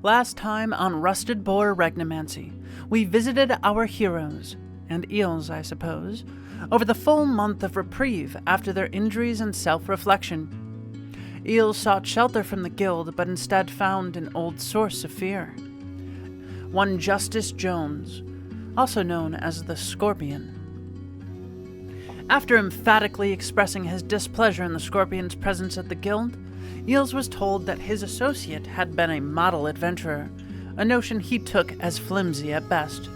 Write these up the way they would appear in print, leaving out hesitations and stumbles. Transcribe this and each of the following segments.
Last time on Rusted Boar Regnomancy, we visited our heroes, and eels, I suppose, over the full month of reprieve after their injuries and self-reflection. Eels sought shelter from the guild, but instead found an old source of fear. One Justice Jones, also known as the Scorpion. After emphatically expressing his displeasure in the Scorpion's presence at the guild, Eels was told that his associate had been a model adventurer, a notion he took as flimsy at best.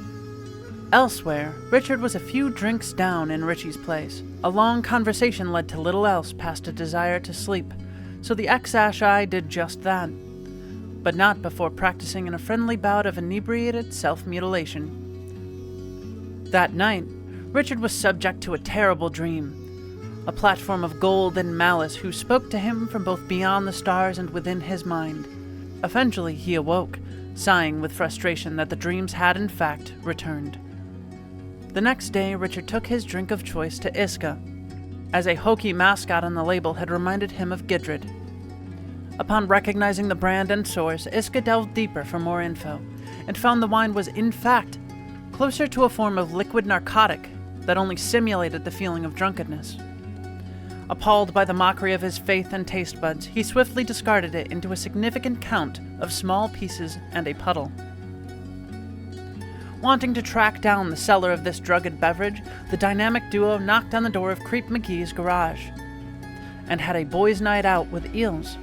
Elsewhere, Richard was a few drinks down in Richie's place. A long conversation led to little else past a desire to sleep, so the ex-Ash-Eye did just that, but not before practicing in a friendly bout of inebriated self-mutilation. That night, Richard was subject to a terrible dream. A platform of gold and malice who spoke to him from both beyond the stars and within his mind. Eventually he awoke, sighing with frustration that the dreams had in fact returned. The next day, Richard took his drink of choice to Iska, as a hokey mascot on the label had reminded him of Gidrid. Upon recognizing the brand and source, Iska delved deeper for more info, and found the wine was in fact closer to a form of liquid narcotic that only simulated the feeling of drunkenness. Appalled by the mockery of his faith and taste buds, he swiftly discarded it into a significant count of small pieces and a puddle. Wanting to track down the seller of this drugged beverage, the dynamic duo knocked on the door of Creep McGee's garage, and had a boys' night out with Eels,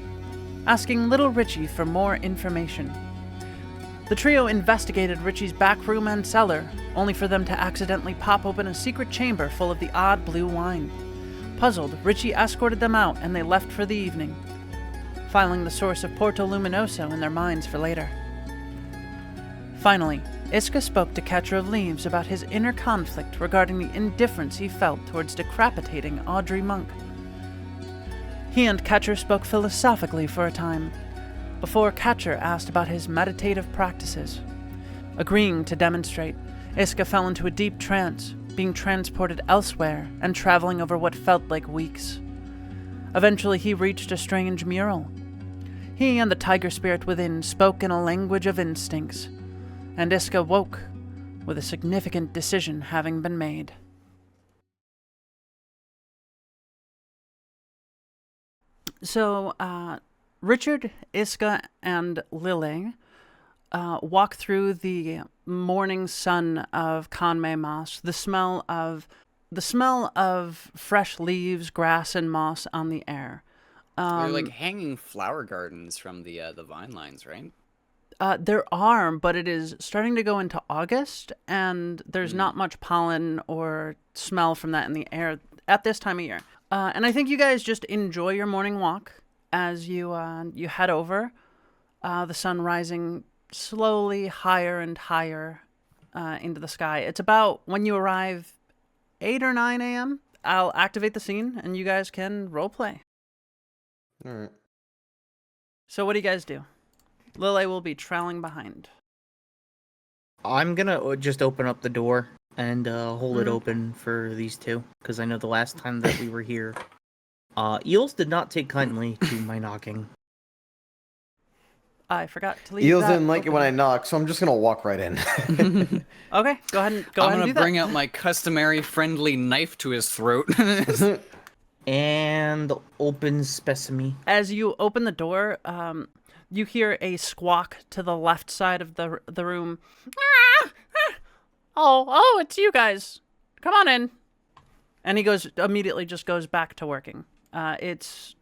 asking little Richie for more information. The trio investigated Richie's back room and cellar, only for them to accidentally pop open a secret chamber full of the odd blue wine. Puzzled, Richie escorted them out and they left for the evening, filing the source of Porto Luminoso in their minds for later. Finally, Iska spoke to Catcher of Leaves about his inner conflict regarding the indifference he felt towards decapitating Audrey Monk. He and Catcher spoke philosophically for a time, before Catcher asked about his meditative practices. Agreeing to demonstrate, Iska fell into a deep trance, being transported elsewhere and traveling over what felt like weeks. Eventually he reached a strange mural. He and the tiger spirit within spoke in a language of instincts, and Iska woke with a significant decision having been made. So, Richard, Iska, and Lily walk through the morning sun of Conmay Moss, the smell of fresh leaves, grass, and moss on the air. They're like hanging flower gardens from the vine lines, right? There are, but it is starting to go into August, and there's not much pollen or smell from that in the air at this time of year. And I think you guys just enjoy your morning walk as you head over, the sun rising slowly higher and higher into the sky. It's about, when you arrive, 8 or 9 a.m. I'll activate the scene, and you guys can roleplay. All right. So what do you guys do? Lily will be trailing behind. I'm gonna just open up the door and hold it open for these two, because I know the last time that we were here, Eels did not take kindly to my knocking. I forgot to leave Eels that didn't like open. it when I knocked, so I'm just gonna walk right in. Okay, go ahead and do that. I'm gonna bring out my customary friendly knife to his throat. And open specimen. As you open the door, you hear a squawk to the left side of the room. Oh, it's you guys. Come on in. And he immediately goes back to working. It's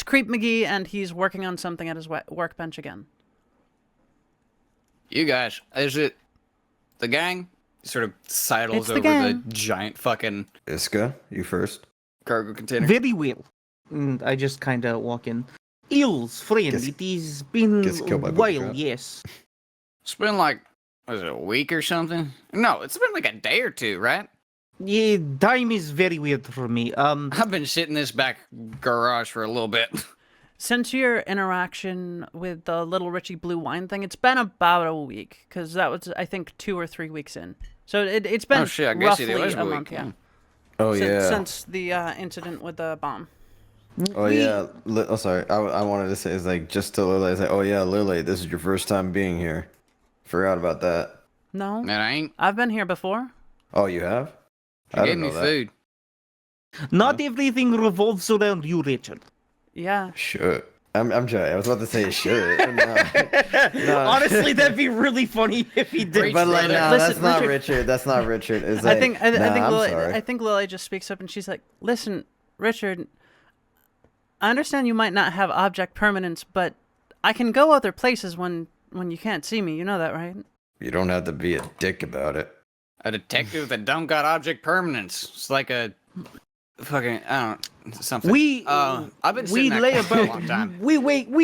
Creep McGee, and he's working on something at his workbench again. You guys, is it the gang? He sort of sidles over gang. the giant fucking Iska, you first. cargo container. Very well. And I just kind of walk in. Eels, friend, it has been a while, yes. It's been like, was it a week or something? No, it's been like a day or two, right? Yeah, time is very weird for me. I've been sitting in this back garage for a little bit. Since your interaction with the Little Richie Blue Wine thing, it's been about a week, because that was, I think, 2 or 3 weeks in. So it's been I guess roughly it was a month, yeah. Oh, yeah. Since the incident with the bomb. Oh yeah. Oh sorry. I wanted to say it's like just to Lily. It's like, oh yeah, Lily, this is your first time being here. Forgot about that. No, It ain't. I've been here before. Oh, you have? She I gave didn't me know that. food. Not everything revolves around you, Richard. Yeah. Should. I'm joking. I was about to say should. No. Honestly, that'd be really funny if he did. But like, no, Listen, that's not Richard- Richard. That's not Richard. It's I like, think nah, I'm Lily, sorry. I think Lily just speaks up and she's like, "Listen, Richard, I understand you might not have object permanence, but I can go other places when you can't see me. You know that, right?" You don't have to be a dick about it. A detective that don't got object permanence. It's like a fucking something. I've been we sitting there lay for a about long time. we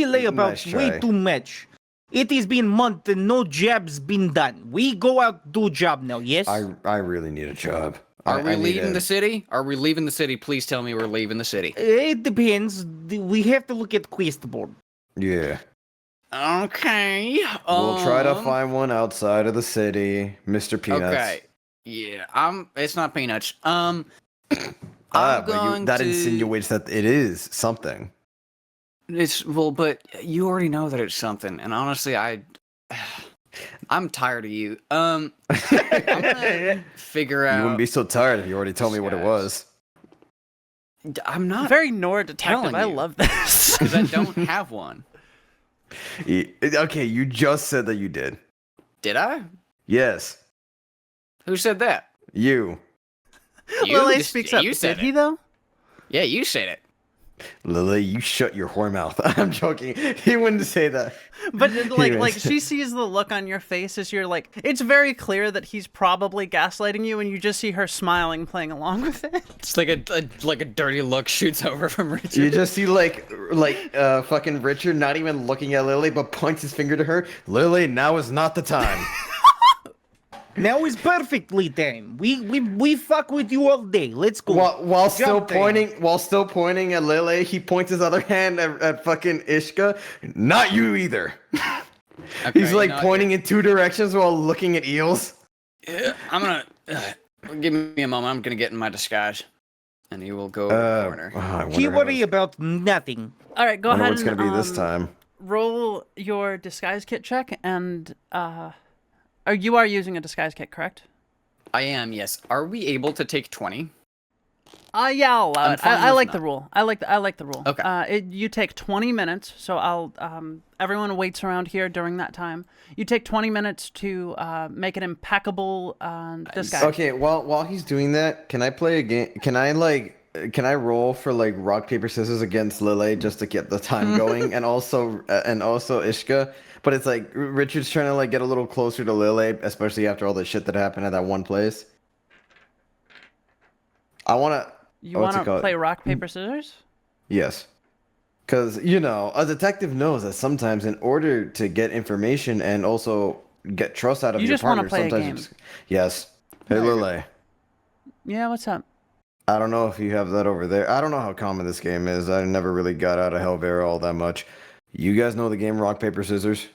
lay about Nice way try. too much. It has been month and no job's been done. We go out do job now, yes? I really need a job. Are we I need leaving a- the city? Are we leaving the city? Please tell me we're leaving the city. It depends. We have to look at quest board. Yeah. Okay. We'll try to find one outside of the city, Mr. Peanuts. Okay. Yeah. It's not peanuts. I'm But going that to. insinuates that it is something. But you already know that it's something, and honestly, I'm tired of you. I'm gonna figure out. You wouldn't be so tired if you already told me what it was. I'm not Very Nora detective. telling I you. love this. because I don't have one. Okay, you just said that you did. Did I? Yes, Who said that? you. You Lily just- speaks up. You said Did he it. though? Yeah, you said it. Lily, you shut your whore mouth. I'm joking. He wouldn't say that. But like Anyways. she sees the look on your face as you're like, it's very clear that he's probably gaslighting you, and you just see her smiling, playing along with it. It's like a dirty look shoots over from Richard. You just see fucking Richard not even looking at Lily, but points his finger to her. Lily, now is not the time. Now is perfectly time. We fuck with you all day. Let's go. While still Jump in. pointing at Lily, he points his other hand at fucking Ishka. Not you either. Okay, He's like you know, pointing in two directions while looking at eels. I'm gonna give me a moment. I'm gonna get in my disguise, and you will go over the corner. I wonder He how worry it's- about nothing. All right, go wonder ahead what's gonna and be this time. roll your disguise kit check, and you are using a disguise kit, correct? I am. Yes. Are we able to take 20? Yeah, I'll allow I'm it. fine I with like not. the rule. I like the rule. Okay. You take 20 minutes, so I'll everyone waits around here during that time. You take 20 minutes to make an impeccable disguise. Okay, while he's doing that, can I play a game? Can I roll for like rock paper scissors against Lily just to get the time going, and also Ishka? But it's like Richard's trying to like get a little closer to Lily, especially after all the shit that happened at that one place. I wanna. You what's it want to called? play rock paper scissors? Yes. Because, a detective knows that sometimes in order to get information and also get trust out of You your just wanna partner, play a sometimes game. you just... Yes. Hey, Lily. Yeah, what's up? I don't know if you have that over there. I don't know how common this game is. I never really got out of Hellbear all that much. You guys know the game Rock, Paper, Scissors?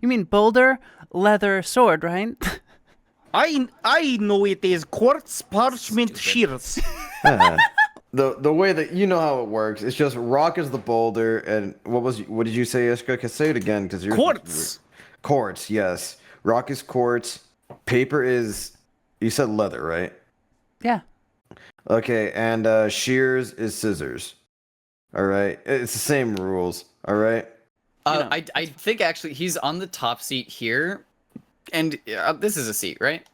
You mean boulder, leather, sword, right? I know it is quartz parchment shears. The way that you know how it works, it's just rock is the boulder, and what did you say, Ishka? Can say it again because you're Quartz. Quartz, yes. Rock is quartz. Paper is you said leather, right? Yeah. Okay, and shears is scissors. All right, it's the same rules. All right. I think actually he's on the top seat here, and this is a seat, right?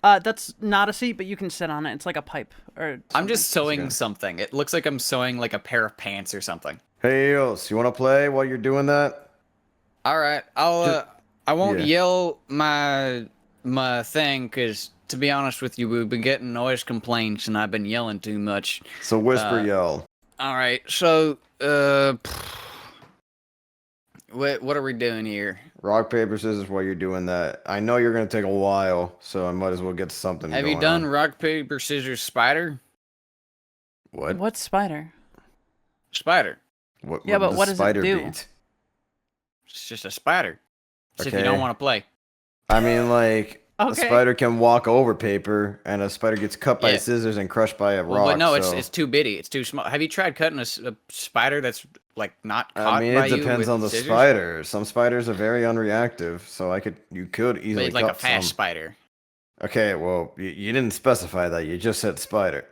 That's not a seat, but you can sit on it. It's like a pipe. Or I'm just something. sewing something. It looks like I'm sewing like a pair of pants or something. Hey, Eels, you want to play while you're doing that? All right, I won't yeah. yell my thing because to be honest with you, we've been getting noise complaints and I've been yelling too much. So whisper, yell. All right, so what are we doing here? Rock, paper, scissors while you're doing that. I know you're gonna take a while, so I might as well get something. Have you going done on. rock paper scissors spider? What? What's spider? Spider. Yeah, but what does it spider do? beat? It's just a spider. It's if you Okay. don't want to play. I mean, like, A spider can walk over paper, and a spider gets cut by scissors and crushed by a rock. But no, so... it's too bitty. It's too small. Have you tried cutting a spider that's like not caught by you? I mean, it depends on the scissors? spider. Some spiders are very unreactive, so you could easily like cut a fast some. spider. Okay, well, you didn't specify that. You just said spider.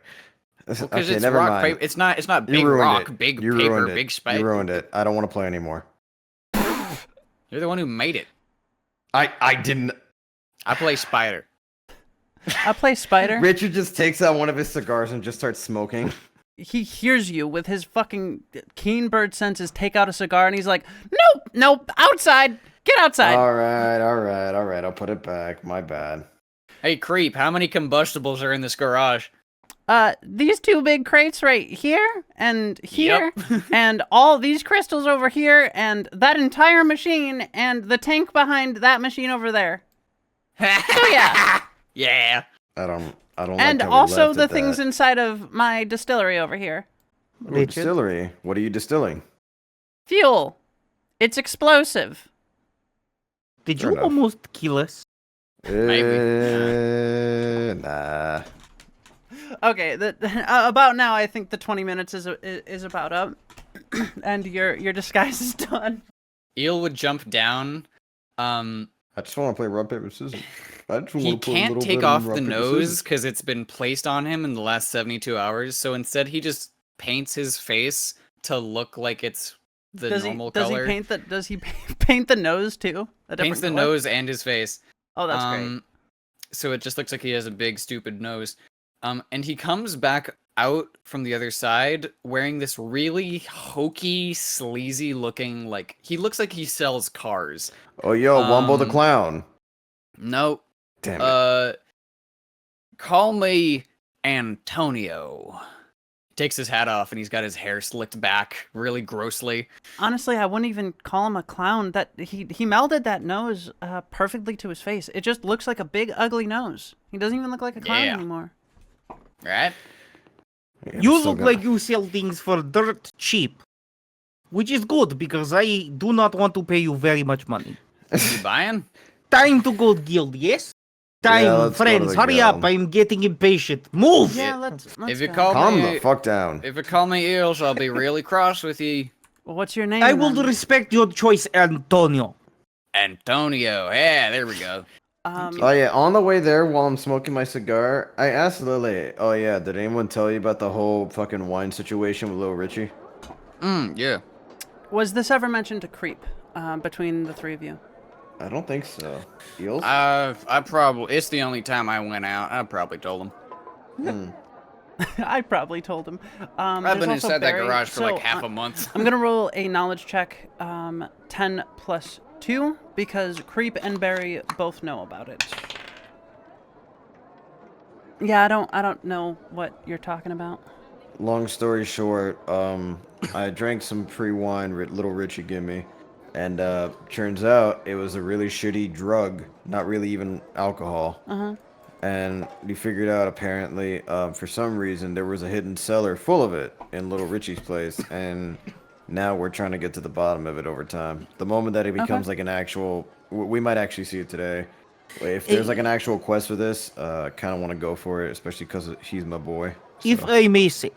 Because Okay, it's never rock mind. paper. It's not You big ruined rock, it. big You paper, ruined it. big spider. You ruined it. I don't want to play anymore. You're the one who made it. I didn't. I play spider. I play spider. Richard just takes out one of his cigars and just starts smoking. He hears you with his fucking keen bird senses take out a cigar, and he's like, nope, outside. Get outside. All right. I'll put it back. My bad. Hey, creep, how many combustibles are in this garage? These two big crates right here, and here, Yep. and all these crystals over here, and that entire machine, and the tank behind that machine over there. So yeah. Yeah. I don't And like how we also left the at things that. inside of my distillery over here. Ooh, distillery. What are you distilling? Fuel. It's explosive. Did Fair you enough. almost kill us? Nah. Okay, about now I think the 20 minutes is about up, and your disguise is done. Eel would jump down. I just want to play rock paper scissors. I just He want to put a can't little take bit off of the rock, paper, nose scissors. because it's been placed on him in the last 72 hours. So instead, he just paints his face to look like it's the normal color. Does he paint the nose too? Paints the color? nose and his face. Oh, that's great. So it just looks like he has a big, stupid nose. And he comes back out from the other side wearing this really hokey, sleazy looking, like, he looks like he sells cars. Oh, yo, Wumble the clown. No. Damn it. Call me Antonio. He takes his hat off and he's got his hair slicked back really grossly. Honestly, I wouldn't even call him a clown. That he melded that nose perfectly to his face. It just looks like a big, ugly nose. He doesn't even look like a clown anymore. Right? Yeah, You still look got- like you sell things for dirt cheap. Which is good, because I do not want to pay you very much money. You buying? Time to go guild, yes? Time, Yeah, let's go to friends, the hurry guild. up, I'm getting impatient. Move! Yeah, let's If you go. call Calm me, the fuck down. if you call me Eels, I'll be really cross with you. What's your name? I will then? respect your choice, Antonio. Antonio. Yeah, there we go. Oh yeah, on the way there while I'm smoking my cigar, I asked Lily, oh yeah, did anyone tell you about the whole fucking wine situation with Little Richie? Yeah. Was this ever mentioned to Creep between the three of you? I don't think so. Eels? It's the only time I went out. I probably told him. I probably told him. I've There's been also inside that Barry, garage for like so, half a month. I'm gonna roll a knowledge check, 10 plus 2, because Creep and Barry both know about it. Yeah, I don't know what you're talking about. Long story short, I drank some free wine Little Richie gave me, and turns out it was a really shitty drug, not really even alcohol. And we figured out apparently, for some reason, there was a hidden cellar full of it in Little Richie's place, and now we're trying to get to the bottom of it over time. The moment that it becomes like an actual, we might actually see it today. If there's like an actual quest for this, kind of want to go for it, especially because he's my boy. If I may say,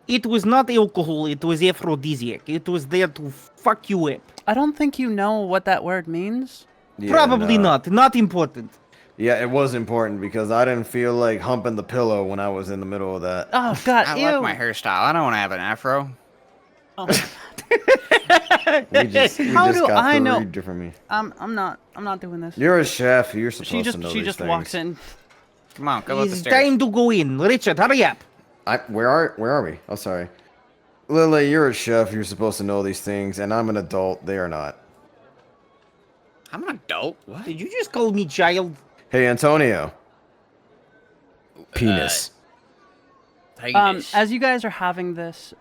it was not alcohol, it was aphrodisiac. It was there to fuck you up. I don't think you know what that word means. Yeah, Probably no. not important. Yeah, it was important because I didn't feel like humping the pillow when I was in the middle of that. Oh God, I ew. like my hairstyle. I don't want to have an afro. Oh, We just How do got I the know? read from me. I'm not doing this. You're a chef. You're supposed She to know just these things. walks in. Come on, go up the It's stairs. time to go in. Richard, hurry up. Where are we? Oh, sorry. Lily, you're a chef. You're supposed to know these things, and I'm an adult. They are not. I'm an adult. What? Did you just call me child? Hey, Antonio. Penis. As you guys are having this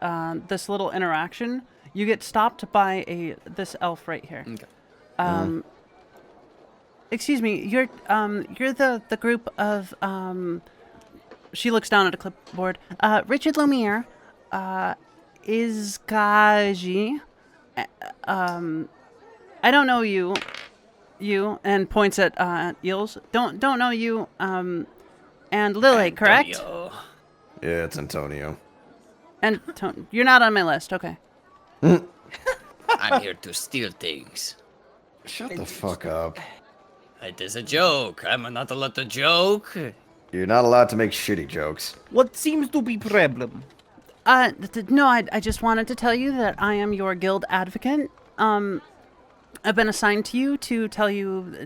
this little interaction, you get stopped by this elf right here. Okay. Excuse me, you're the group of She looks down at a clipboard. Richard Lumiere, Izgaji. I don't know you. you and points at Eels. Don't know you. And Lily, correct? Antonio. Yeah, it's Antonio. And you're not on my list. Okay. I'm here to steal things. Shut the fuck up. It is a joke. I'm not allowed to joke. You're not allowed to make shitty jokes. What seems to be problem? No, I just wanted to tell you that I am your guild advocate. I've been assigned to you to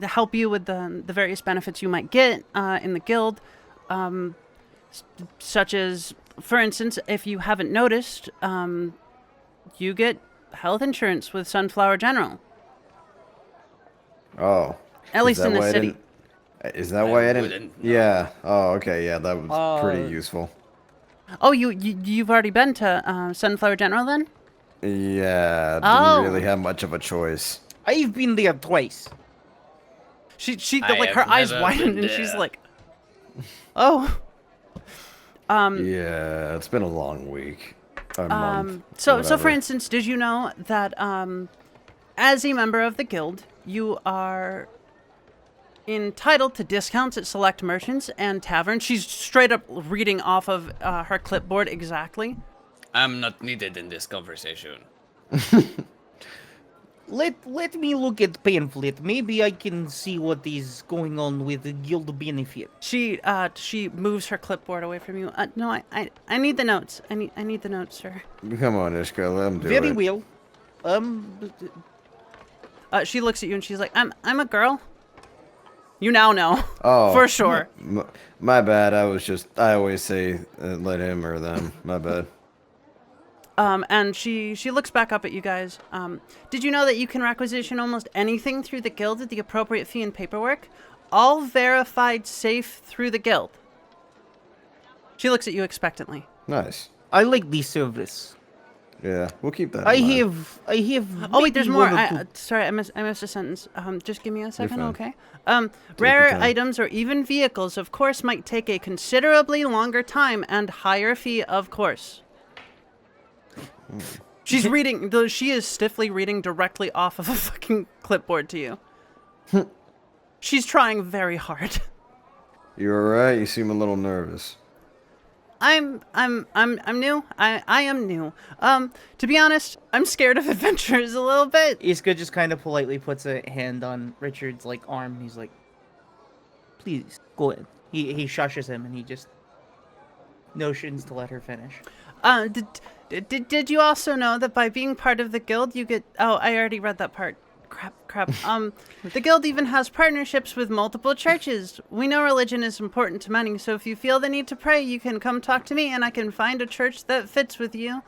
help you with the various benefits you might get in the guild, such as, for instance, if you haven't noticed, you get health insurance with Sunflower General. Oh. At least in the city. Is that why I didn't? wouldn't know. Yeah. Oh, okay. Yeah, that was pretty useful. Oh, you've already been to Sunflower General then? Yeah, Oh. didn't really have much of a choice. I've been there twice. She I like her have eyes never widen been and she's there. like, oh. Yeah, it's been a long week. A month. So for whatever. instance, did you know that as a member of the guild, you are entitled to discounts at select merchants and taverns? She's straight up reading off of her clipboard exactly. I'm not needed in this conversation. Let me look at pamphlet. Maybe I can see what is going on with the guild benefit. She moves her clipboard away from you. No, I need the notes. I need the notes, sir. Come on, Ishka, let him do Very it. well. She looks at you and she's like, I'm a girl. You now know. Oh, For sure. My bad. I always say let him or them. My bad. And she looks back up at you guys. Did you know that you can requisition almost anything through the guild at the appropriate fee and paperwork? All verified safe through the guild. She looks at you expectantly. Nice. I like this service. Yeah, we'll keep that. I in mind. have. Oh wait, there's maybe more. one or two. Sorry, I missed a sentence. Just give me a second, fine. okay? your Rare time. items or even vehicles, of course, might take a considerably longer time and higher fee, of course. She's reading. She is stiffly reading directly off of a fucking clipboard to you. She's trying very hard. You alright? You seem a little nervous. I'm new. I am new. To be honest, I'm scared of adventures a little bit. Iska just kind of politely puts a hand on Richard's like arm. He's like, "Please go ahead." He shushes him and he just notions to let her finish. Did you also know that by being part of the guild, you get... Oh, I already read that part. Crap. The guild even has partnerships with multiple churches. We know religion is important to many, so if you feel the need to pray, you can come talk to me and I can find a church that fits with you.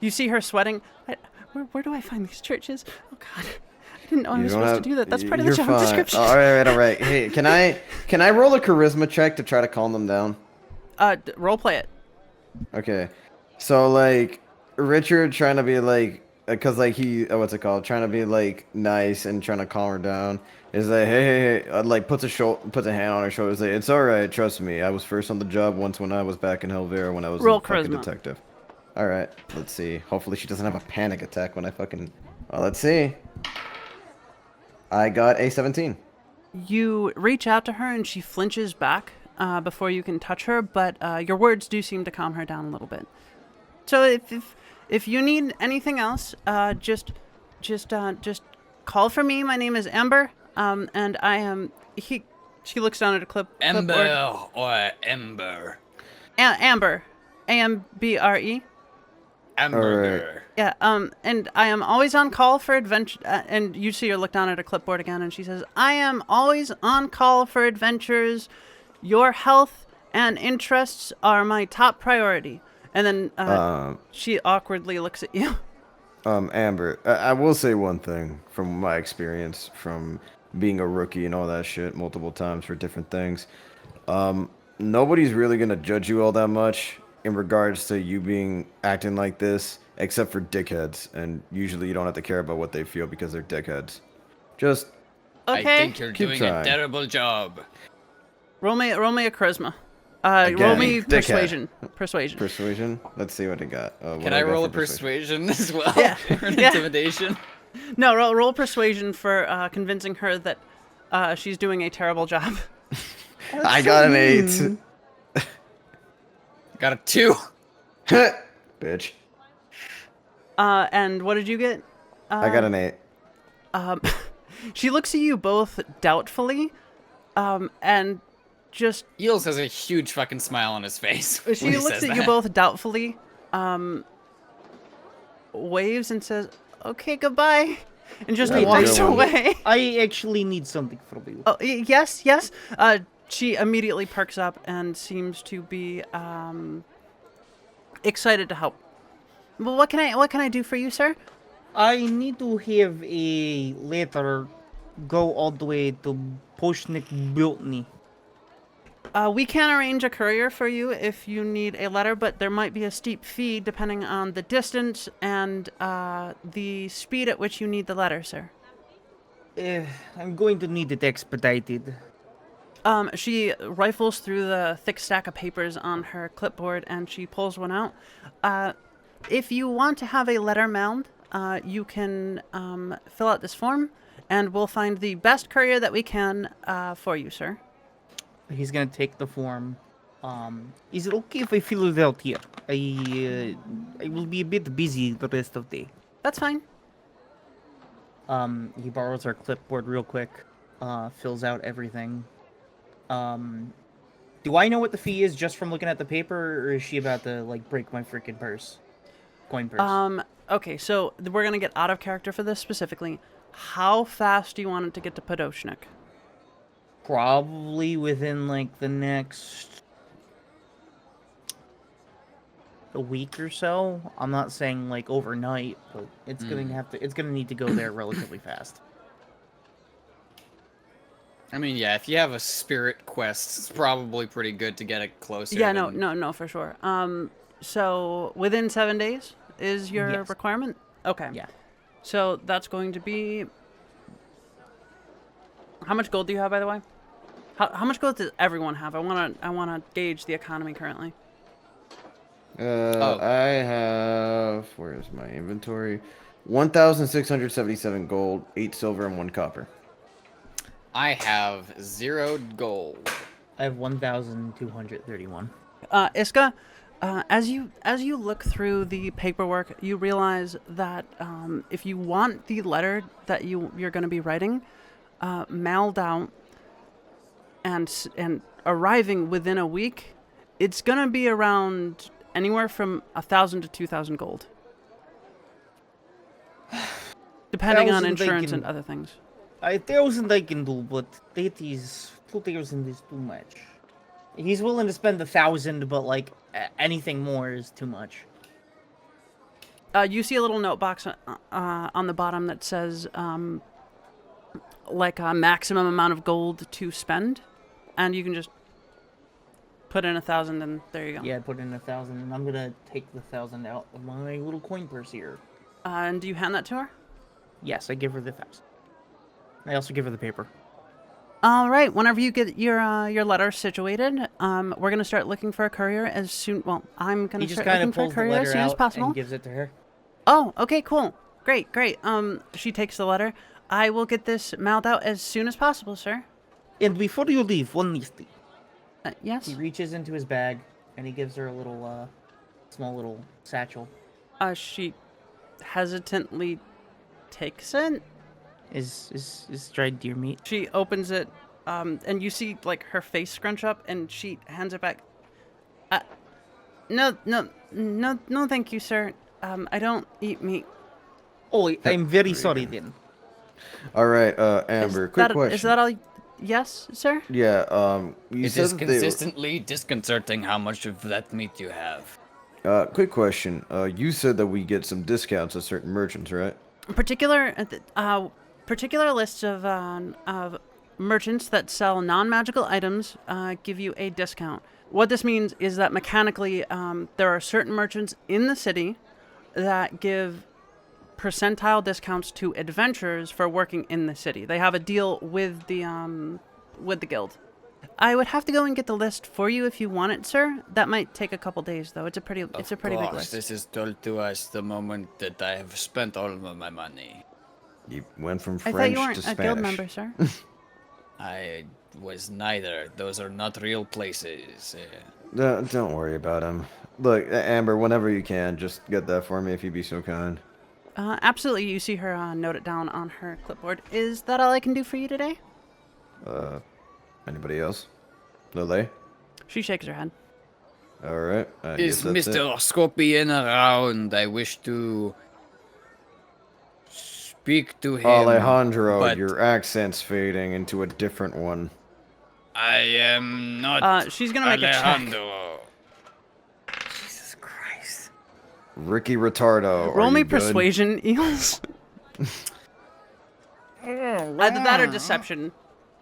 You see her sweating. Where do I find these churches? Oh, God. I didn't know I was supposed to do that. That's part of the You're job fine. description. All right. Hey, can I roll a charisma check to try to calm them down? Roleplay it. Okay. So like Richard trying to be like, cause like what's it called? Trying to be like nice and trying to calm her down. Is like, hey, like puts a hand on her shoulder. Is like, it's all right, trust me. I was first on the job once when I was back in Helvera when I was Roll a fucking charisma. detective. All right, let's see. Hopefully she doesn't have a panic attack when I fucking. Well, let's see. I got a 17. You reach out to her and she flinches back before you can touch her, but your words do seem to calm her down a little bit. So if you need anything else, just call for me. My name is Amber, and I am. She looks down at a clipboard. Ember or Ember? Amber, A-M-B-R-E. Hamburger. Yeah. And I am always on call for adventure. And you see her look down at a clipboard again, and she says, "I am always on call for adventures. Your health and interests are my top priority." And then she awkwardly looks at you. Amber, I will say one thing from my experience from being a rookie and all that shit multiple times for different things. Nobody's really gonna judge you all that much in regards to you acting like this, except for dickheads. And usually you don't have to care about what they feel because they're dickheads. Just Okay. I think you're Keep doing trying. a terrible job. Roll me a charisma. Again, Roll me dickhead. persuasion. Persuasion. Let's see what I got. What Can do I got roll for a persuasion as well? Yeah. Or an Yeah. intimidation? No, roll persuasion for convincing her that she's doing a terrible job. I got an 8. Got a 2. Bitch. And what did you get? I got an 8. She looks at you both doubtfully, and just Eels has a huge fucking smile on his face. when she he looks says at you that. both doubtfully, waves and says, "Okay, goodbye," and just Have a walks good one. away. I actually need something from you. Oh, yes, yes. She immediately perks up and seems to be excited to help. Well, what can I do for you, sir? I need to have a letter go all the way to Poshnik Biltney. We can arrange a courier for you if you need a letter, but there might be a steep fee depending on the distance and the speed at which you need the letter, sir. I'm going to need it expedited. She rifles through the thick stack of papers on her clipboard and she pulls one out. If you want to have a letter mailed, you can fill out this form and we'll find the best courier that we can for you, sir. He's gonna take the form. Is it okay if I fill it out here? I will be a bit busy the rest of the day. That's fine. He borrows our clipboard real quick, fills out everything. Do I know what the fee is just from looking at the paper, or is she about to, like, break my freaking purse? Coin purse. Okay, so we're gonna get out of character for this specifically. How fast do you want it to get to Podoshnik? Probably within, like, the next... a week or so. I'm not saying, like, overnight, but it's gonna need to go there relatively fast. I mean, yeah, if you have a spirit quest, it's probably pretty good to get it closer. Yeah, than- no, for sure. So within 7 days is your Yes. requirement? Okay. Yeah. So that's going to be... How much gold do you have, by the way? How much gold does everyone have? I wanna gauge the economy currently. I have. Where is my inventory? 1,677 gold, 8 silver, and 1 copper. I have 0 gold. I have 1,231. Iska, as you look through the paperwork, you realize that if you want the letter that you're going to be writing mailed out and arriving within a week, it's going to be around anywhere from 1,000 to 2,000 gold, depending on 1,000 they insurance can- and other things. 1,000 I can do, but 2,000 is too much. He's willing to spend 1,000, but like anything more is too much. You see a little note box on the bottom that says like a maximum amount of gold to spend, and you can just put in 1,000 and there you go. Yeah, put in 1,000, and I'm gonna take the 1,000 out of my little coin purse here. And do you hand that to her? Yes, I give her the 1,000. I also give her the paper. All right. Whenever you get your letter situated, we're gonna start looking for a courier as soon. Well, I'm gonna He just start kind looking of for a pulls the courier as letter soon as out possible. and gives it to her. Oh, okay, cool, great. She takes the letter. I will get this mailed out as soon as possible, sir. And before you leave, one last thing. Yes. He reaches into his bag and he gives her a little, small little satchel. She hesitantly takes it. Is dried deer meat. She opens it, and you see like her face scrunch up, and she hands it back. No, thank you, sir. I don't eat meat. Oh, I'm very sorry then. All right, Amber. Quick question. Is that all? Yes, sir. Yeah. You It said is that they were- consistently disconcerting how much of that meat you have. Quick question. You said that we get some discounts at certain merchants, right? Particular lists of merchants that sell non-magical items give you a discount. What this means is that mechanically, there are certain merchants in the city that give percentile discounts to adventurers for working in the city. They have a deal with the guild. I would have to go and get the list for you if you want it, sir. That might take a couple days, though. It's a pretty big list. This is told to us the moment that I have spent all of my money. You went from I French thought you weren't to a guild Spanish. member, sir. I was neither. Those are not real places. Don't worry about him. Look, Amber, whenever you can, just get that for me if you'd be so kind. Absolutely. You see her note it down on her clipboard. Is that all I can do for you today? Anybody else? Lily? She shakes her head. Alright. Is Mr. Scorpion around? I wish to speak to him. Alejandro, but your accent's fading into a different one. I am not. She's gonna make a check. Alejandro. Jesus Christ. Ricky Retardo. Roll are me you good? persuasion, Eels. Either that or deception.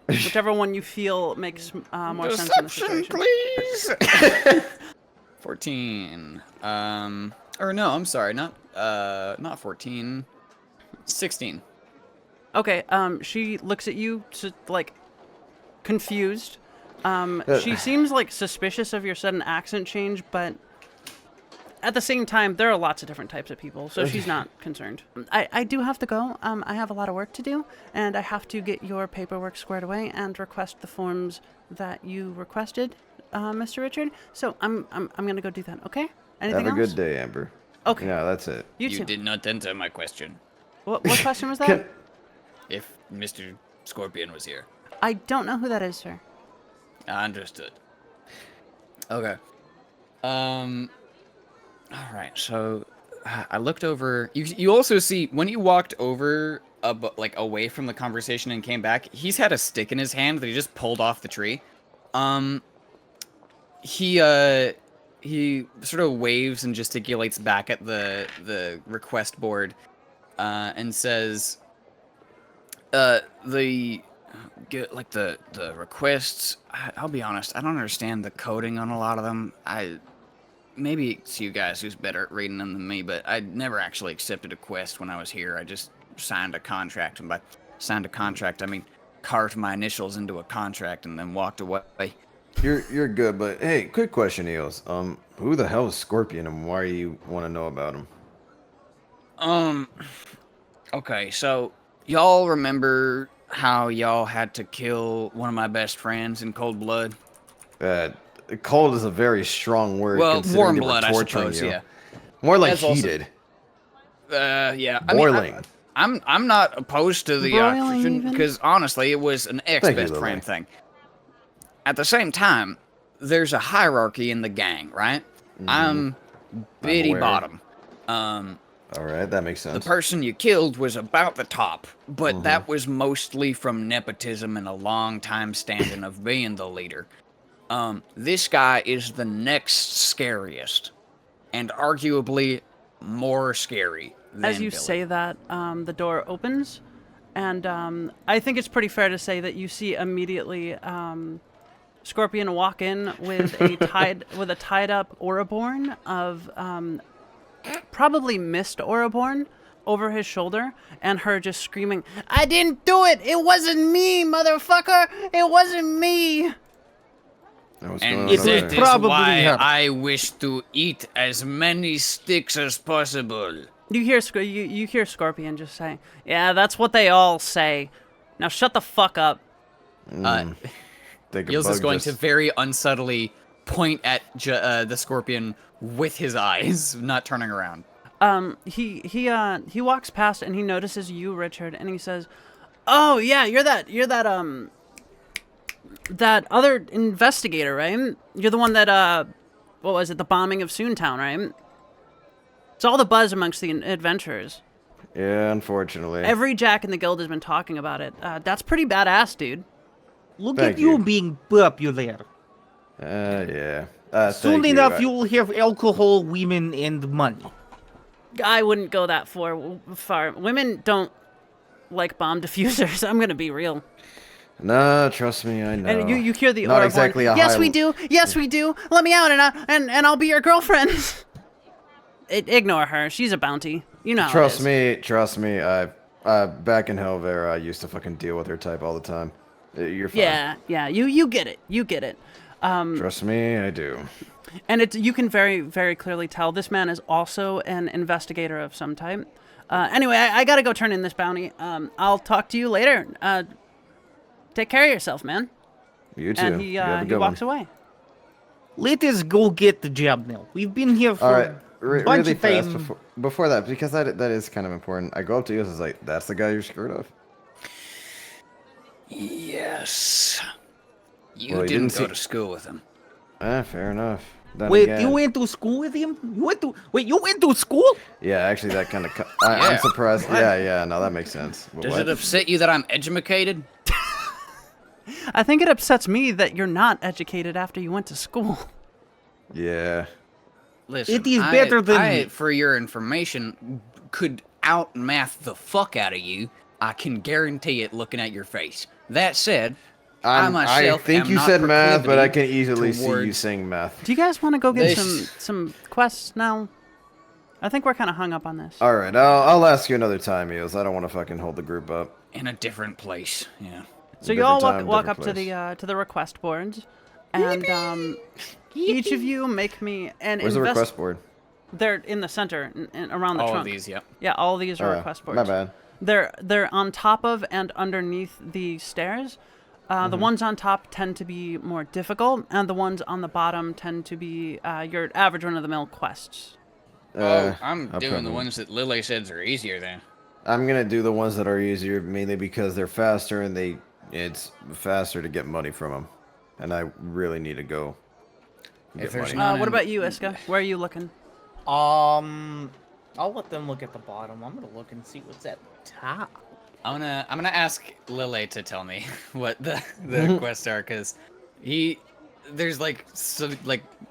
Whichever one you feel makes more sense in the Deception, situation. please. 14. Or no, I'm sorry, not 14. 16. Okay, she looks at you, like, confused. She seems, like, suspicious of your sudden accent change, but at the same time, there are lots of different types of people, so she's not concerned. I do have to go. I have a lot of work to do, and I have to get your paperwork squared away and request the forms that you requested, Mr. Richard. So I'm gonna go do that, okay? Anything Have a else? good day, Amber. Okay. Yeah, that's it. You You too. did not answer my question. What question was that? If Mr. Scorpion was here. I don't know who that is, sir. I understood. Okay. All right. So I looked over. You also see when you walked over, like away from the conversation and came back. He's had a stick in his hand that he just pulled off the tree. He sort of waves and gesticulates back at the request board, and says, the requests. I'll be honest, I don't understand the coding on a lot of them. Maybe it's you guys who's better at reading them than me, but I never actually accepted a quest when I was here. I just signed a contract, and by signed a contract, I mean carved my initials into a contract and then walked away. You're good, but hey, quick question, Eos. Who the hell is Scorpion and why do you want to know about him? Okay, so y'all remember how y'all had to kill one of my best friends in cold blood? Cold is a very strong word. Well, considering warm they were blood, I torturing suppose, you. yeah. More like That's also- heated. Yeah. Boiling. I'm not opposed to the Broiling oxygen even? because honestly, it was an Thank you, ex-best Lily. friend thing. At the same time, there's a hierarchy in the gang, right? I'm bitty aware. bottom. All right, that makes The sense. person you killed was about the top, but that was mostly from nepotism and a long time standing of being the leader. This guy is the next scariest, and arguably more scary than As you Billy. say that, the door opens, and I think it's pretty fair to say that you see immediately Scorpion walk in with a tied up Ouroborn of probably missed Ouroborn over his shoulder, and her just screaming, "I didn't do it! It wasn't me, motherfucker! It wasn't me!" What's And going on It over was there? that is probably why her. I wish to eat as many sticks as possible. You hear you hear Scorpion just say, "Yeah, that's what they all say. Now shut the fuck up." Think a Eels is bug going just- to very unsubtly point at the Scorpion with his eyes, not turning around. He walks past and he notices you, Richard, and he says, "Oh yeah, you're that that other investigator, right? You're the one that what was it, the bombing of Soontown, right? It's all the buzz amongst the adventurers. Yeah, unfortunately. Every Jack in the guild has been talking about it. That's pretty badass, dude. Look Thank at you you. being popular. Yeah. Soon Thank you. enough, you will have alcohol, women, and money. I wouldn't go that far. Women don't like bomb diffusers. I'm gonna be real. Nah, trust me, I know. And you hear the Not Ouroborn, exactly a "Yes, high- we do. Yes, we do. Let me out, and I'll be your girlfriend." Ignore her. She's a bounty. You know. How Trust it is. me. Back in Helver, I used to fucking deal with her type all the time. You're fine. Yeah. You get it. You get it. Trust me, I do. And you can very, very clearly tell this man is also an investigator of some type. Anyway, I gotta go turn in this bounty. I'll talk to you later. Take care of yourself, man. You too. And he You have a good walks one. away. Let us go get the job now. We've been here for All right, a bunch really of fast time. before that, because that is kind of important. I go up to you and it's like, that's the guy you're scared of. Yes. You Well, he didn't didn't go see- to school with him. Fair enough. Then Wait, again, you went to school with him? You went to school? Yeah, actually, that kind of. Yeah. I'm surprised. Yeah, no, that makes sense. But Does what? it upset you that I'm educated? I think it upsets me that you're not educated after you went to school. Yeah. Listen, It is better than I, me. for your information, could outmath the fuck out of you. I can guarantee it looking at your face. That said, I I myself think am you not said math, but I can proclivity easily see you towards- saying math. Do you guys want to go get This- some quests now? I think we're kind of hung up on this. All right, I'll ask you another time, Eels. I don't want to fucking hold the group up. in a different place. Yeah. So you all Different time, walk up different to the request boards, and each of you make me an Where's the request board? They're in the center, and around the All trunk. of these, yep. Yeah, all these are Oh, request boards. my bad. They're on top of and underneath the stairs. The ones on top tend to be more difficult, and the ones on the bottom tend to be your average run-of-the-mill quests. I'm I'll doing put the them. ones that Lily says are easier then. I'm gonna do the ones that are easier, mainly because they're faster and it's faster to get money from them, and I really need to go. If Get there's money. not- What about you, Iska? Where are you looking? I'll let them look at the bottom. I'm gonna look and see what's at the top. I'm gonna ask Lily to tell me what the Mm-hmm. quests are, because there's like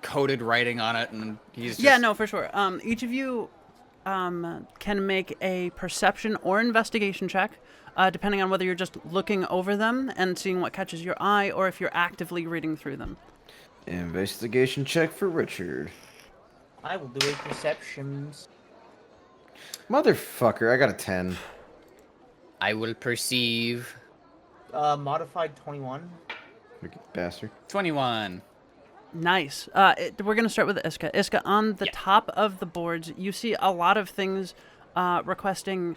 coded writing on it, and he's just, Yeah, no, for sure. Each of you can make a perception or investigation check, depending on whether you're just looking over them and seeing what catches your eye, or if you're actively reading through them. Investigation check for Richard. I will do a perceptions. Motherfucker, I got a 10. I will perceive Modified 21. Wicked bastard. 21. Nice. We're going to start with Iska. Iska, on the top of the boards, you see a lot of things requesting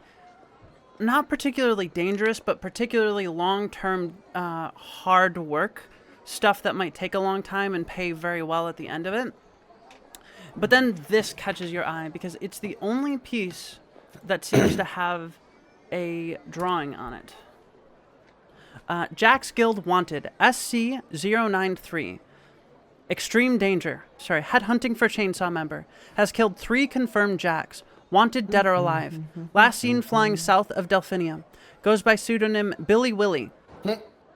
not particularly dangerous, but particularly long-term hard work. Stuff that might take a long time and pay very well at the end of it. But then this catches your eye because it's the only piece that seems to have a drawing on it. Jack's Guild Wanted, SC-093. Extreme danger. Headhunting for chainsaw member. Has killed 3 confirmed Jacks. Wanted dead or alive. Last seen flying south of Delphinia. Goes by pseudonym Billy Willie.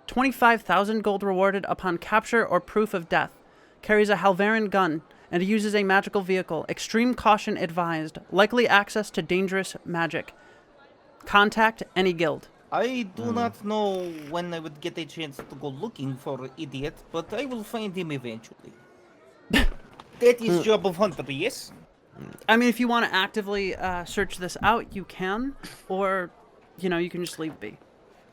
25,000 gold rewarded upon capture or proof of death. Carries a Halvarin gun and uses a magical vehicle. Extreme caution advised. Likely access to dangerous magic. Contact any guild. I do not know when I would get a chance to go looking for idiot, but I will find him eventually. That is job of hunter, yes? I mean, if you want to actively search this out, you can, or you can just leave it be.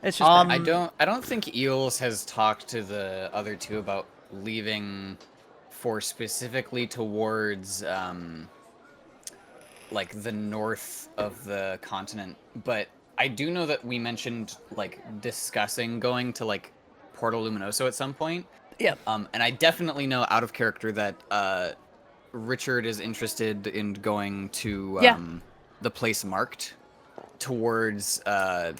It's just there. I don't think Eels has talked to the other two about leaving for specifically towards like the north of the continent, but I do know that we mentioned like discussing going to like Porto Luminoso at some point. Yeah. And I definitely know out of character that Richard is interested in going to the place marked towards the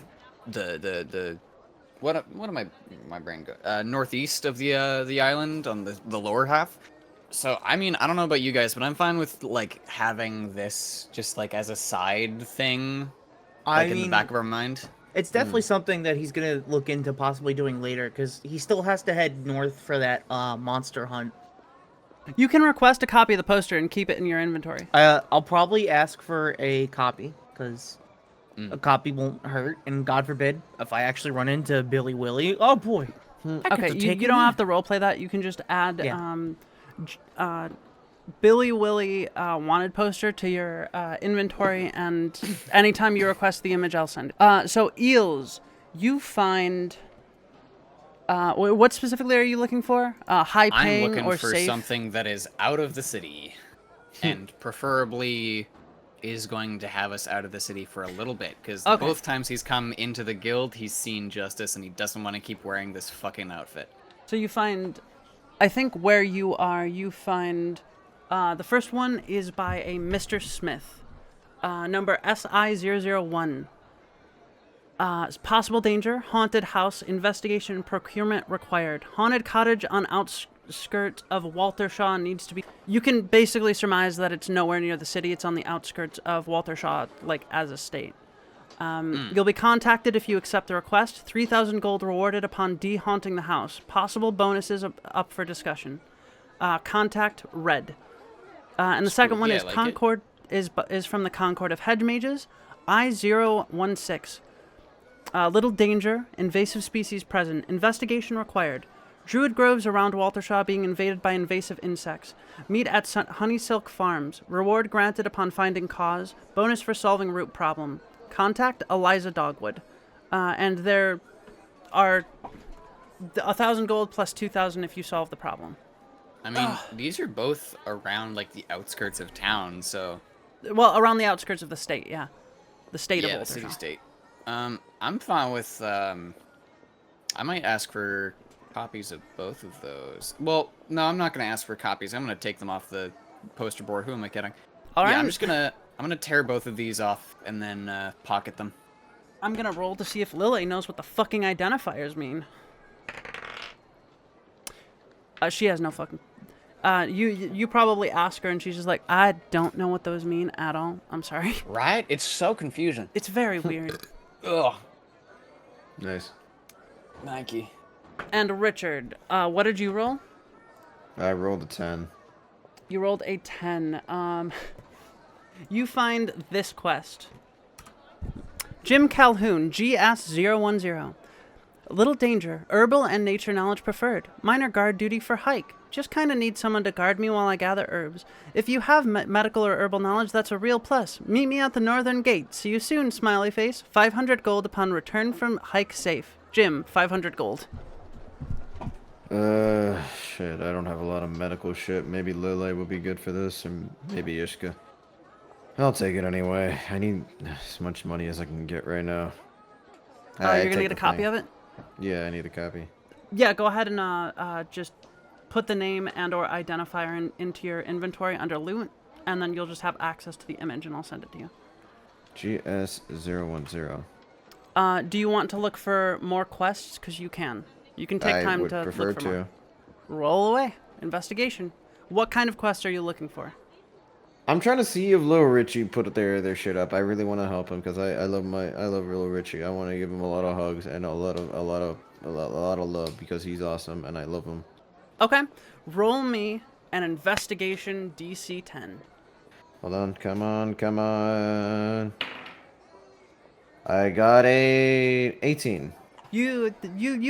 what am my brain go northeast of the island on the lower half. So I mean, I don't know about you guys, but I'm fine with like having this just like as a side thing, like in the back of our mind. It's definitely something that he's gonna look into possibly doing later, because he still has to head north for that monster hunt. You can request a copy of the poster and keep it in your inventory. I'll probably ask for a copy, because a copy won't hurt, and God forbid, if I actually run into Billy Willie, oh boy. Okay, you don't have to roleplay that. You can just add Billy Willie wanted poster to your inventory, and anytime you request the image, I'll send it. So, Eels, you find... what specifically are you looking for? High I'm paying looking or for safe? something that is out of the city, and preferably is going to have us out of the city for a little bit, because Okay. both times he's come into the guild, he's seen justice, and he doesn't want to keep wearing this fucking outfit. So you find, I think where you are, you find, the first one is by a Mr. Smith, number SI001. Possible danger, haunted house, investigation and procurement required. Haunted cottage on outskirts of Waltershaw needs to be... You can basically surmise that it's nowhere near the city. It's on the outskirts of Waltershaw, like, as a state. You'll be contacted if you accept the request. 3,000 gold rewarded upon de-haunting the house. Possible bonuses up for discussion. Contact Red. And the second one Yeah, is I like Concord, is from the Concord of Hedge Mages. I016. Little danger, invasive species present, investigation required. Druid groves around Waltershaw being invaded by invasive insects. Meet at Honeysilk Farms. Reward granted upon finding cause. Bonus for solving root problem. Contact Eliza Dogwood. And there are 1,000 gold plus 2,000 if you solve the problem. I mean, these are both around, like, the outskirts of town, so... Well, around the outskirts of the state, yeah. The state yeah, of the Waltershaw. city-state. I'm fine with, I might ask for copies of both of those. Well, no, I'm not going to ask for copies. I'm going to take them off the poster board. Who am I kidding? All Yeah, right. I'm gonna tear both of these off and then pocket them. I'm gonna roll to see if Lily knows what the fucking identifiers mean. She has no fucking... you probably ask her and she's just like, I don't know what those mean at all. I'm sorry. Right? It's so confusing. It's very weird. Ugh. Nice. Nike. And Richard, what did you roll? I rolled a 10. You rolled a 10. You find this quest. Jim Calhoun, GS010. Little danger. Herbal and nature knowledge preferred. Minor guard duty for hike. Just kind of need someone to guard me while I gather herbs. If you have medical or herbal knowledge, that's a real plus. Meet me at the northern gate. See you soon, smiley face. 500 gold upon return from hike safe. Jim, 500 gold. Shit, I don't have a lot of medical shit. Maybe Lele will be good for this, or maybe Ishka. I'll take it anyway. I need as much money as I can get right now. You're gonna get a copy of it? Yeah, I need a copy. Yeah, go ahead and just put the name and or identifier into your inventory under loot, and then you'll just have access to the image, and I'll send it to you. GS010. Do you want to look for more quests? Because you can. You can take time to prefer look for more. to. Roll away. Investigation. What kind of quest are you looking for? I'm trying to see if little Richie put their shit up. I really want to help him because I love little Richie. I want to give him a lot of hugs and a lot of love because he's awesome and I love him. Okay. Roll me an investigation DC 10. Hold on, come on. I got a 18. You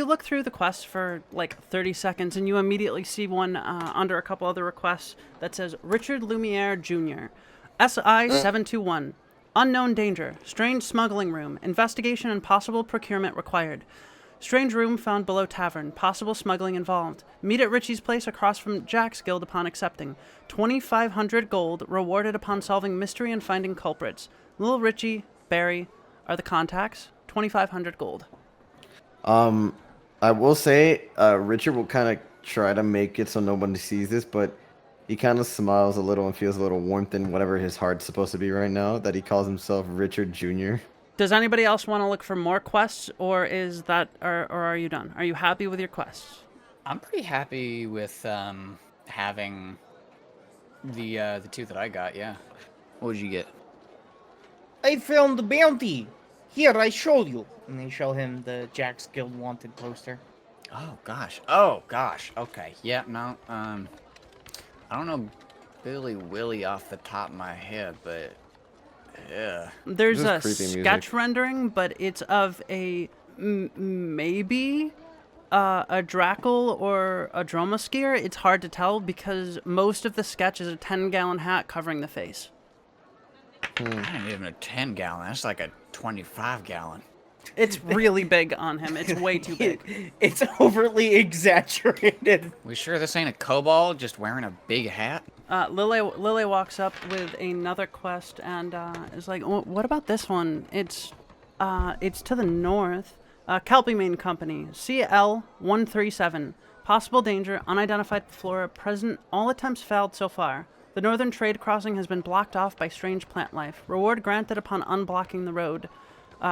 look through the quest for like 30 seconds, and you immediately see one under a couple other requests that says Richard Lumiere Jr. SI-721. Unknown danger. Strange smuggling room. Investigation and possible procurement required. Strange room found below tavern. Possible smuggling involved. Meet at Richie's place across from Jack's guild upon accepting. 2,500 gold rewarded upon solving mystery and finding culprits. Little Richie, Barry are the contacts. 2,500 gold. I will say, Richard will kind of try to make it so nobody sees this, but he kind of smiles a little and feels a little warmth in whatever his heart's supposed to be right now, that he calls himself Richard Jr. Does anybody else want to look for more quests, or is that, or are you done? Are you happy with your quests? I'm pretty happy with having the two that I got. Yeah. What did you get? I found the bounty. Here, I show you. And they show him the Jack's Guild Wanted poster. Oh gosh. Okay. Yeah. No. I don't know Billy Willie off the top of my head, but yeah. There's a This is creepy sketch music. rendering, but it's of a maybe a Drackle or a Dromaskier. It's hard to tell because most of the sketch is a 10-gallon hat covering the face. Not even a 10-gallon. That's like a 25-gallon. It's really big on him. It's way too big. It's overly exaggerated. We sure this ain't a kobold just wearing a big hat? Lily walks up with another quest and is like, "What about this one? It's to the north. Kelpie Main Company, CL 137. Possible danger, unidentified flora present. All attempts failed so far. The northern trade crossing has been blocked off by strange plant life. Reward granted upon unblocking the road.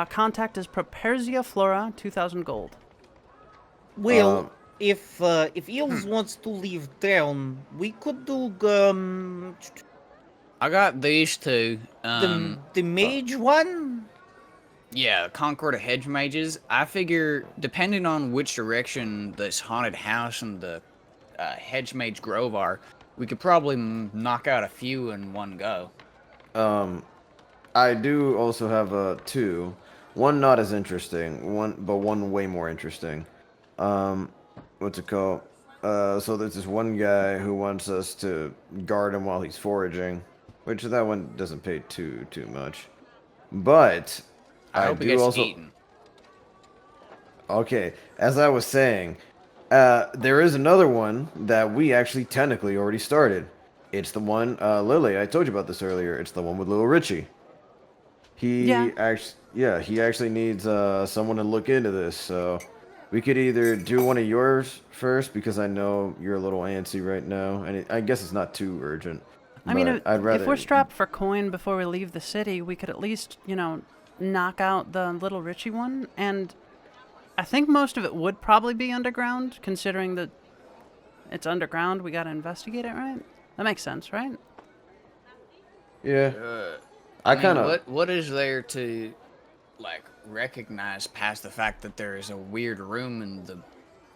Contact is Properzia Flora, 2,000 gold." Well, if Eels wants to leave town, we could do I got these two. the mage one. Yeah, Concord of Hedge Mages. I figure, depending on which direction this haunted house and the Hedge Mage Grove are, we could probably knock out a few in one go. I do also have two. One not as interesting. One way more interesting. What's it called? So there's this one guy who wants us to guard him while he's foraging, which that one doesn't pay too much. But I hope he do gets also. eaten. Okay, as I was saying, there is another one that we actually technically already started. It's the one, Lily, I told you about this earlier. It's the one with little Richie. He actually needs someone to look into this. So we could either do one of yours first, because I know you're a little antsy right now, and I guess it's not too urgent. I mean, I'd rather. if we're strapped for coin before we leave the city, we could at least, knock out the little Richie one. And I think most of it would probably be underground, considering that it's underground. We gotta investigate it, right? That makes sense, right? Yeah. I mean, what is there to recognize past the fact that there is a weird room in the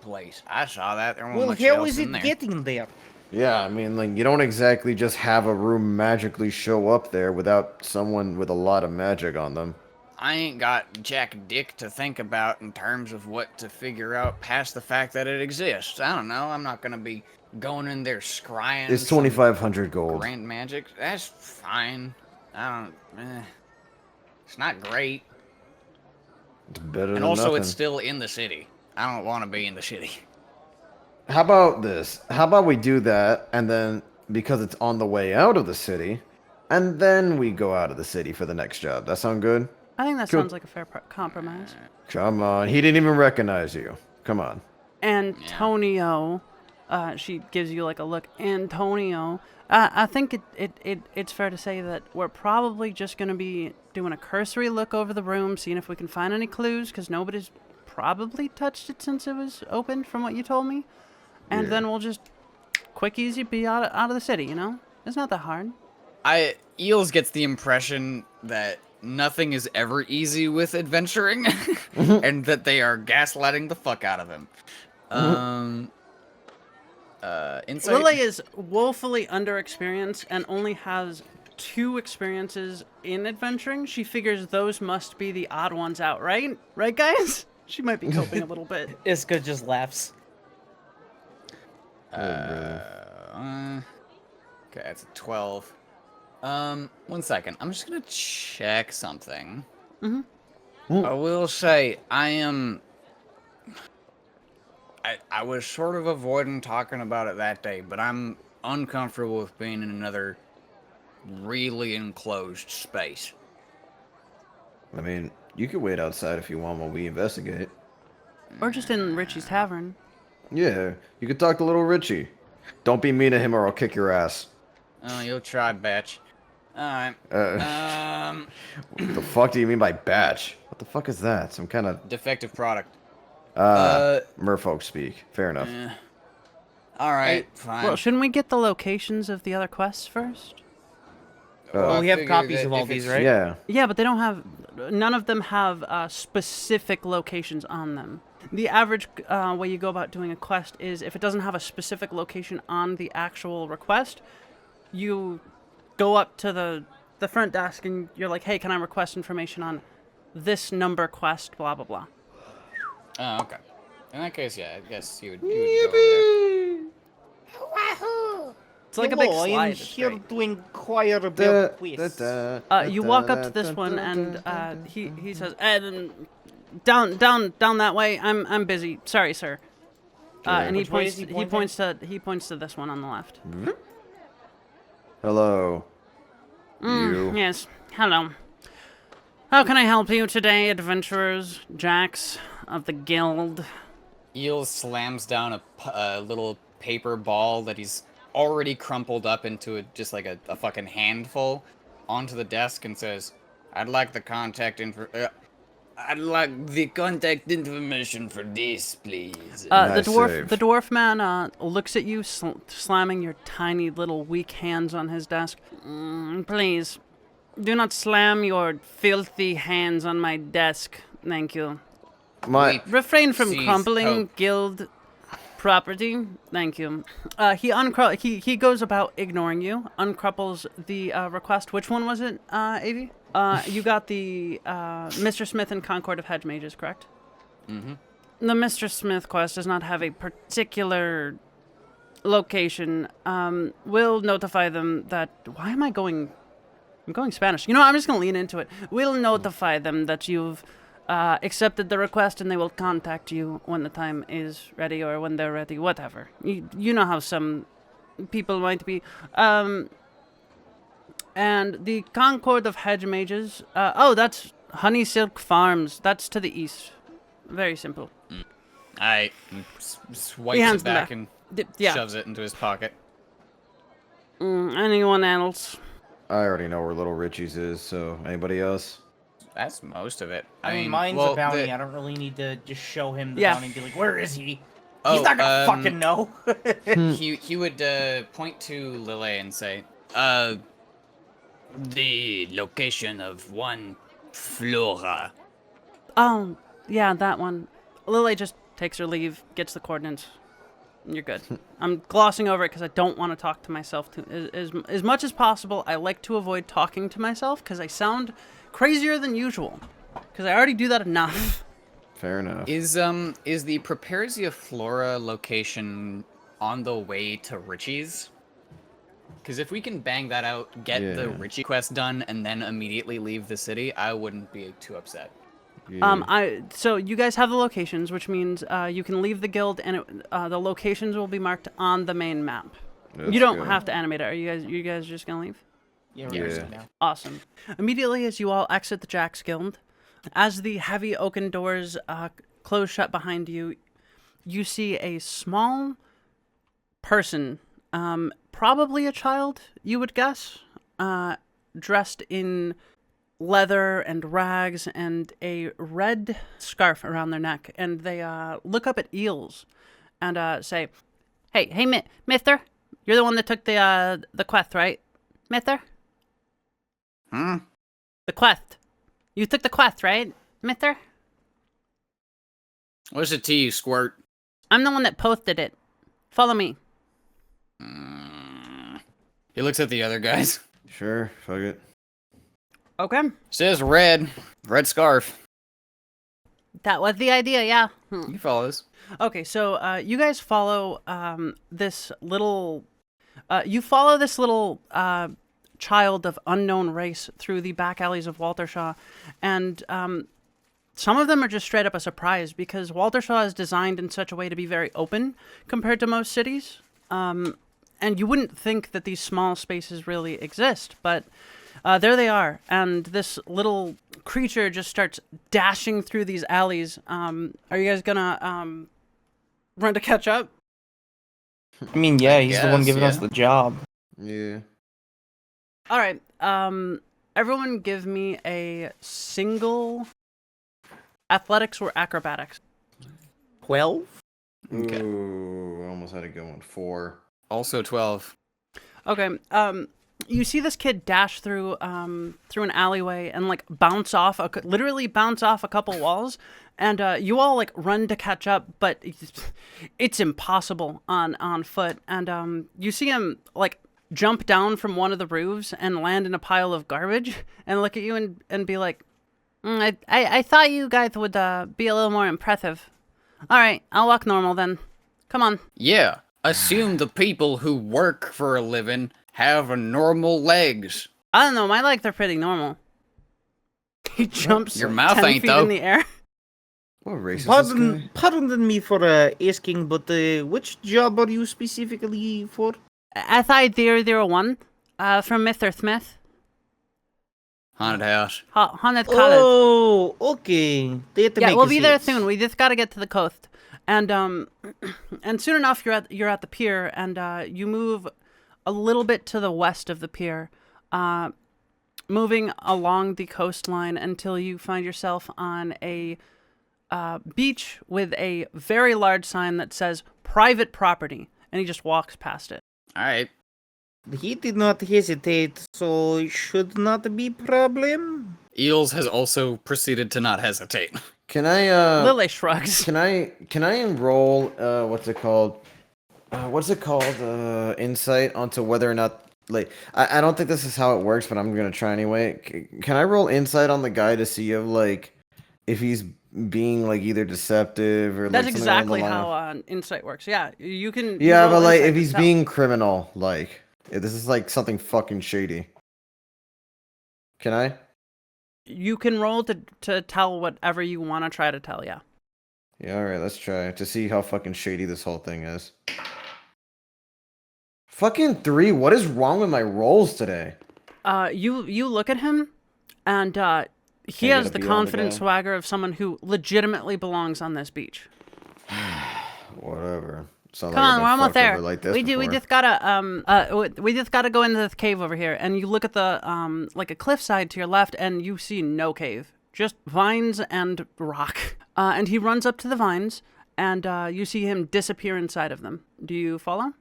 place? I saw that. There wasn't much how else is in it there. getting there? Yeah, I mean, you don't exactly just have a room magically show up there without someone with a lot of magic on them. I ain't got jack dick to think about in terms of what to figure out past the fact that it exists. I don't know. I'm not gonna be going in there scrying. It's 2,500 gold. Grand magic. That's fine. It's not great. It's better And than also, nothing. it's still in the city. I don't want to be in the city. How about this? How about we do that, and then, because it's on the way out of the city, and then we go out of the city for the next job. That sound good? I think that Cool. sounds like a fair compromise. Come on. He didn't even recognize you. Come on. Antonio, she gives you like a look. Antonio, I think it's fair to say that we're probably just going to be doing a cursory look over the room, seeing if we can find any clues, because nobody's probably touched it since it was opened, from what you told me. And then we'll just quick, easy be out of the city, It's not that hard. Eels gets the impression that nothing is ever easy with adventuring, and that they are gaslighting the fuck out of him. Insight? Lily is woefully underexperienced and only has 2 experiences in adventuring. She figures those must be the odd ones out, right? Right, guys? She might be coping a little bit. Iska just laughs. Okay, that's a 12. 1 second. I'm just gonna check something. I will say, I was sort of avoiding talking about it that day, but I'm uncomfortable with being in another really enclosed space. I mean, you could wait outside if you want while we investigate. Or just in Richie's tavern. Yeah, you could talk to little Richie. Don't be mean to him or I'll kick your ass. Oh, you'll try, batch. Alright. What the fuck do you mean by batch? What the fuck is that? Some kind of Defective product. merfolk speak. Fair enough. Alright, fine. Well, shouldn't we get the locations of the other quests first? Well, we I have figured copies that of all if these, it's- right? Yeah. Yeah, but they don't have... None of them have specific locations on them. The average way you go about doing a quest is if it doesn't have a specific location on the actual request, you go up to the front desk and you're like, hey, can I request information on this number quest, blah, blah, blah. Oh, okay. In that case, yeah, I guess you would go over there. It's like a big Hello, I slide. am It's here great. to inquire about quests. You walk up to this one and he says, down that way. I'm busy. Sorry, sir. And he Which way points is he pointing? he points to this one on the left. Hello. You. Yes. Hello. How can I help you today, adventurers, Jacks of the guild? Eel slams down a little paper ball that he's already crumpled up into just like a fucking handful onto the desk and says, I'd like the contact information for this, please. Nice the save. dwarf man looks at you, slamming your tiny little weak hands on his desk. Please, do not slam your filthy hands on my desk. Thank you. Refrain from Cease crumpling hope. guild property. Thank you. He goes about ignoring you. Uncrumples the request. Which one was it, Avi? You got the Mr. Smith and Concord of Hedge Mages, correct? Mm-hmm. The Mr. Smith quest does not have a particular location. We'll notify them that. Why am I going? I'm going Spanish. You know, I'm just gonna lean into it. We'll notify them that you've accepted the request, and they will contact you when the time is ready or when they're ready, whatever. You know how some people might be. And the Concord of Hedge Mages. That's Honey Silk Farms. That's to the east. Very simple. I swipes hands it them back back. and Yeah. shoves it into his pocket. Anyone else? I already know where Little Richie's is, so anybody else? That's most of it. I mean, mine's a bounty. I don't really need to just show him the bounty and be like, where is he? He's not gonna fucking know. He would point to Lille and say, the location of one Flora. Oh, yeah, that one. Lily just takes her leave, gets the coordinates. You're good. I'm glossing over it because I don't want to talk to myself as much as possible. I like to avoid talking to myself because I sound crazier than usual. Because I already do that enough. Fair enough. Is the Preparzia Flora location on the way to Richie's? Because if we can bang that out, get the Richie quest done, and then immediately leave the city, I wouldn't be too upset. Yeah. So you guys have the locations, which means you can leave the guild, and the locations will be marked on the main map. Let's You don't go. have to animate it. Are you guys just gonna leave? Yeah, we're Yeah. just now. Awesome. Immediately as you all exit the Jack's Guild, as the heavy oaken doors close shut behind you, you see a small person, probably a child, you would guess, dressed in leather and rags and a red scarf around their neck. And they look up at Eels and say, Hey, mister, you're the one that took the quest, right? Mister? The quest. You took the quest, right, mister? What's it to you, Squirt? I'm the one that posted it. Follow me. He looks at the other guys. Sure, fuck it. Okay. Says red scarf. That was the idea, yeah. He follows. Okay, so you guys follow this little... you follow this little child of unknown race through the back alleys of Waltershaw, and some of them are just straight up a surprise because Waltershaw is designed in such a way to be very open compared to most cities. And you wouldn't think that these small spaces really exist, but there they are. And this little creature just starts dashing through these alleys. Are you guys gonna run to catch up? I mean, yeah, he's the one guess, giving us yeah. the job. Yeah. All right. Everyone give me a single athletics or acrobatics. 12? Okay. Ooh, I almost had a good one. 4. Also 12. Okay. You see this kid dash through an alleyway and like literally bounce off a couple walls, and you all like run to catch up, but it's impossible on foot. And you see him like jump down from one of the roofs and land in a pile of garbage, and look at you and be like, I thought you guys would be a little more impressive. All right, I'll walk normal then. Come on. Yeah. Assume the people who work for a living have normal legs. I don't know. My legs are pretty normal. He jumps Your mouth 10 ain't, feet though. in the air. What race is this guy? Pardon me for asking, but which job are you specifically for? SI001. From Mr. Smith. Haunted house. Haunted Cottage. Oh, okay. They have to Yeah, make we'll a be there sense. soon. We just gotta get to the coast, and and soon enough you're at the pier, and you move a little bit to the west of the pier, moving along the coastline until you find yourself on a beach with a very large sign that says "Private Property," and he just walks past it. All right. He did not hesitate, so it should not be problem. Eels has also proceeded to not hesitate. Can I Lily shrugs. can I enroll what's it called? Insight onto whether or not like I don't think this is how it works, but I'm gonna try anyway. Can I roll insight on the guy to see if he's being like either deceptive or That's like something along the exactly line how of- insight works. Yeah, you can. Yeah, roll but like insight if to he's tell. being criminal, like if this is like something fucking shady. Can I? You can roll to tell whatever you want to try to tell. Yeah. Yeah, all right, let's try to see how fucking shady this whole thing is. Fucking 3. What is wrong with my rolls today? You look at him, and he Can I has get a the beat on the confident guy? swagger of someone who legitimately belongs on this beach. Whatever. Sounds Come like I've on, been we're almost fucked over there. like this We before. just gotta we just gotta go into this cave over here, and you look at the like a cliffside to your left, and you see no cave, just vines and rock. And he runs up to the vines, and you see him disappear inside of them. Do you follow?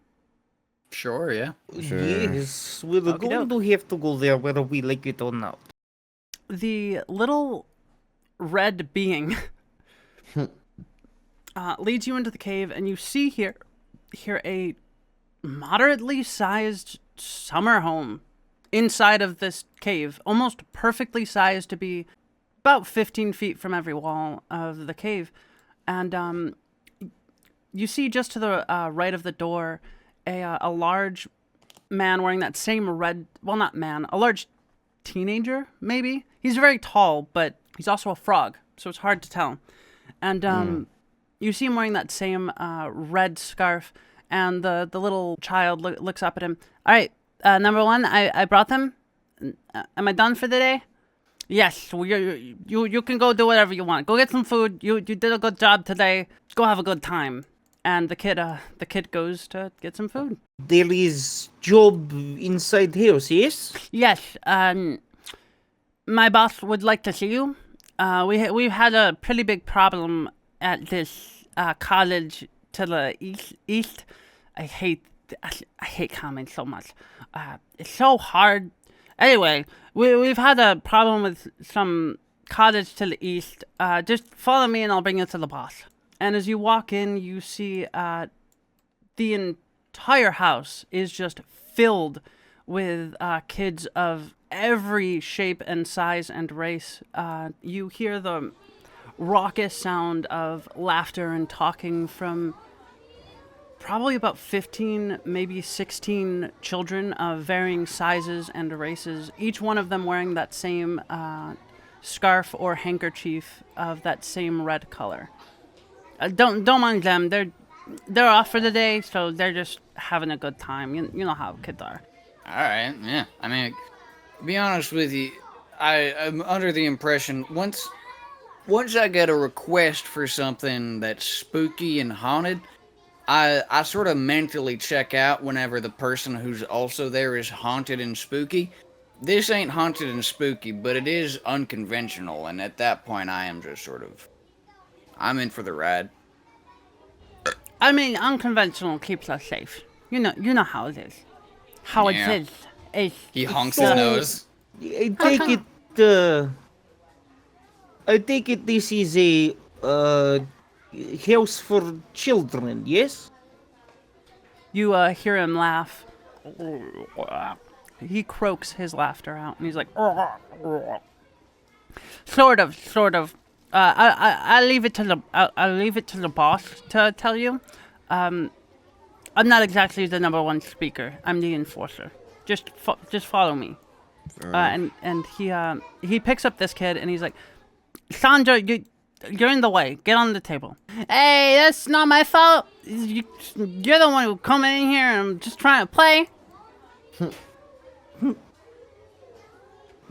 Sure, yeah. Sure. Yes, we're Okey going to have to go there whether we like it or not. The little red being leads you into the cave, and you see here a moderately sized summer home inside of this cave, almost perfectly sized to be about 15 feet from every wall of the cave. And you see just to the right of the door a large man wearing that same red, well, not man, a large teenager, maybe. He's very tall, but he's also a frog, so it's hard to tell. And you see him wearing that same red scarf, and the little child looks up at him. All right, number one, I brought them. Am I done for the day? Yes, you can go do whatever you want. Go get some food. You did a good job today. Go have a good time. And the kid goes to get some food. There is job inside house, yes? Yes, my boss would like to see you. We've had a pretty big problem at this college to the east. I hate comments so much. It's so hard. Anyway, we've had a problem with some cottage to the east. Just follow me and I'll bring you to the boss. And as you walk in, you see the entire house is just filled with kids of every shape and size and race. You hear the raucous sound of laughter and talking from probably about 15, maybe 16 children of varying sizes and races, each one of them wearing that same scarf or handkerchief of that same red color. Don't mind them. They're off for the day, so they're just having a good time. You know how kids are. All right, yeah. I mean, to be honest with you, I'm under the impression once I get a request for something that's spooky and haunted, I sort of mentally check out whenever the person who's also there is haunted and spooky. This ain't haunted and spooky, but it is unconventional, and at that point I am just sort of, I'm in for the ride. I mean, unconventional keeps us safe. You know how it is. How Yeah. it is. He honks So- his nose. I take it this is a house for children, yes? You hear him laugh. He croaks his laughter out, and he's like, sort of. I'll leave it to the boss to tell you. I'm not exactly the number one speaker. I'm the enforcer. Just follow me. And he picks up this kid, and he's like, Sandra, you're in the way. Get on the table. Hey, that's not my fault. You're the one who come in here and I'm just trying to play.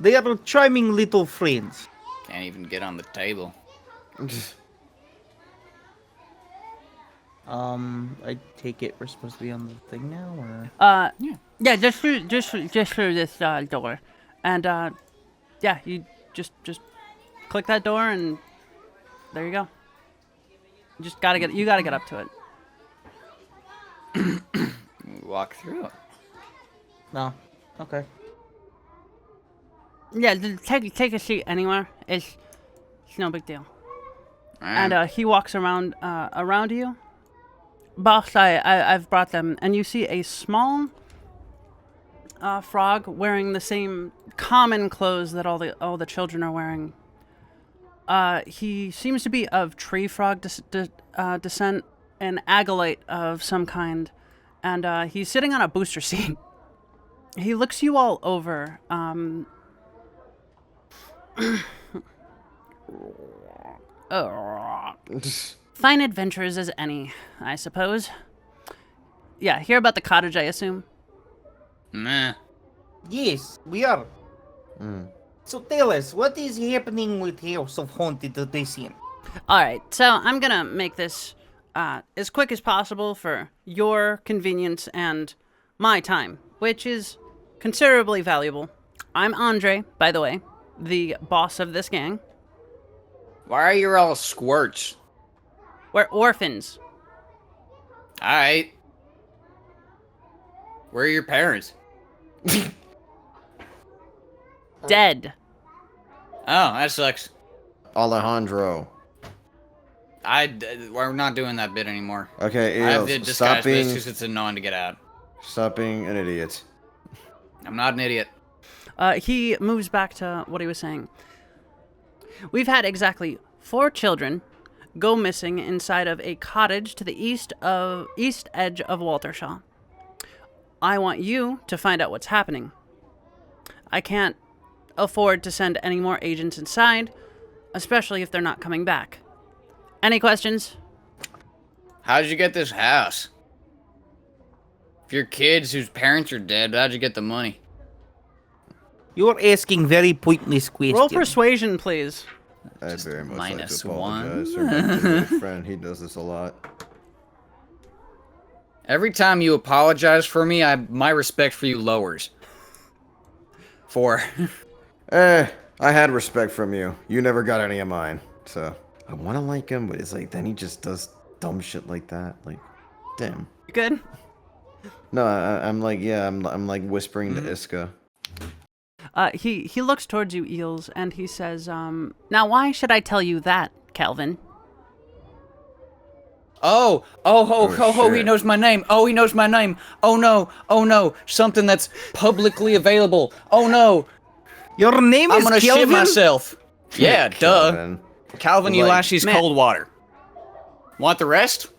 They are charming little friends. Can't even get on the table. I take it we're supposed to be on the thing now, or? Yeah, just through this door, and yeah, you just click that door, and there you go. You gotta get up to it. Walk through it. No. Okay. Yeah, just take a seat anywhere. It's no big deal. Alright. And he walks around you. Boss, I've brought them, and you see a small frog wearing the same common clothes that all the children are wearing. He seems to be of tree frog descent, an agilite of some kind, and he's sitting on a booster seat. He looks you all over. Fine adventures as any, I suppose. Yeah, hear about the cottage, I assume? Meh. Yes, we are. So tell us, what is happening with House of Haunted Edition? Alright, so I'm gonna make this as quick as possible for your convenience and my time, which is considerably valuable. I'm Andre, by the way, the boss of this gang. Why are you all squirts? We're orphans. Alright. Where are your parents? Dead. Oh, that sucks. Alejandro. We're not doing that bit anymore. Okay, I have the Eels, disguise, but it's just it's annoying to get out. stop being an idiot. I'm not an idiot. He moves back to what he was saying. We've had exactly 4 children go missing inside of a cottage to the east edge of Waltershaw. I want you to find out what's happening. I can't afford to send any more agents inside, especially if they're not coming back. Any questions? How'd you get this house? If you're kids whose parents are dead, how'd you get the money? You're asking very pointless questions. Roll persuasion, please. I very much like minus to apologize one. for my dear friend. He does this a lot. Every time you apologize for me, my respect for you lowers. 4. I had respect from you. You never got any of mine. So, I want to like him, but it's like, then he just does dumb shit like that. Like, damn. You good? No, I'm like, yeah, I'm like whispering to Iska. He looks towards you, Eels, and he says, now why should I tell you that, Calvin? Oh, he shit. knows my name. Oh, he knows my name. Oh no, something that's publicly available. Oh no, Your name I'm is gonna Kelvin? shit myself. Yeah, duh. Calvin Like- Ulashi's Man. cold water. Want the rest?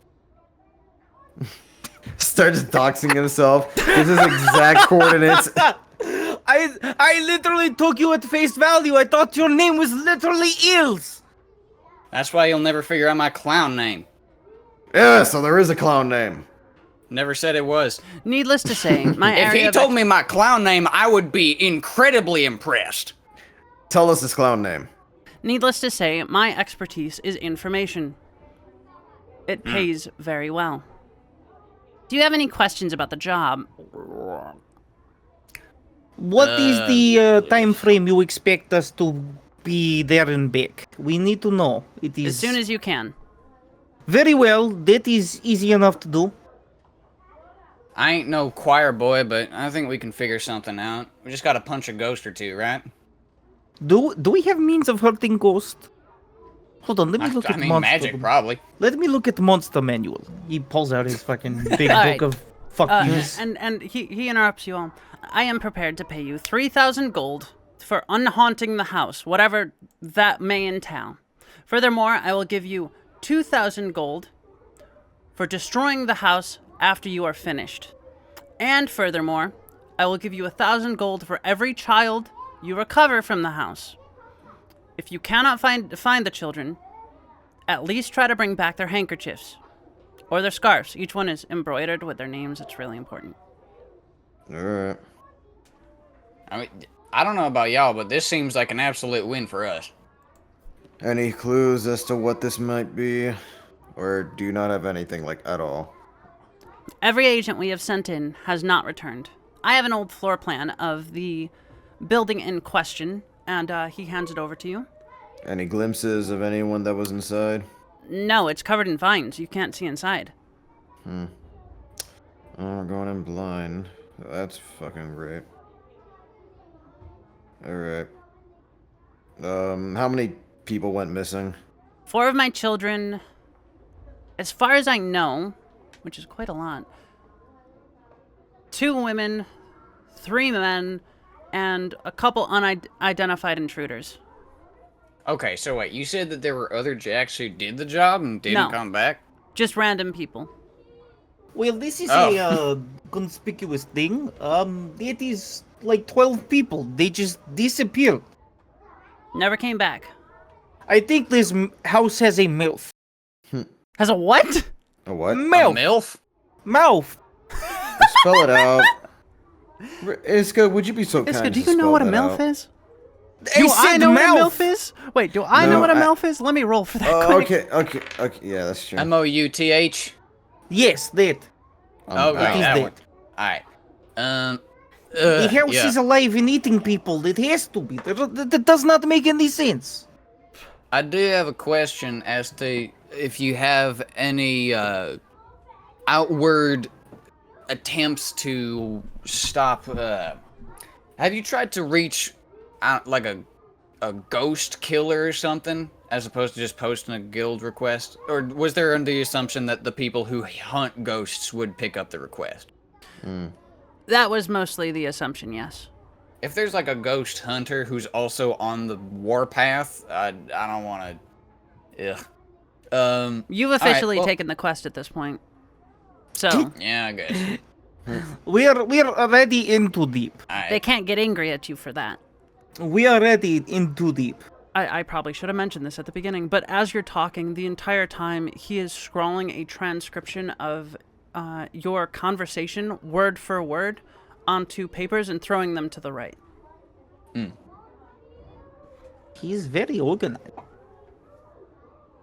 Starts doxing himself. Gives his exact coordinates. I literally took you at face value. I thought your name was literally Eels. That's why you'll never figure out my clown name. Yeah, so there is a clown name. Never said it was. Needless to say, my If area he of told me my clown name, I would be incredibly impressed. Tell us his clown name. Needless to say, my expertise is information. It pays very well. Do you have any questions about the job? What is the time frame you expect us to be there and back? We need to know. It is As soon as you can. very well. That is easy enough to do. I ain't no choir boy, but I think we can figure something out. We just gotta punch a ghost or two, right? Do we have means of hurting ghosts? Hold on, let me look I at mean, monster. magic, probably. Let me look at monster manual. He pulls out his fucking big All book right. of fuck yous. And he interrupts you all. I am prepared to pay you 3,000 gold for unhaunting the house, whatever that may entail. Furthermore, I will give you 2,000 gold for destroying the house after you are finished. And furthermore, I will give you 1,000 gold for every child you recover from the house. If you cannot find the children, at least try to bring back their handkerchiefs or their scarves. Each one is embroidered with their names. It's really important. Alright. I mean, I don't know about y'all, but this seems like an absolute win for us. Any clues as to what this might be? Or do you not have anything, like, at all? Every agent we have sent in has not returned. I have an old floor plan of the building in question, and he hands it over to you. Any glimpses of anyone that was inside? No, it's covered in vines. You can't see inside. Oh, we're going in blind. That's fucking great. Alright. How many people went missing? 4 of my children, as far as I know, which is quite a lot, 2 women, 3 men, and a couple unidentified intruders. Okay, so wait, you said that there were other jacks who did the job and didn't No. come back? Just random people. Well, this is Oh. a conspicuous thing. It is like 12 people. They just disappeared. Never came back. I think this house has a MILF. Has a what? A what? A MILF. MILF? Mouth. Spell it out. Iska, would you be so Iska, kind do to you know spell what a that MILF out? is? I Do I said know mouth. what a MILF is? Wait, do I know No, what a I- MILF is? Let me roll for that Oh, quick. okay. Yeah, that's true. MOUTH? Yes, that. Oh, right, It is that that. one. Alright. The house yeah. is alive and eating people. It has to be. That does not make any sense. I do have a question as to if you have any outward attempts to stop. Have you tried to reach out like a ghost killer or something, as opposed to just posting a guild request? Or was there under the assumption that the people who hunt ghosts would pick up the request? That was mostly the assumption, yes. If there's like a ghost hunter who's also on the warpath, I don't want to. Ugh. You've All right, officially well- taken the quest at this point. So, Yeah, I guess. We're already in too deep. All right. they can't get angry at you for that. We are already in too deep. I probably should have mentioned this at the beginning, but as you're talking, the entire time, he is scrawling a transcription of your conversation, word for word, onto papers and throwing them to the right. He's very organized.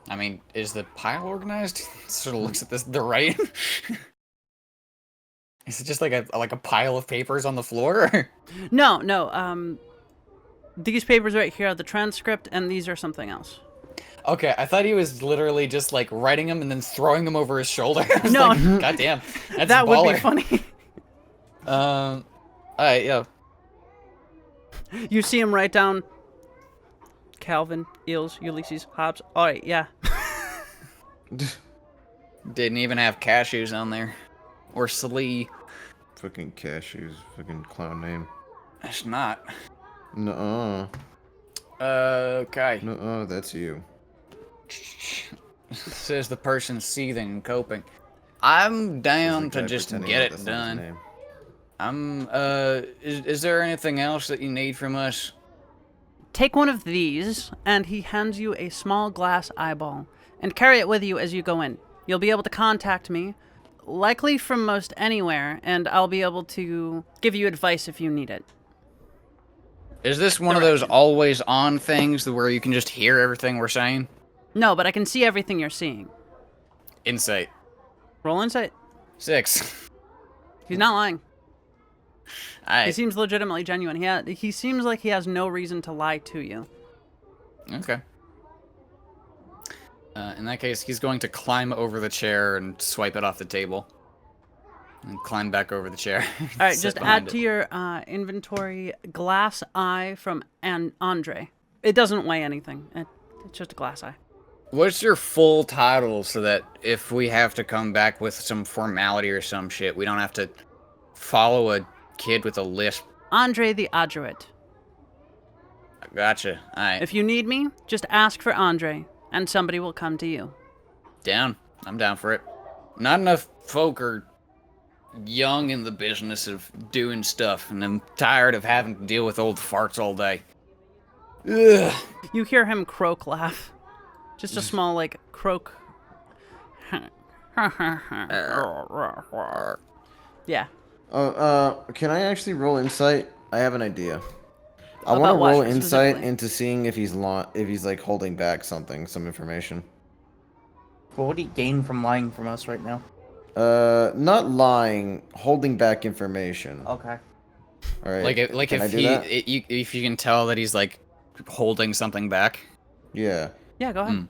I mean, is the pile organized? Sort of looks at this the right. Is it just like a pile of papers on the floor? No. These papers right here are the transcript, and these are something else. Okay, I thought he was literally just like writing them and then throwing them over his shoulder. I was No. like, God damn, that's That would baller. be funny. All right, yo. You see him write down Calvin, Eels, Ulysses, Hobbes. All right, yeah. Didn't even have cashews on there. Or Slee. Fucking cashews. Fucking clown name. It's not. Nuh-uh. Okay. Nuh-uh, that's you. Says the person seething and coping. I'm down There's a to guy just pretending get like it that's not his done. name. Is there anything else that you need from us? Take one of these, and he hands you a small glass eyeball, and carry it with you as you go in. You'll be able to contact me, likely from most anywhere, and I'll be able to give you advice if you need it. Is this one of those always on things where you can just hear everything we're saying? No, but I can see everything you're seeing. Insight. Roll insight. 6. He's not lying. He Alright. seems legitimately genuine. He seems like he has no reason to lie to you. Okay. In that case, he's going to climb over the chair and swipe it off the table. And climb back over the chair. All right, Sit just behind add it. to your inventory glass eye from Andre. It doesn't weigh anything. It's just a glass eye. What's your full title so that if we have to come back with some formality or some shit, we don't have to follow a kid with a lisp? Andre the Adroit. Gotcha. Alright. If you need me, just ask for Andre, and somebody will come to you. Down. I'm down for it. Not enough folk are young in the business of doing stuff, and I'm tired of having to deal with old farts all day. Ugh. You hear him croak laugh. Just a small, like, croak. Yeah. Can I actually roll insight? I have an idea. I want About to what, roll insight specifically? into seeing if he's like holding back something, some information. Well, what do you gain from lying from us right now? Not lying, holding back information. Okay. All right. Like can I if do that? if you can tell that he's like holding something back. Yeah. Yeah, go ahead. Mm.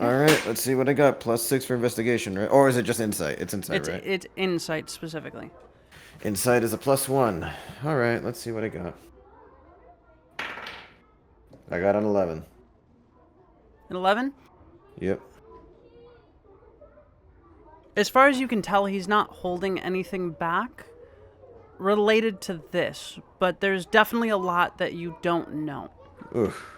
All right. Let's see what I got. +6 for investigation, right? Or is it just insight? It's insight, right? It's insight specifically. Insight is a +1. All right. Let's see what I got. I got an 11. An 11? Yep. As far as you can tell, he's not holding anything back related to this, but there's definitely a lot that you don't know. Oof.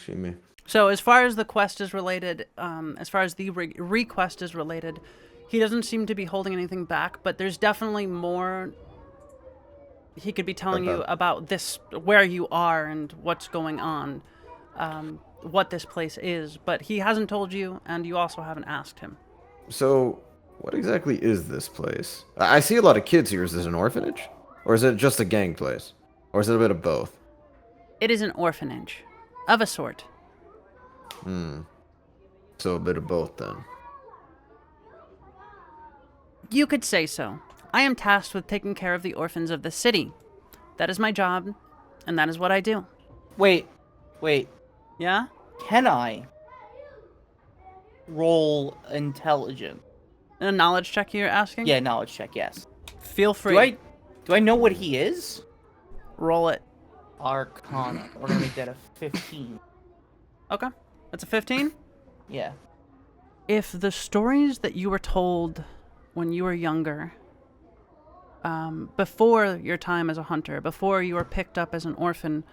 See me. So as far as the quest is related, as far as the request is related, he doesn't seem to be holding anything back, but there's definitely more he could be telling you about this, where you are and what's going on, what this place is, but he hasn't told you, and you also haven't asked him. So, what exactly is this place? I see a lot of kids here. Is this an orphanage? Or is it just a gang place? Or is it a bit of both? It is an orphanage, of a sort. So a bit of both then. You could say so. I am tasked with taking care of the orphans of the city. That is my job, and that is what I do. Wait. Yeah? Can I roll intelligence? A knowledge check you're asking? Yeah, knowledge check. Yes. Feel free. Do I know what he is? Roll it. Arcana. We're gonna make that a 15. Okay. That's a 15? Yeah. If the stories that you were told when you were younger, before your time as a hunter, before you were picked up as an orphan,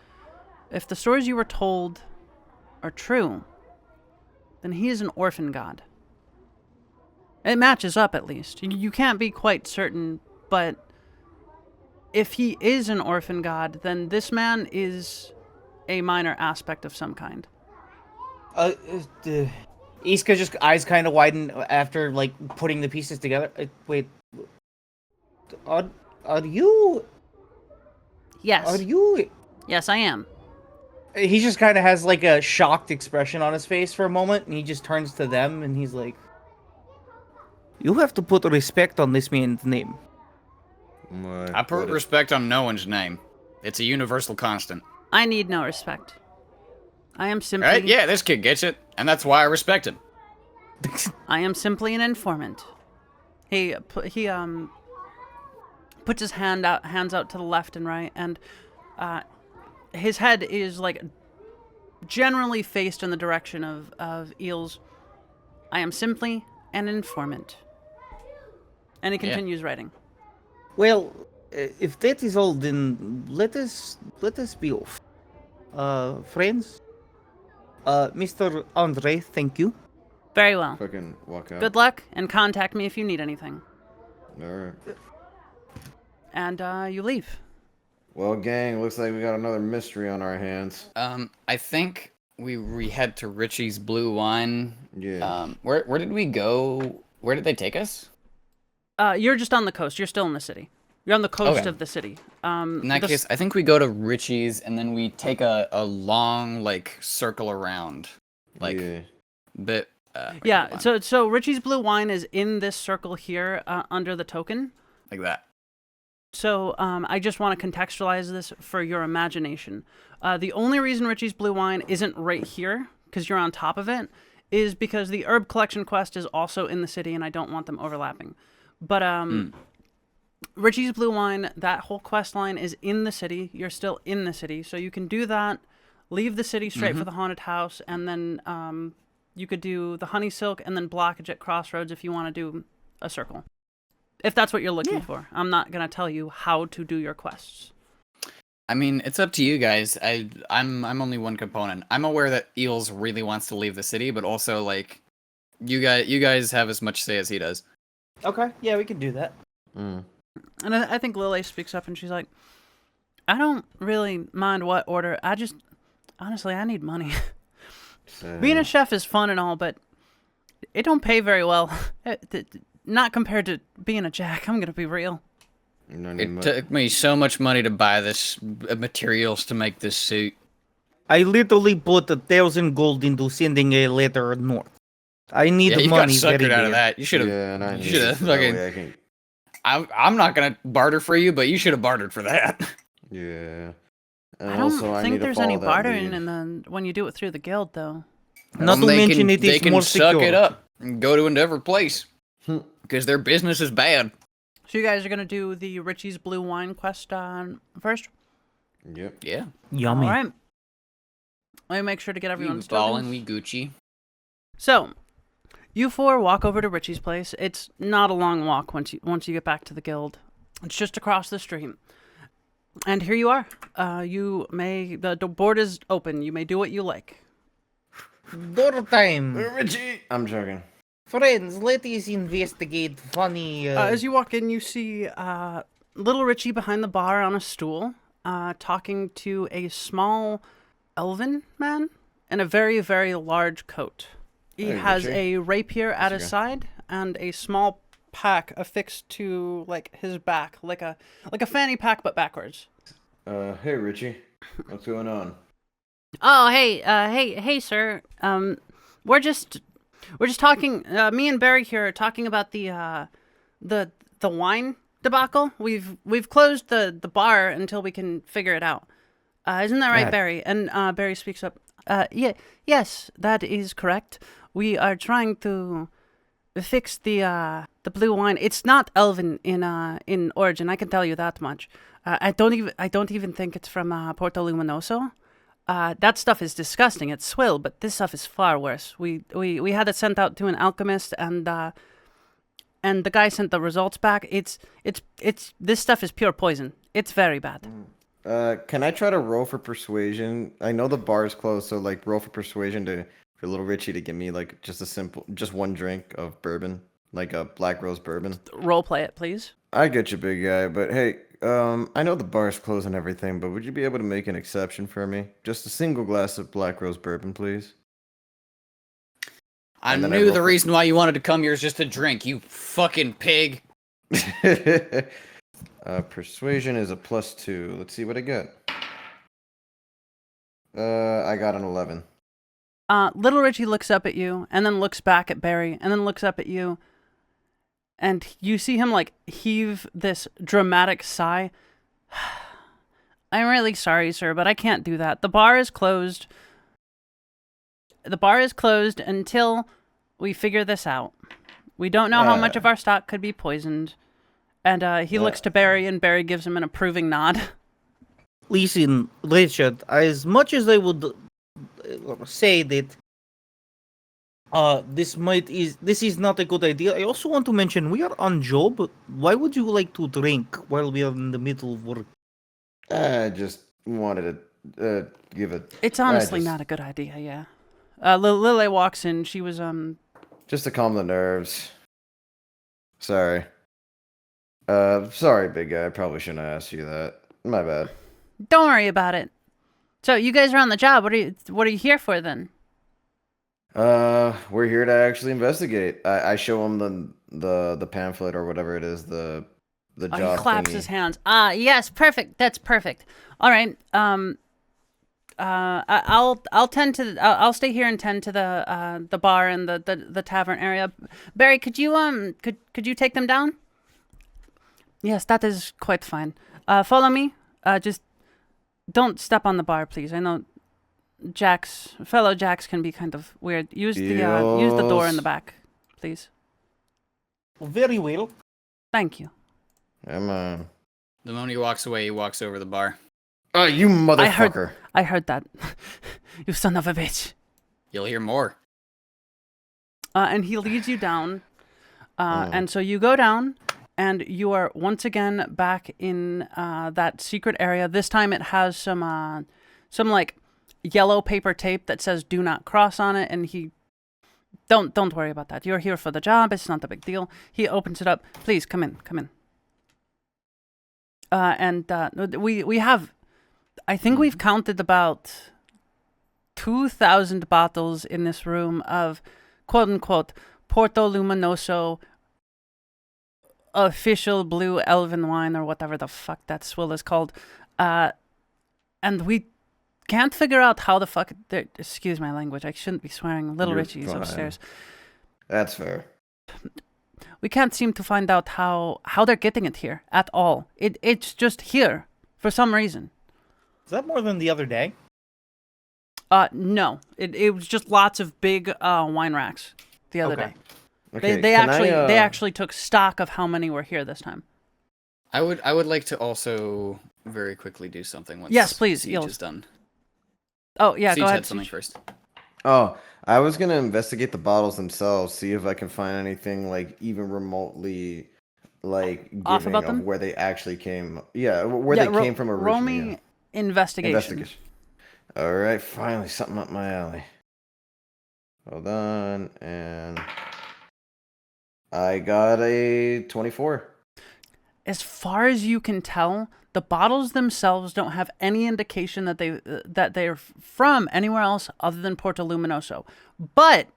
if the stories you were told are true, then he is an orphan god. It matches up, at least. You can't be quite certain, but if he is an orphan god, then this man is a minor aspect of some kind. Iska just eyes kind of widen after like putting the pieces together. Wait, are you? Yes. Are you? Yes, I am. He just kind of has like a shocked expression on his face for a moment, and he just turns to them and he's like, "You have to put respect on this man's name." I put respect on no one's name. It's a universal constant. I need no respect. I am simply... Right? Yeah, this kid gets it, and that's why I respect him. I am simply an informant. He puts his hands out to the left and right, and his head is like generally faced in the direction of Eels. I am simply an informant. And he continues writing. Well, if that is all, then let us be off. Friends. Mr. Andre, thank you. Very well. Fucking walk out. Good luck, and contact me if you need anything. Alright. And you leave. Well, gang, looks like we got another mystery on our hands. I think we head to Richie's Blue Wine. Yeah. Where did we go? Where did they take us? You're just on the coast. You're still in the city. You're on the coast Okay. of the city. In that case, I think we go to Richie's and then we take a long like circle around, like Yeah. bit. Yeah. So Richie's Blue Wine is in this circle here under the token. like that. So I just want to contextualize this for your imagination. The only reason Richie's Blue Wine isn't right here, because you're on top of it, is because the herb collection quest is also in the city, and I don't want them overlapping. But Richie's Blue Wine, that whole quest line is in the city. You're still in the city, so you can do that, leave the city straight for the haunted house, and then you could do the honey silk and then blockage at Crossroads if you want to do a circle. If that's what you're looking for. I'm not going to tell you how to do your quests. I mean, it's up to you guys. I'm only one component. I'm aware that Eels really wants to leave the city, but also like you guys have as much say as he does. Okay, yeah, we can do that. Mm. And I think Lily speaks up and she's like, I don't really mind what order. Honestly, I need money. Being a chef is fun and all, but it don't pay very well. Not compared to being a jack, I'm going to be real. It took me so much money to buy this materials to make this suit. I literally put 1,000 gold into sending a letter north. I need Yeah, you money got suckered very out of bad. that. You should have. Yeah, and I you need should it have so that fucking. way I can... I'm not gonna barter for you, but you should have bartered for that. Yeah. And I don't also, I think need to there's any follow that bartering lead. when you do it through the guild, though. Not to mention it they is can more suck secure. it up and go to another place Hmm. because their business is bad. So you guys are gonna do the Richie's Blue Wine quest first? Yep. Yeah, Yummy. All right. Let me make sure to get everyone's balling, tokens. we Gucci. So, you four walk over to Richie's place. It's not a long walk once you get back to the guild. It's just across the street. And here you are. The board is open. You may do what you like. Door time. Richie! I'm joking. Friends, let us investigate funny... As you walk in, you see little Richie behind the bar on a stool, talking to a small elven man in a very, very large coat. He Hey, has Richie. a rapier at his Richie. side and a small pack affixed to his back, like a fanny pack but backwards. Hey, Richie. What's going on? Oh, hey, sir. We're just talking. Me and Barry here are talking about the wine debacle. We've closed the bar until we can figure it out. Isn't that right, That- Barry? And Barry speaks up. Yes, that is correct. We are trying to fix the blue wine. It's not elven in origin. I can tell you that much. I don't even think it's from Porto Luminoso. That stuff is disgusting. It's swill, but this stuff is far worse. We had it sent out to an alchemist, and the guy sent the results back. It's this stuff is pure poison. It's very bad. Can I try to roll for persuasion? I know the bar is closed, so like roll for persuasion for little Richie to give me like just one drink of bourbon, like a black rose bourbon. Role play it, please. I get you, big guy, but hey, I know the bar's closed and everything, but would you be able to make an exception for me? Just a single glass of black rose bourbon, please. I And then I knew roll the for- reason why you wanted to come here is just to drink. You fucking pig. Persuasion is a +2. Let's see what I get. I got an 11. Little Richie looks up at you, and then looks back at Barry, and then looks up at you, and you see him like heave this dramatic sigh. I'm really sorry, sir, but I can't do that. The bar is closed. The bar is closed until we figure this out. We don't know how much of our stock could be poisoned. And he looks to Barry, and Barry gives him an approving nod. Listen, Richard, as much as I would say that this is not a good idea, I also want to mention we are on job. Why would you like to drink while we are in the middle of work? I just wanted to give it. It's honestly not a good idea, yeah. Lily walks in. She was, Just to calm the nerves. Sorry. Sorry, big guy. I probably shouldn't have asked you that. My bad. Don't worry about it. So you guys are on the job. What are you here for then? We're here to actually investigate. I show him the pamphlet or whatever it is, the job He claps thingy. his hands. Yes, perfect. That's perfect. All right. I'll tend to. I'll stay here and tend to the bar and the tavern area. Barry, could you take them down? Yes, that is quite fine. Follow me. Just don't step on the bar, please. I know fellow Jacks can be kind of weird. Use the door in the back, please. Very well. Thank you. Come on. The moment he walks away, he walks over the bar. Oh, you motherfucker. I heard that. You son of a bitch. You'll hear more. And he leads you down. And so you go down, and you are once again back in that secret area. This time it has some like yellow paper tape that says "Do not cross" on it. And he don't worry about that. You're here for the job. It's not a big deal. He opens it up. Please come in. We have. I think we've counted about 2,000 bottles in this room of quote-unquote Porto Luminoso official blue elven wine or whatever the fuck that swill is called. And we can't figure out how the fuck... Excuse my language. I shouldn't be swearing. Little You're Richie's fine. upstairs. That's fair. We can't seem to find out how they're getting it here at all. It's just here for some reason. Is that more than the other day? No. It was just lots of big wine racks the other day. Okay, They can they actually took stock of how many were here this time. I would like to also very quickly do something once Yes, please, Siege Eels. is done. Oh yeah, Siege go ahead. had something Siege. first. Oh, I was gonna investigate the bottles themselves, see if I can find anything like even remotely like Off giving about of them? where they actually came. Yeah, where they came from Roll originally. me Yeah. investigation. All right, finally something up my alley. Hold on, and I got a 24. As far as you can tell, the bottles themselves don't have any indication that they're from anywhere else other than Porto Luminoso. But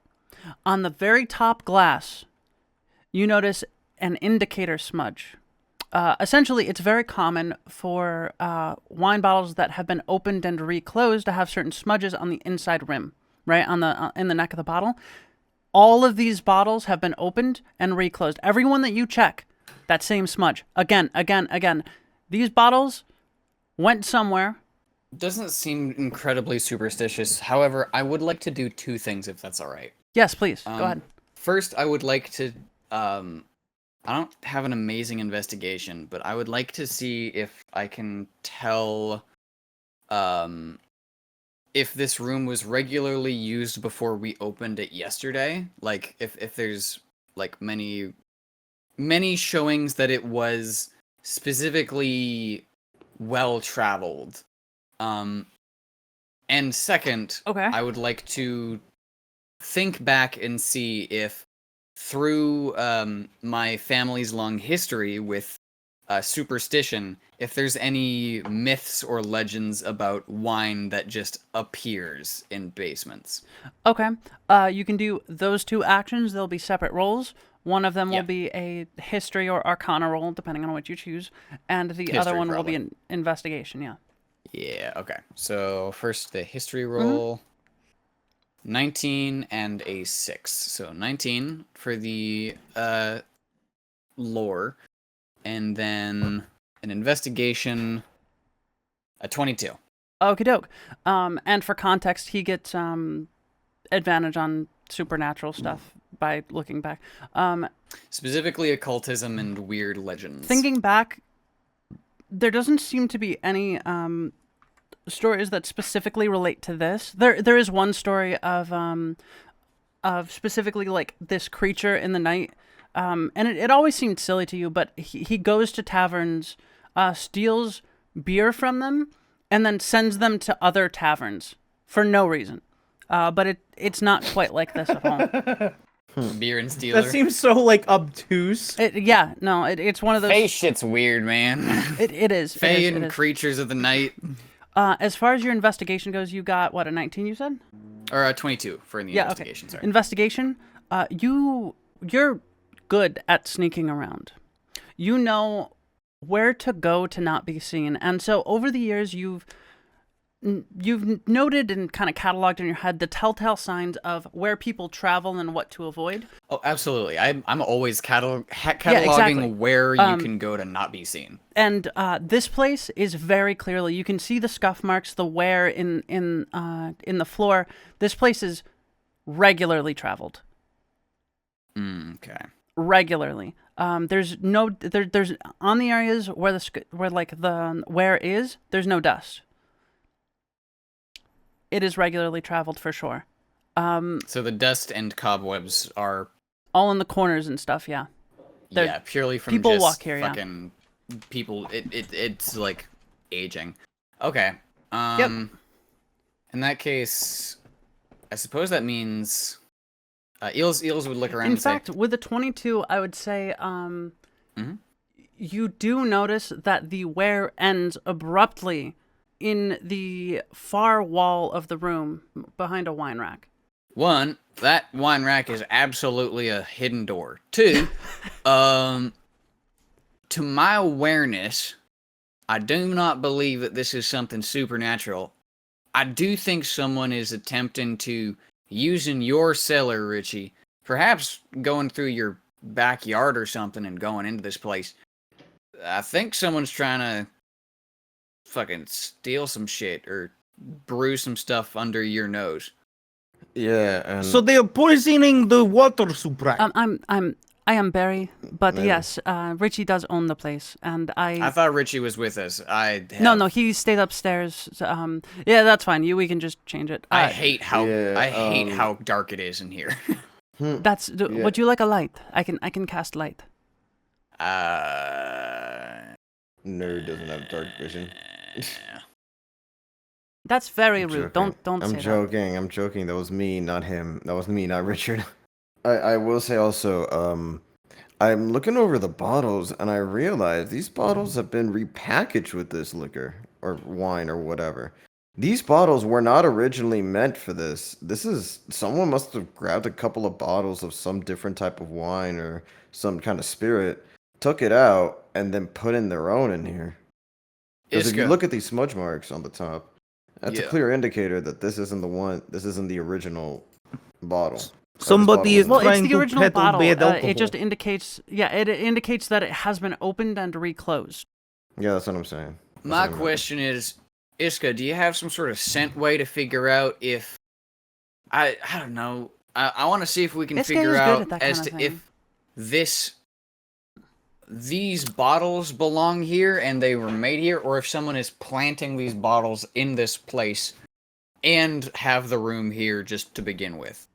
on the very top glass, you notice an indicator smudge. Essentially, it's very common for wine bottles that have been opened and reclosed to have certain smudges on the inside rim, right on the in the neck of the bottle. All of these bottles have been opened and reclosed. Every one that you check, that same smudge. Again. These bottles went somewhere. Doesn't seem incredibly superstitious. However, I would like to do two things if that's all right. Yes, please. Go ahead. First, I would like to. I don't have an amazing investigation, but I would like to see if I can tell. If this room was regularly used before we opened it yesterday, like if there's like many showings that it was specifically well traveled. And second, Okay. I would like to think back and see if through my family's long history with superstition, if there's any myths or legends about wine that just appears in basements. Okay. You can do those two actions. They'll be separate rolls. One of them will be a history or arcana roll, depending on what you choose, and the other one will be an investigation. Yeah. Yeah. Okay. So first the history roll. 19 and a 6. So 19 for the lore, and then an investigation, a 22. Okie doke. And for context, he gets advantage on supernatural stuff by looking back. Specifically occultism and weird legends. Thinking back, there doesn't seem to be any stories that specifically relate to this. There is one story of specifically like this creature in the night, and it always seemed silly to you, but he goes to taverns, steals beer from them, and then sends them to other taverns for no reason. But it's not quite like this at all. Beer and stealer. That seems so like obtuse. It's one of those. Fae shit's weird, man. It is. Fae it and is. creatures of the night. As far as your investigation goes, you got what, a 19 you said? Or a 22 for the investigation. Okay. Sorry. Investigation. You're good at sneaking around. You know where to go to not be seen, and so over the years you've noted and kind of cataloged in your head the telltale signs of where people travel and what to avoid. Oh, absolutely. I'm always cataloging exactly. where you can go to not be seen. And this place is very clearly, you can see the scuff marks, the wear in the floor. This place is regularly traveled. Okay. Regularly. There's on the areas where the wear is, there's no dust. It is regularly traveled for sure. So the dust and cobwebs are all in the corners and stuff. Yeah. Purely from people just walk here. Fucking people. It's like aging. Okay. Yep. In that case, I suppose that means Eels would look around. In and fact, say, with the 22, I would say you do notice that the wear ends abruptly in the far wall of the room behind a wine rack. One, that wine rack is absolutely a hidden door. Two, to my awareness, I do not believe that this is something supernatural. I do think someone is attempting to, using your cellar, Richie, perhaps going through your backyard or something and going into this place. I think someone's trying to fucking steal some shit or brew some stuff under your nose. Yeah, and So they are poisoning the water supply. I am Barry, but Maybe. yes, Richie does own the place, and I thought Richie was with us. No, he stayed upstairs. So, yeah, that's fine. We can just change it. I hate how yeah, how dark it is in here. Yeah. Would you like a light? I can cast light. Nerd doesn't have dark vision. That's very I'm rude. joking. Don't I'm say joking. I'm joking. That was me, not him. That was me, not Richard. I will say also, I'm looking over the bottles and I realize these bottles have been repackaged with this liquor or wine or whatever. These bottles were not originally meant for this. Someone must have grabbed a couple of bottles of some different type of wine or some kind of spirit, took it out, and then put in their own in here. Because if you look at these smudge marks on the top, that's a clear indicator that this isn't the one. This isn't the original bottle. Somebody is Well, it's trying the to original peddle bottle. bad alcohol. It just indicates, it indicates that it has been opened and reclosed. Yeah, that's what I'm saying. My question is, Iska, do you have some sort of scent way to figure out if I don't know. I want to see if we can Iska figure is good out at that as kind to of if these bottles belong here and they were made here, or if someone is planting these bottles in this place and have the room here just to begin with.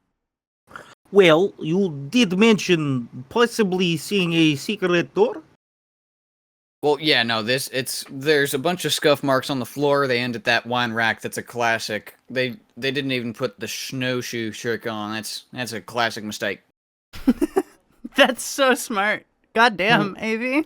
Well, you did mention possibly seeing a secret door. Well, yeah, no, there's a bunch of scuff marks on the floor. They end at that wine rack. That's a classic. They didn't even put the snowshoe trick on. That's a classic mistake. That's so smart. God damn, AV.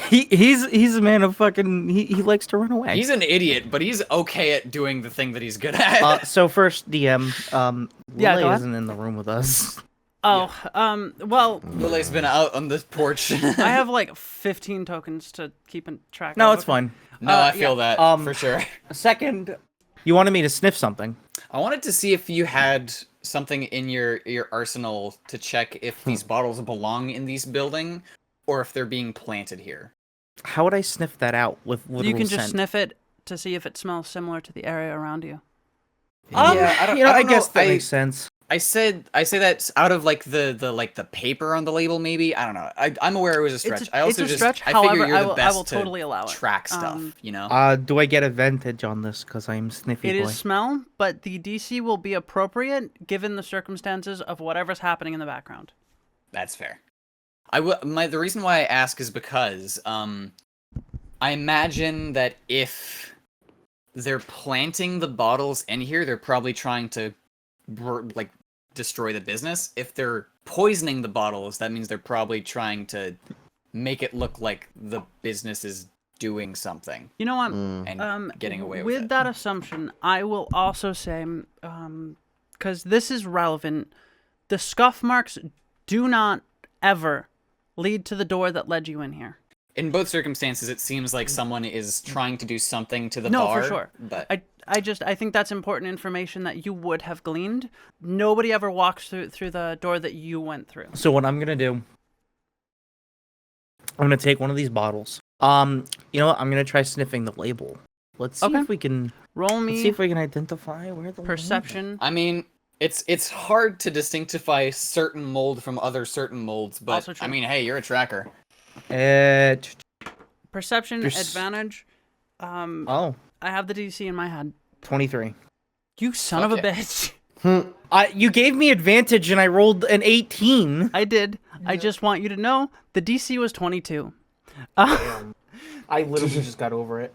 He's a man of fucking. He likes to run away. He's an idiot, but he's okay at doing the thing that he's good at. So first, DM. Yeah, go Lily ahead. isn't in the room with us. Oh, well, Lily's been out on the porch. I have like 15 tokens to keep in track No, of. it's fine. No, I feel that for sure. Second, you wanted me to sniff something. I wanted to see if you had something in your arsenal to check if these bottles belong in this building or if they're being planted here. How would I sniff that out with literal You can just scent? sniff it to see if it smells similar to the area around you. I guess that makes sense. I say that's out of like the paper on the label. Maybe I don't know. I'm aware it was a stretch. I also it's a just stretch. I However, figure you're the I best will to totally allow it. track stuff. You know. Do I get advantage on this because I'm sniffy It boy? is smell, but the DC will be appropriate given the circumstances of whatever's happening in the background. That's fair. The reason why I ask is because I imagine that if they're planting the bottles in here, they're probably trying to destroy the business. If they're poisoning the bottles, that means they're probably trying to make it look like the business is doing something. You know what? And getting away with it. That assumption, I will also say, because this is relevant, the scuff marks do not ever lead to the door that led you in here. In both circumstances, it seems like someone is trying to do something to the No, bar. for sure. But I think that's important information that you would have gleaned. Nobody ever walks through the door that you went through. So what I'm gonna do, I'm gonna take one of these bottles. You know what? I'm gonna try sniffing the label. Let's see if we can roll me. Let's see if we can identify where the perception. I mean, it's hard to distinctify certain mold from other certain molds, but I mean, hey, you're a tracker. Perception advantage. I have the DC in my head. 23. You son of a bitch. You gave me advantage and I rolled an 18. I did. I just want you to know the DC was 22. I literally just got over it.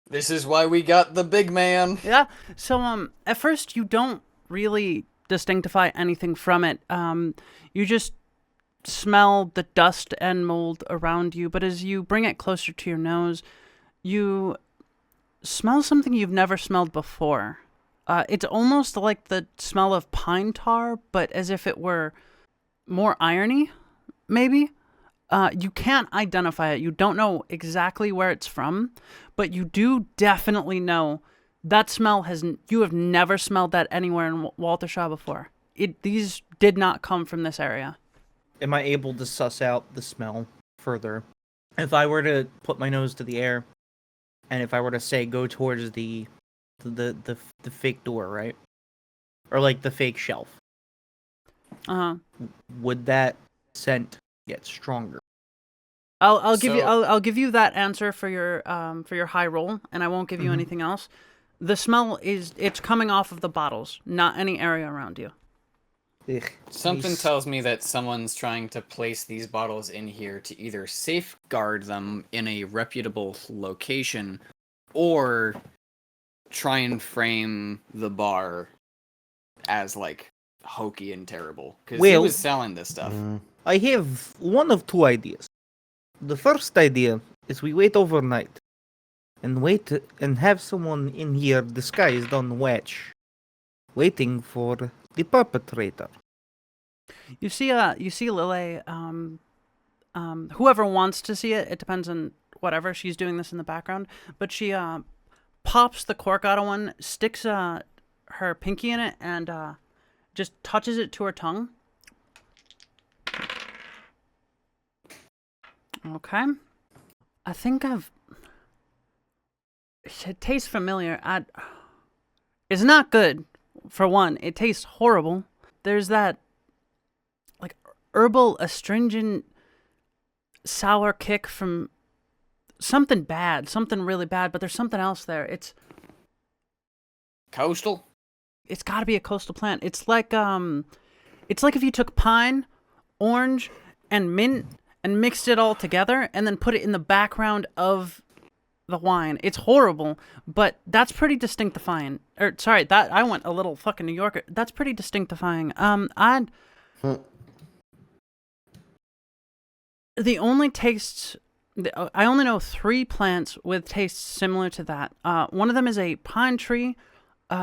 This is why we got the big man. Yeah. So at first you don't really distinctify anything from it. You just smell the dust and mold around you, but as you bring it closer to your nose, you smell something you've never smelled before. It's almost like the smell of pine tar, but as if it were more irony, maybe. You can't identify it. You don't know exactly where it's from, but you do definitely know that smell you have never smelled that anywhere in Waltershaw before. These did not come from this area. Am I able to suss out the smell further? If I were to put my nose to the air, and if I were to say go towards the fake door, right? Or like the fake shelf. Would that scent get stronger? I'll give you that answer for your high roll, and I won't give you anything else. The smell it's coming off of the bottles, not any area around you. Ugh, Something nice. tells me that someone's trying to place these bottles in here to either safeguard them in a reputable location or try and frame the bar as like hokey and terrible. Because he Well- was selling this stuff. I have one of two ideas. The first idea is we wait overnight and wait and have someone in here disguised on watch, waiting for the perpetrator. You see Lily. Whoever wants to see it, it depends on whatever she's doing this in the background. But she pops the cork out of one, sticks her pinky in it, and just touches it to her tongue. Okay. I think it tastes familiar. It's not good, for one. It tastes horrible. There's that, like, herbal, astringent, sour kick from something bad, something really bad, but there's something else there. It's Coastal? got to be a coastal plant. It's like if you took pine, orange, and mint and mixed it all together and then put it in the background of the wine. It's horrible, but that's pretty distinctifying. That I went a little fucking New Yorker. That's pretty distinctifying. The only tastes I only know 3 plants with tastes similar to that. One of them is a pine tree,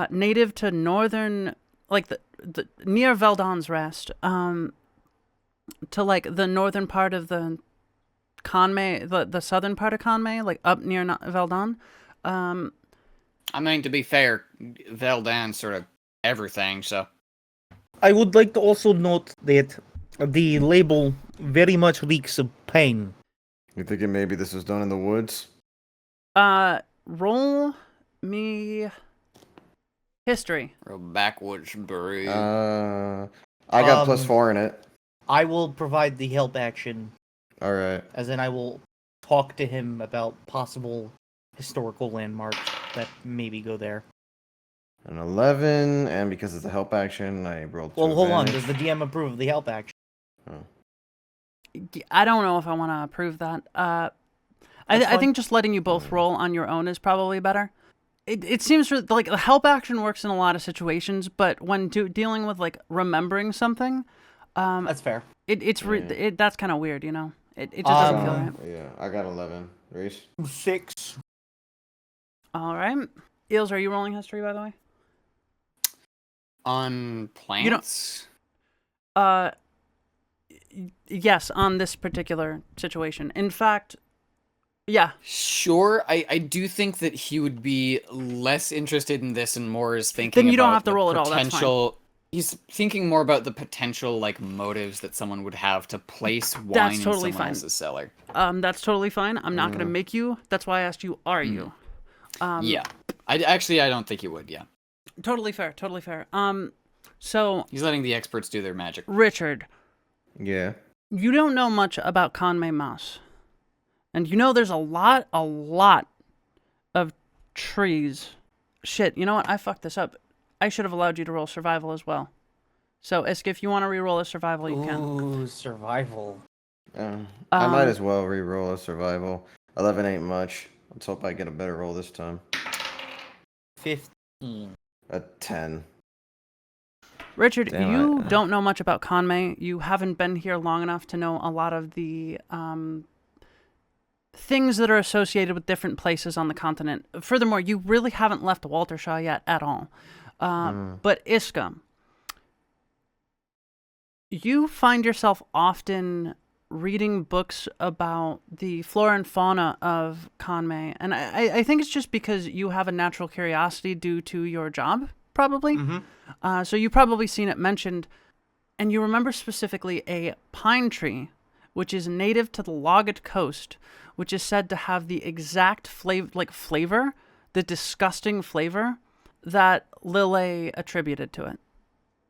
native to northern, like the near Veldon's Rest, to like the northern part of the Conmay, the southern part of Conmay, like up near Veldon. I mean, to be fair, Veldan's sort of everything, so. I would like to also note that the label very much reeks of pain. You thinking maybe this was done in the woods? Roll me history. Real backwoods brew. I got +4 in it. I will provide the help action, All right. as in I will talk to him about possible historical landmarks that maybe go there. An 11, and because it's a help action, I rolled. Well, hold on. advantage. Does the DM approve of the help action? I don't know if I want to approve that. I fine. think just letting you both roll on your own is probably better. It seems like the help action works in a lot of situations, but when dealing with like remembering something, That's fair. that's kind of weird, you know. It just doesn't feel right. Yeah, I got 11. Reese? 6. All right, Eels, are you rolling history by the way? On plants? Yes, on this particular situation. In fact, yeah. Sure, I do think that he would be less interested in this and more is thinking Then you don't about have to the roll at all, that's fine. potential. He's thinking more about the potential like motives that someone would have to place wine That's in totally someone fine. else's cellar. That's totally fine. I'm not gonna make you. That's why I asked you. Are you? Yeah, I don't think he would. Yeah, Totally fair. Totally fair. So he's letting the experts do their magic. Richard, Yeah. you don't know much about Conmay Moss. And you know there's a lot of trees. Shit, you know what? I fucked this up. I should have allowed you to roll survival as well. So, Isk, if you want to re-roll a survival, you can. Ooh, survival. I might as well re-roll a survival. 11 ain't much. Let's hope I get a better roll this time. 15. A 10. Richard, Damn, you don't know much about Conmay. You haven't been here long enough to know a lot of the things that are associated with different places on the continent. Furthermore, you really haven't left Waltershaw yet at all. But Iska, you find yourself often reading books about the flora and fauna of Conmay, and I think it's just because you have a natural curiosity due to your job, probably. So you've probably seen it mentioned, and you remember specifically a pine tree, which is native to the Logged Coast, which is said to have the exact flavor, the disgusting flavor that Lille attributed to it.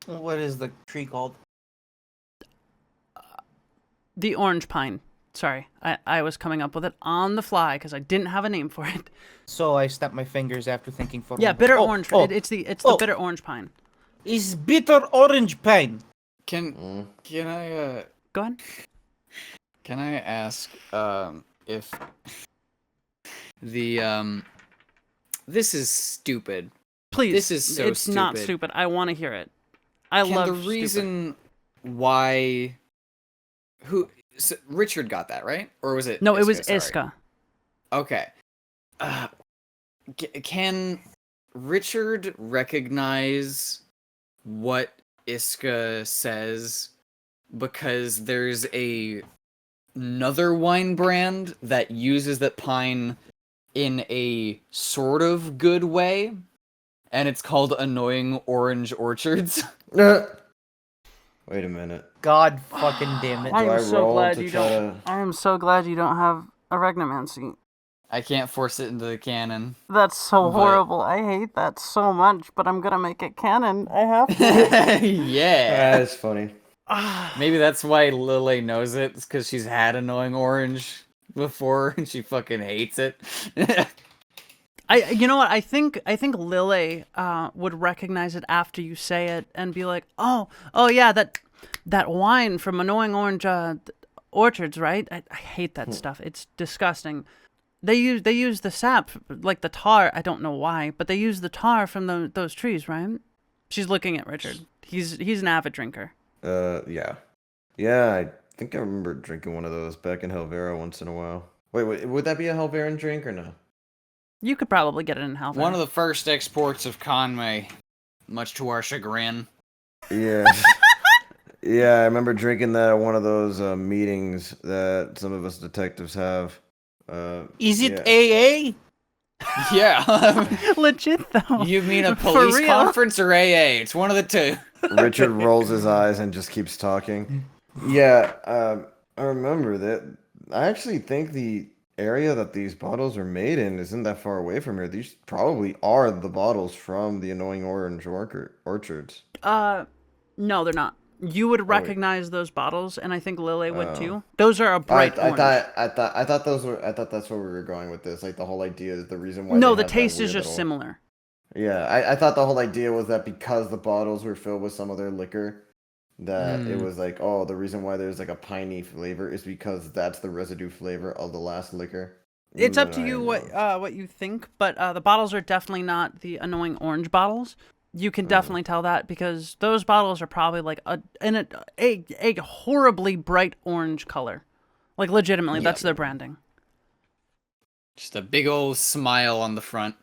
What is the tree called? The orange pine. Sorry, I was coming up with it on the fly because I didn't have a name for it. So I snapped my fingers after thinking for. Yeah, bitter orange. It's the bitter orange pine. Is bitter orange pine. Can I Go ahead. Can I ask if the this is stupid. Please. This is so it's stupid. Not stupid. I want to hear it. I love the reason why so Richard got that, right? Or was it No, Iska? it was Sorry. Iska. Okay. Can Richard recognize what Iska says? Because there's another wine brand that uses that pine in a sort of good way, and it's called Annoying Orange Orchards. Wait a minute. God fucking damn it. I I'm so roll glad to you try don't. I am so glad you don't have a regnomancy. I can't force it into the canon. That's so But- horrible. I hate that so much, but I'm gonna make it canon. I have to. Yeah. That's funny. Maybe that's why Lily knows it. It's because she's had Annoying Orange before and she fucking hates it. You know what? I think Lily would recognize it after you say it and be like, oh yeah, that wine from Annoying Orange Orchards, right? I hate that stuff. It's disgusting. They use the sap, like the tar. I don't know why, but they use the tar from those trees, right? She's looking at Richard. He's an avid drinker. Yeah. I think I remember drinking one of those back in Helvera once in a while. Wait, would that be a Helveran drink or no? You could probably get it in Halford. One of the first exports of Conway, much to our chagrin. Yeah. Yeah, I remember drinking that at one of those meetings that some of us detectives have. Is it yeah. AA? Yeah. Legit though. You mean a For police real? conference or AA? It's one of the two. Richard rolls his eyes and just keeps talking. Yeah, I remember that. I actually think the area that these bottles are made in isn't that far away from here. These probably are the bottles from the Annoying Orange Orchards. No, they're not. You would wait. recognize those bottles, and I think Lily would too. Those are a bright orange. I thought that's where we were going with this. Like the whole idea is the reason why. No, they the have that taste is weird just little- similar. Yeah, I thought the whole idea was that because the bottles were filled with some of their liquor, that it was like, oh, the reason why there's like a piney flavor is because that's the residue flavor of the last liquor. It's up to I you don't know. what you think, but the bottles are definitely not the Annoying Orange bottles. You can definitely tell that because those bottles are probably like a horribly bright orange color. Like legitimately, that's their branding. Just a big old smile on the front.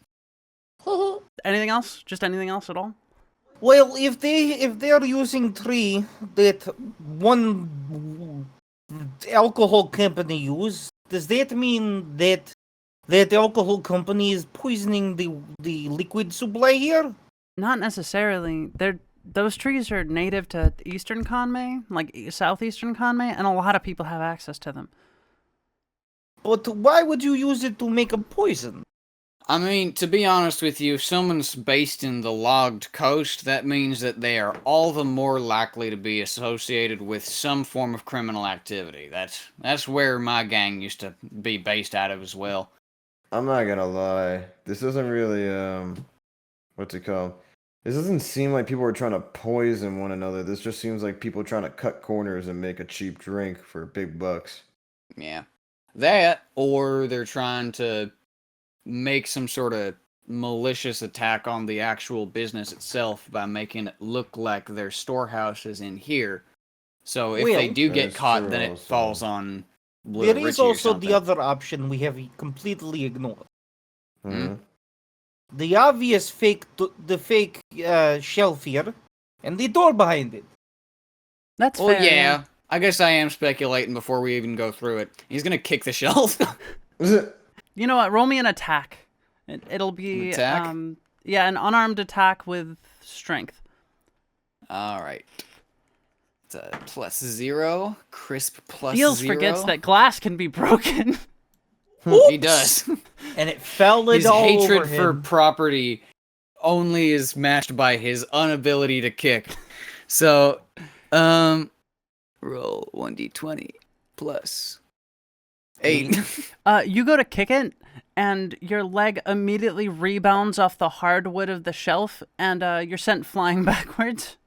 Anything else? Just anything else at all? Well, if they're using tree that one alcohol company use, does that mean that alcohol company is poisoning the liquid supply here? Not necessarily. Those trees are native to eastern Conmay, like southeastern Conmay, and a lot of people have access to them. But why would you use it to make a poison? I mean, to be honest with you, if someone's based in the Logged Coast, that means that they are all the more likely to be associated with some form of criminal activity. That's where my gang used to be based out of as well. I'm not gonna lie. This doesn't really what's it called? This doesn't seem like people are trying to poison one another. This just seems like people trying to cut corners and make a cheap drink for big bucks. Yeah. That, or they're trying to make some sort of malicious attack on the actual business itself by making it look like their storehouse is in here. So if they Well, do that get is caught, true then it also. falls on There Little is Richie or also something. the other option we have completely ignored. Mhm. The obvious fake shelf here, and the door behind it. That's Oh fair. yeah, I guess I am speculating before we even go through it. He's gonna kick the shelf. You know what? Roll me an attack. It'll be An attack? an unarmed attack with strength. All right. It's a +0. Crisp +0. Eels forgets that glass can be broken. He does. And it fell His all hatred over for him. property only is matched by his inability to kick. So, roll 1d20 plus 8. You go to kick it, and your leg immediately rebounds off the hardwood of the shelf, and you're sent flying backwards.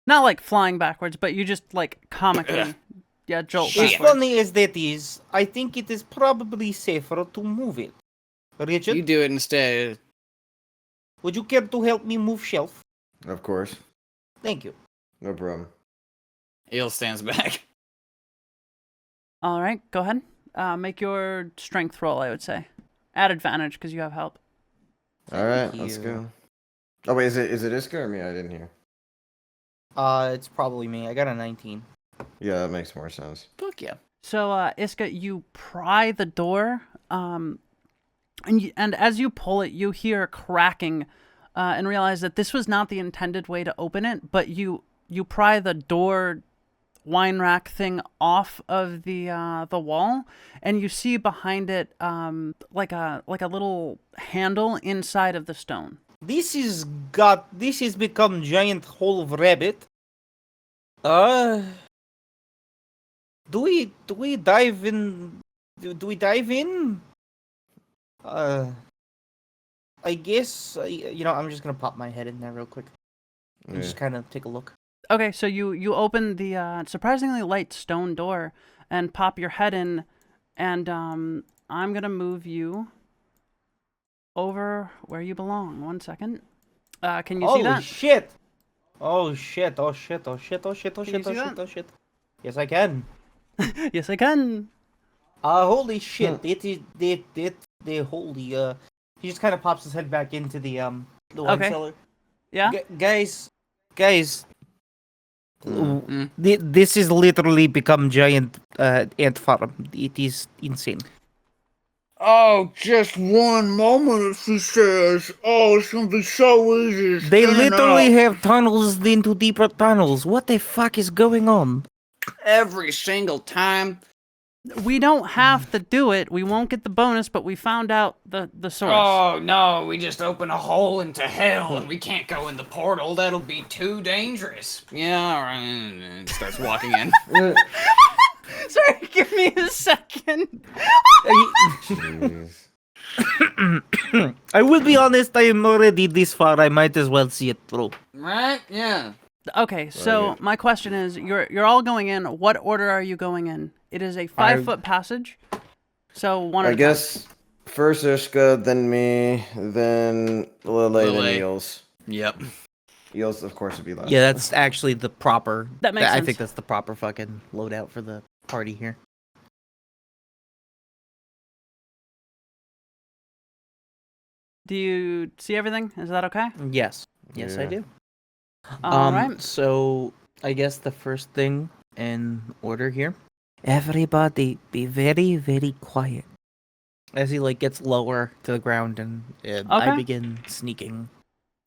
Not like flying backwards, but you just like comically, jolt Shit. As backwards. funny as that is, I think it is probably safer to move it. Richard, You do it instead. would you care to help me move shelf? Of course. Thank you. No problem. Eel stands back. All right, go ahead. Make your strength roll, I would say. At advantage, because you have help. All right, Thank let's you. go. Oh wait, is it Iska or me? I didn't hear. It's probably me. I got a 19. Yeah, that makes more sense. Fuck yeah. So, Iska, you pry the door, and as you pull it, you hear cracking, and realize that this was not the intended way to open it. But you pry the door wine rack thing off of the wall, and you see behind it like a little handle inside of the stone. This has become giant hole of rabbit. Do we dive in? Do we dive in? I guess I'm just gonna pop my head in there real quick and Yeah. just kind of take a look. Okay, so you open the surprisingly light stone door and pop your head in, and I'm gonna move you over where you belong. 1 second. Can you see that? Shit! Oh shit! Oh shit! Oh shit! Oh shit! Oh Can you shit! Oh see shit! that? Oh shit! Yes, I can. Yes, I can. Holy shit! The holy He just kind of pops his head back into the wine Okay. cellar. Yeah. Guys. Mm. This is literally become giant ant farm. It is insane. Oh, just one moment, she says. Oh, it's gonna be so easy. They spinning literally out. have tunnels into deeper tunnels. What the fuck is going on? Every single time. We don't have to do it. We won't get the bonus, but we found out the source. Oh no, we just open a hole into hell and we can't go in the portal. That'll be too dangerous. Yeah, all right. And starts walking in. Sorry, give me a second. Jeez. I will be honest, I am already this far. I might as well see it through. Right? Yeah. Okay, so Okay. my question is, you're all going in. What order are you going in? It is a 5-foot passage. So one at I a guess first Iska, then me, then Lily, then Lily. Eels. Yep. Eels, of course, would be last. Yeah, that's actually the proper. That makes I sense. think that's the proper fucking loadout for the party here. Do you see everything? Is that okay? Yes. Yes, I Yeah. do. All right. So I guess the first thing in order here. Everybody be very, very quiet. As he gets lower to the ground and I Okay. begin sneaking.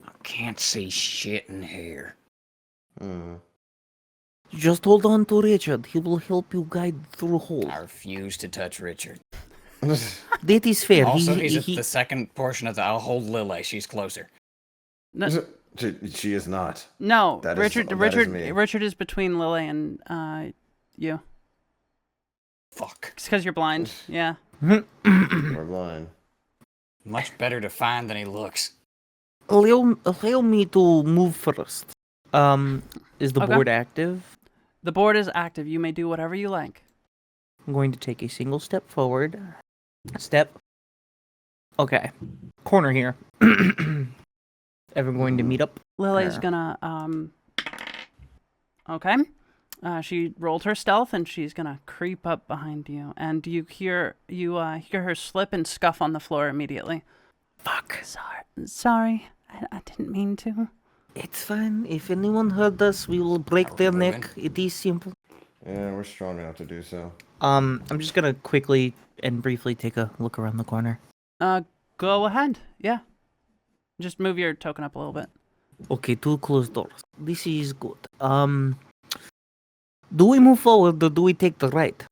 I can't see shit in here. Mm. Just hold on to Richard. He will help you guide through hole. I refuse to touch Richard. That is fair. Also, he, he's at he- the second portion of the. I'll hold Lily. She's closer. No, She is not. no, That is- Richard. that is Richard. me. Richard is between Lily and you. Fuck. It's because you're blind. Yeah. We're blind. Much better to find than he looks. allow me to move first. Is the Okay. board active? The board is active. You may do whatever you like. I'm going to take a single step forward. Step. Okay. Corner here. Ever going to meet up? Lily's Yeah. gonna okay. She rolled her stealth and she's gonna creep up behind you, and you hear her slip and scuff on the floor immediately. Fuck. Sorry, I didn't mean to. It's fine. If anyone heard us, we will break their Moving. neck. It is simple. Yeah, we're strong enough to do so. I'm just gonna quickly and briefly take a look around the corner. Go ahead. Yeah. Just move your token up a little bit. Okay, 2 closed doors. This is good. Do we move forward or do we take the right?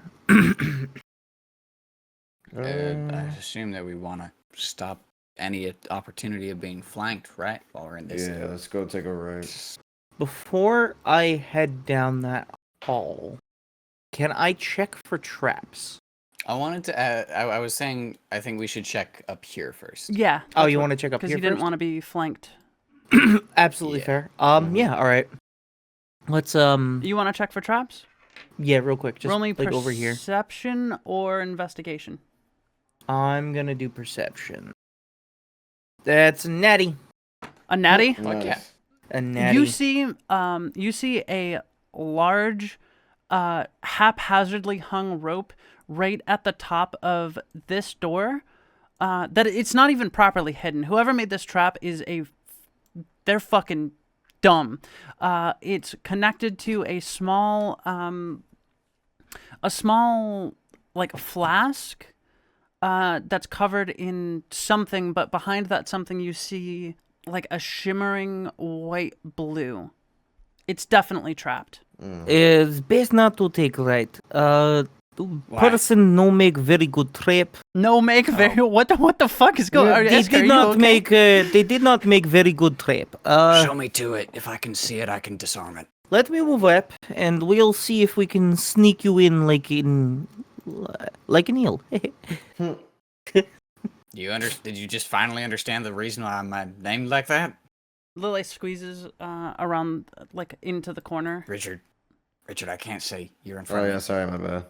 I assume that we want to stop any opportunity of being flanked, right? While we're in this. Yeah, let's go take a right. Before I head down that hall, can I check for traps? I wanted to add, I was saying I think we should check up here first. Yeah. Oh, you want to check up here Because you didn't first? want to be flanked. Absolutely Yeah. fair. Yeah, all right. Let's You want to check for traps? yeah, real quick, just Roll me like over here. perception or investigation. I'm gonna do perception. That's natty. A natty? Fuck yeah. A natty. You see a large, haphazardly hung rope right at the top of this door. That it's not even properly hidden. Whoever made this trap they're fucking dumb. It's connected to a small like flask. That's covered in something, but behind that something you see like a shimmering white blue. It's definitely trapped. It's best not to take right. Person no make very good trap. No make very. What the fuck is going? They did not make. They did not make very good trap. Show me to it. If I can see it, I can disarm it. Let me move up, and we'll see if we can sneak you in like an eel. Did you just finally understand the reason why I'm named like that? Lily squeezes around like into the corner. Richard, I can't see. You're in Oh front of yeah, me. sorry, my bad.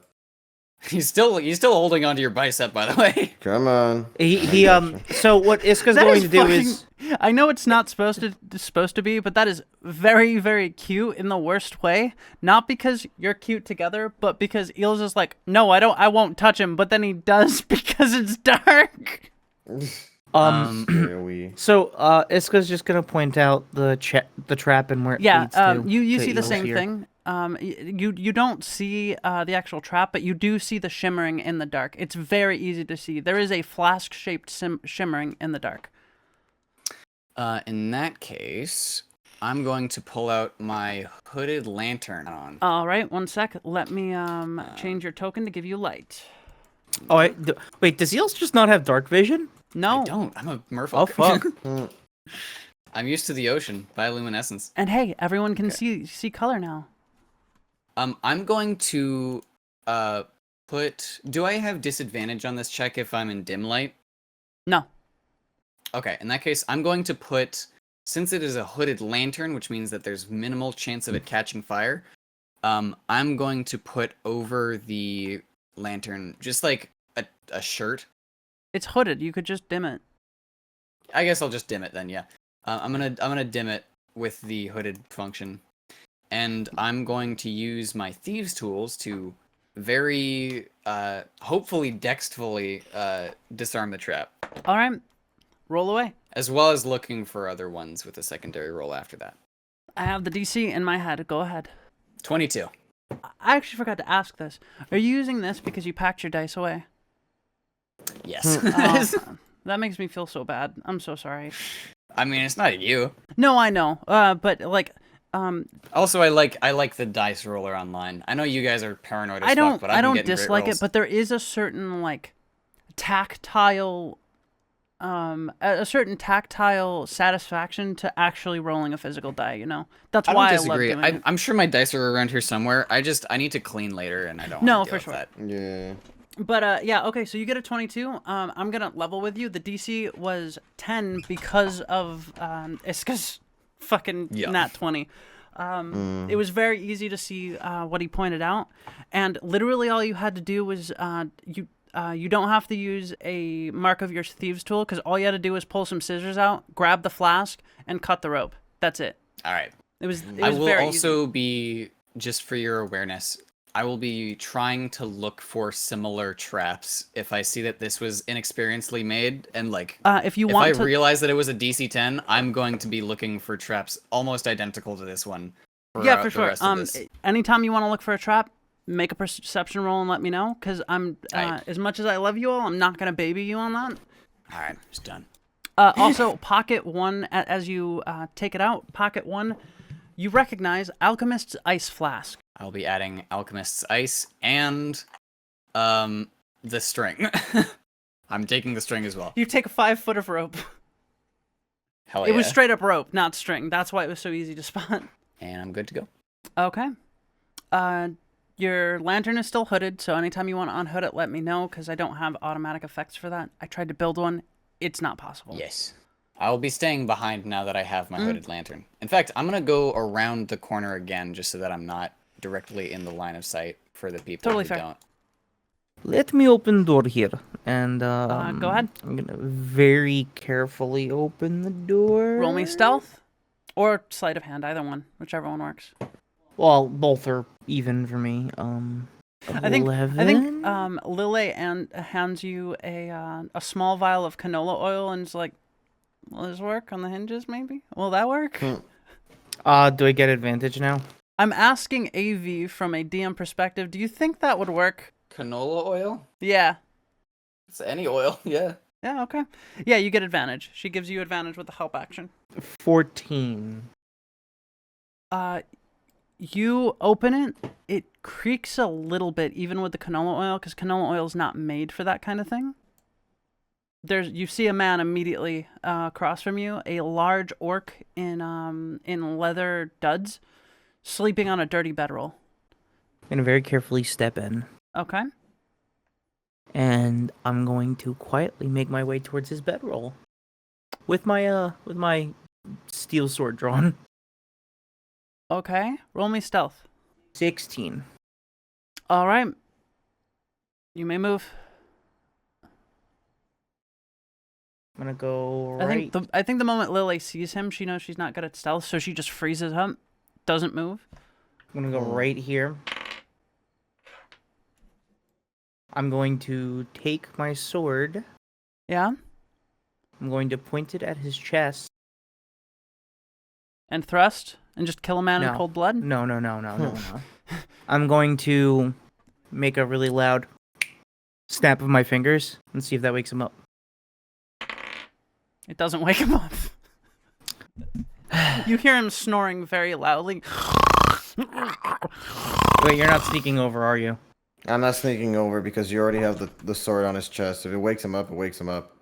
He's still holding onto your bicep, by the way. Come on. He So what Iska's That going is to do fucking- is. I know it's not supposed to be, but that is very, very cute in the worst way. Not because you're cute together, but because Eel's is like, no, I won't touch him. But then he does because it's dark. AoE. So Iska's just gonna point out the trap and where it Yeah, leads to. you to see the Eel's same here. thing. You don't see the actual trap, but you do see the shimmering in the dark. It's very easy to see. There is a flask-shaped shimmering in the dark. In that case, I'm going to pull out my hooded lantern on. All right, one sec. Let me change your token to give you light. Oh, wait. Does Eels just not have dark vision? No. I don't. I'm a merfolk. Oh fuck. I'm used to the ocean, bioluminescence. And hey, everyone can see color now. I'm going to do I have disadvantage on this check if I'm in dim light? No. Okay, in that case, I'm going to put, since it is a hooded lantern, which means that there's minimal chance of it catching fire, I'm going to put over the lantern just like a shirt. It's hooded. You could just dim it. I guess I'll just dim it then, yeah. I'm gonna dim it with the hooded function. And I'm going to use my thieves tools to very hopefully dexterfully disarm the trap. All right. Roll away. As well as looking for other ones with a secondary roll after that. I have the DC in my head. Go ahead. 22. I actually forgot to ask this. Are you using this because you packed your dice away? Yes. Oh, that makes me feel so bad. I'm so sorry. I mean, it's not you. No, I know. But like, Also, I like the dice roller online. I know you guys are paranoid as fuck, but I don't getting great dislike it, rolls. but there is a certain like tactile a certain tactile satisfaction to actually rolling a physical die, you know? That's I why don't disagree. I love doing it. I'm sure my dice are around here somewhere. I need to clean later, and I don't. No, wanna deal for with sure. That. Yeah. But yeah, okay, so you get a 22. I'm gonna level with you. The DC was 10 because of Iska's fucking Yeah. nat 20. It was very easy to see what he pointed out, and literally all you had to do was you don't have to use a mark of your thieves tool, because all you had to do was pull some scissors out, grab the flask, and cut the rope. That's it. All right. It was I will very also easy. be, just for your awareness, I will be trying to look for similar traps if I see that this was inexperiencely made, and like If you if want I to realize that it was a DC 10, I'm going to be looking for traps almost identical to this one. yeah, for the sure. rest of this. Anytime you want to look for a trap, make a perception roll and let me know, because I'm Aye. as much as I love you all, I'm not gonna baby you on that. All right, it's done. Also, pocket one as you take it out. Pocket one, you recognize Alchemist's ice flask. I'll be adding Alchemist's Ice and the string. I'm taking the string as well. You take a 5 foot of rope. Hell It yeah. was straight up rope, not string. That's why it was so easy to spot. And I'm good to go. Okay. Your lantern is still hooded, so anytime you want to unhood it, let me know, because I don't have automatic effects for that. I tried to build one. It's not possible. Yes. I'll be staying behind now that I have my hooded lantern. In fact, I'm going to go around the corner again just so that I'm not directly in the line of sight for the people Totally who fair. don't. Let me open the door here, and Go ahead. I'm gonna very carefully open the door. Roll me stealth or sleight of hand, either one, whichever one works. Well, both are even for me. I think 11? Lily hands you a small vial of canola oil and is like, "Will this work on the hinges? Maybe? Will that work?" Do I get advantage now? I'm asking AV from a DM perspective. Do you think that would work? Canola oil? Yeah. It's any oil, yeah. Yeah. Okay. Yeah, you get advantage. She gives you advantage with the help action. 14. You open it. It creaks a little bit, even with the canola oil, because canola oil is not made for that kind of thing. You see a man immediately across from you, a large orc in leather duds, sleeping on a dirty bedroll. I'm gonna very carefully step in, Okay. and I'm going to quietly make my way towards his bedroll, with my steel sword drawn. Okay. Roll me stealth. 16. All right. You may move. I'm gonna go right. I think the moment Lily sees him, she knows she's not good at stealth, so she just freezes up, doesn't move. I'm gonna go right here. I'm going to take my sword. Yeah. I'm going to point it at his chest. And thrust and just kill a man in No. cold blood. No. I'm going to make a really loud snap of my fingers and see if that wakes him up. It doesn't wake him up. You hear him snoring very loudly. Wait, you're not sneaking over, are you? I'm not sneaking over because you already have the sword on his chest. If it wakes him up, it wakes him up.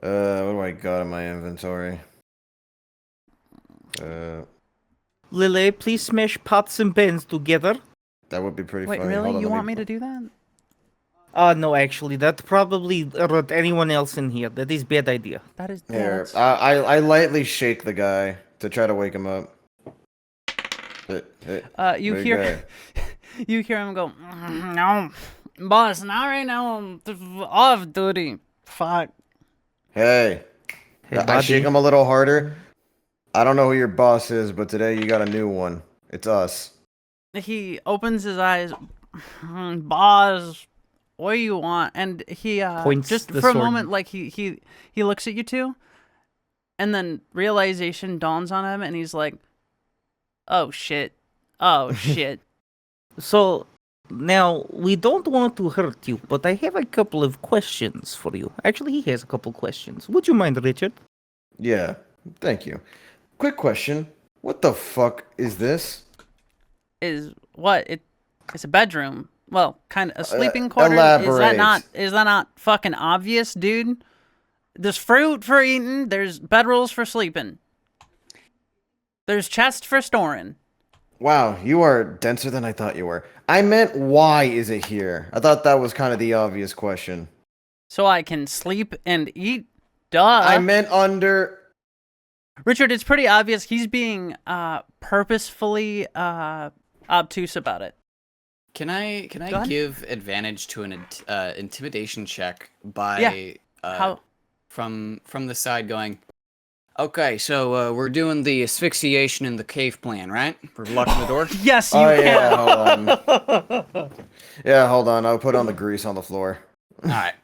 What do I got in my inventory? Lily, please smash pots and pans together. That would be pretty Wait, funny. really? Hold on, You let want me to do that? No, actually, that probably hurt anyone else in here. That is bad idea. That is. Yeah, Here, that's- I lightly shake the guy to try to wake him up. you big hear, you hear him go. No, boss, not right now. I'm off duty. Fuck. Hey, Hey, I shake buddy. him a little harder. I don't know who your boss is, but today you got a new one. It's us. He opens his eyes. Boss, what do you want? And he Points just the for a sword. moment, like he looks at you two, and then realization dawns on him, and he's like, "Oh shit, oh shit." So, now, we don't want to hurt you, but I have a couple of questions for you. Actually, he has a couple questions. Would you mind, Richard? Yeah, thank you. Quick question. What the fuck is this? Is what it's a bedroom. Well, kind of a sleeping quarters. Elaborate. Is that not fucking obvious, dude? There's fruit for eating. There's bedrolls for sleeping. There's chests for storing. Wow, you are denser than I thought you were. I meant, why is it here? I thought that was kind of the obvious question. So I can sleep and eat. Duh. I meant under. Richard, it's pretty obvious he's being purposefully obtuse about it. Can I Go ahead. give advantage to an intimidation check by How? from the side going? Okay, so we're doing the asphyxiation in the cave plan, right? We're locking the door. Yes, you Oh can. yeah, hold on. Yeah, hold on. I'll put on the grease on the floor. All right.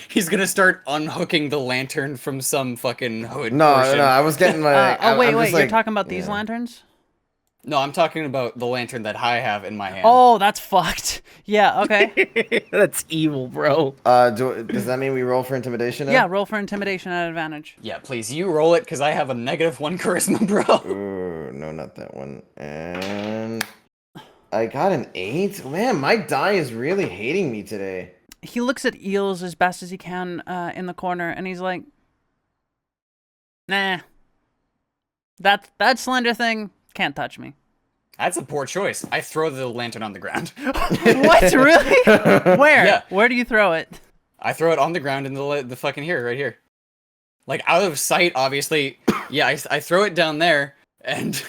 He's gonna start unhooking the lantern from some fucking hood. No, portion. no, I was getting my. Oh wait, I'm wait. just You're like- talking about these yeah. lanterns? No, I'm talking about the lantern that I have in my hand. Oh, that's fucked. Yeah, okay. That's evil, bro. Does that mean we roll for intimidation now? Yeah, roll for intimidation at advantage. Yeah, please, you roll it, because I have a -1 charisma, bro. Ooh, no, not that one. And I got an 8. Man, my die is really hating me today. He looks at Eels as best as he can in the corner, and he's like, nah. That slender thing can't touch me. That's a poor choice. I throw the lantern on the ground. What? Really? Where? Yeah. Where do you throw it? I throw it on the ground in the fucking here, right here. Like, out of sight, obviously. Yeah, I throw it down there, and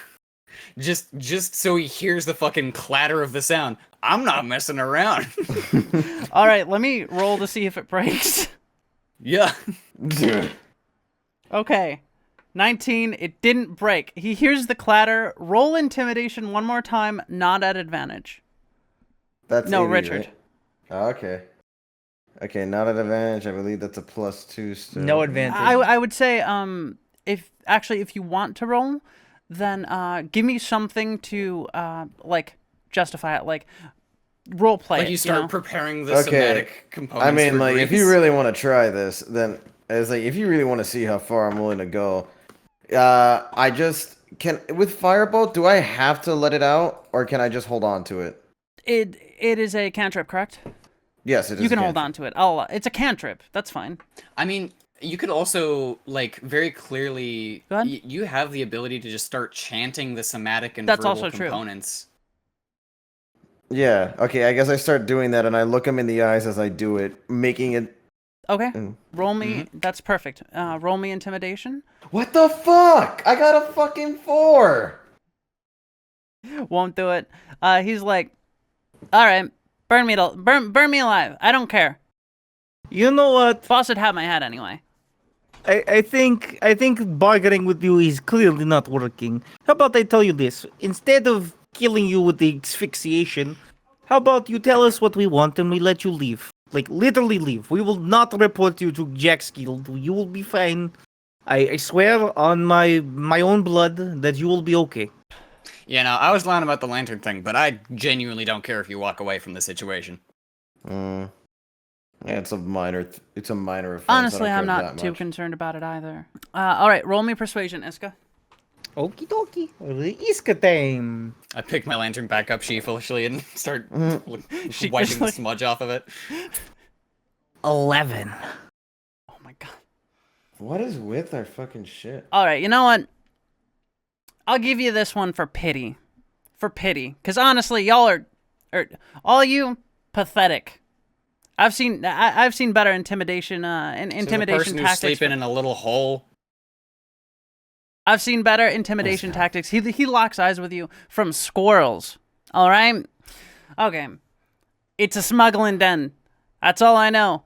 just so he hears the fucking clatter of the sound. I'm not messing around. All right, let me roll to see if it breaks. Yeah. Okay. 19, it didn't break. He hears the clatter. Roll intimidation one more time, not at advantage. That's No, 80, Richard. right? Oh, okay. Okay, not at advantage. I believe that's a +2 still. No advantage. I would say if you want to roll, then give me something to like justify it, like role play. Like you start know? preparing the somatic components. I mean, for like, if Grace. you really want to try this, then it's like if you really want to see how far I'm willing to go, I just can with Firebolt. Do I have to let it out, or can I just hold on to it? It is a cantrip, correct? Yes, it is. You can a hold cantrip. on to it. It's a cantrip. That's fine. I mean, you could also, like, very clearly, Go ahead. you have the ability to just start chanting the somatic and That's verbal also true. components. Yeah. Okay. I guess I start doing that, and I look him in the eyes as I do it, making it. Okay. Mm. Roll me. That's perfect. Roll me intimidation. What the fuck? I got a fucking 4. Won't do it. He's like, all right, burn me alive. I don't care. You know what? Fawcett had my head anyway. I think bargaining with you is clearly not working. How about I tell you this? Instead of killing you with the asphyxiation, how about you tell us what we want and we let you leave? Like, literally leave. We will not report you to Jack's Guild. You will be fine. I swear on my own blood that you will be okay. Yeah, no, I was lying about the lantern thing, but I genuinely don't care if you walk away from the situation. Yeah, it's a minor. It's a minor offense. Honestly, I I'm don't care not that too much. concerned about it either. All right, roll me persuasion, Iska. Okie dokie. Iska time. I pick my lantern back up sheepishly and start wiping Sheepishly. the smudge off of it. 11. Oh my god. What is with our fucking shit? All right, you know what? I'll give you this one for pity. For pity. Because honestly, y'all are all you, pathetic. I've seen better intimidation and So intimidation the person who's tactics. sleeping in a little hole. I've seen better intimidation tactics. He locks eyes with you from squirrels. All right? Okay. It's a smuggling den. That's all I know.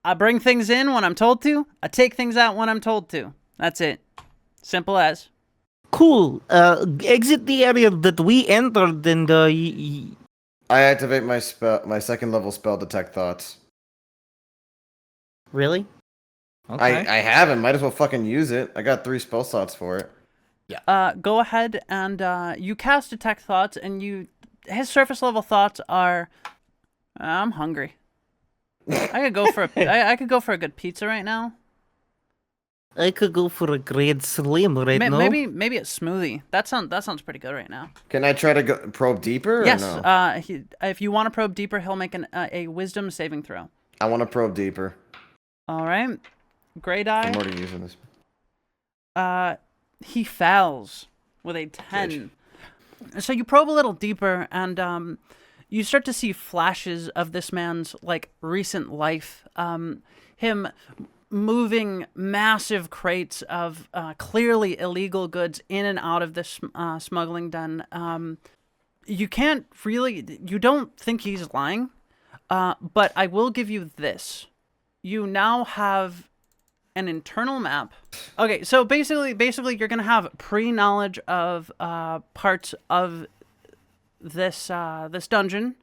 I bring things in when I'm told to. I take things out when I'm told to. That's it. Simple as. Cool. Exit the area that we entered and I activate my spell, my second level spell, detect thoughts. Really? Okay. I haven't. Might as well fucking use it. I got 3 spell slots for it. Go ahead and you cast detect thoughts, and his surface level thoughts are, I'm hungry. I could go for I could go for a good pizza right now. I could go for a great slim right now. Maybe a smoothie. That sounds pretty good right now. Can I try to probe deeper? Or Yes. No? If you want to probe deeper, he'll make a wisdom saving throw. I want to probe deeper. All right. Gray I'm die. already using this. He fails with a 10. So you probe a little deeper, and you start to see flashes of this man's like recent life. Him moving massive crates of clearly illegal goods in and out of this smuggling den. You don't think he's lying, but I will give you this. You now have an internal map. Okay, so basically you're gonna have pre-knowledge of parts of this dungeon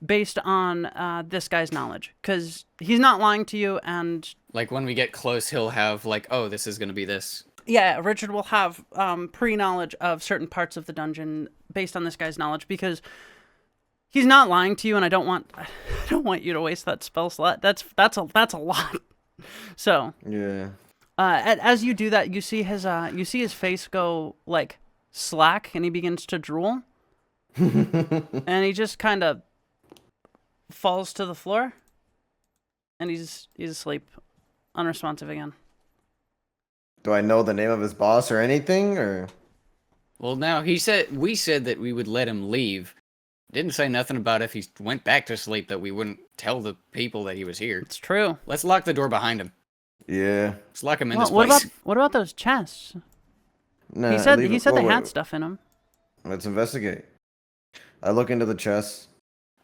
based on this guy's knowledge, because he's not lying to you. And Like, when we get close, he'll have, like, oh, this is gonna be this. Yeah, Richard will have pre-knowledge of certain parts of the dungeon based on this guy's knowledge because he's not lying to you, and I don't want you to waste that spell slot. That's a lot. So Yeah. as you do that, you see his face go like slack, and he begins to drool, and he just kind of falls to the floor, and he's asleep, unresponsive again. Do I know the name of his boss or anything, or? Well, now we said that we would let him leave. Didn't say nothing about if he went back to sleep that we wouldn't tell the people that he was here. It's true. Let's lock the door behind him. Yeah. Let's lock him in Well, this place. what about those chests? No. He said they had stuff in them. Let's investigate. I look into the chests.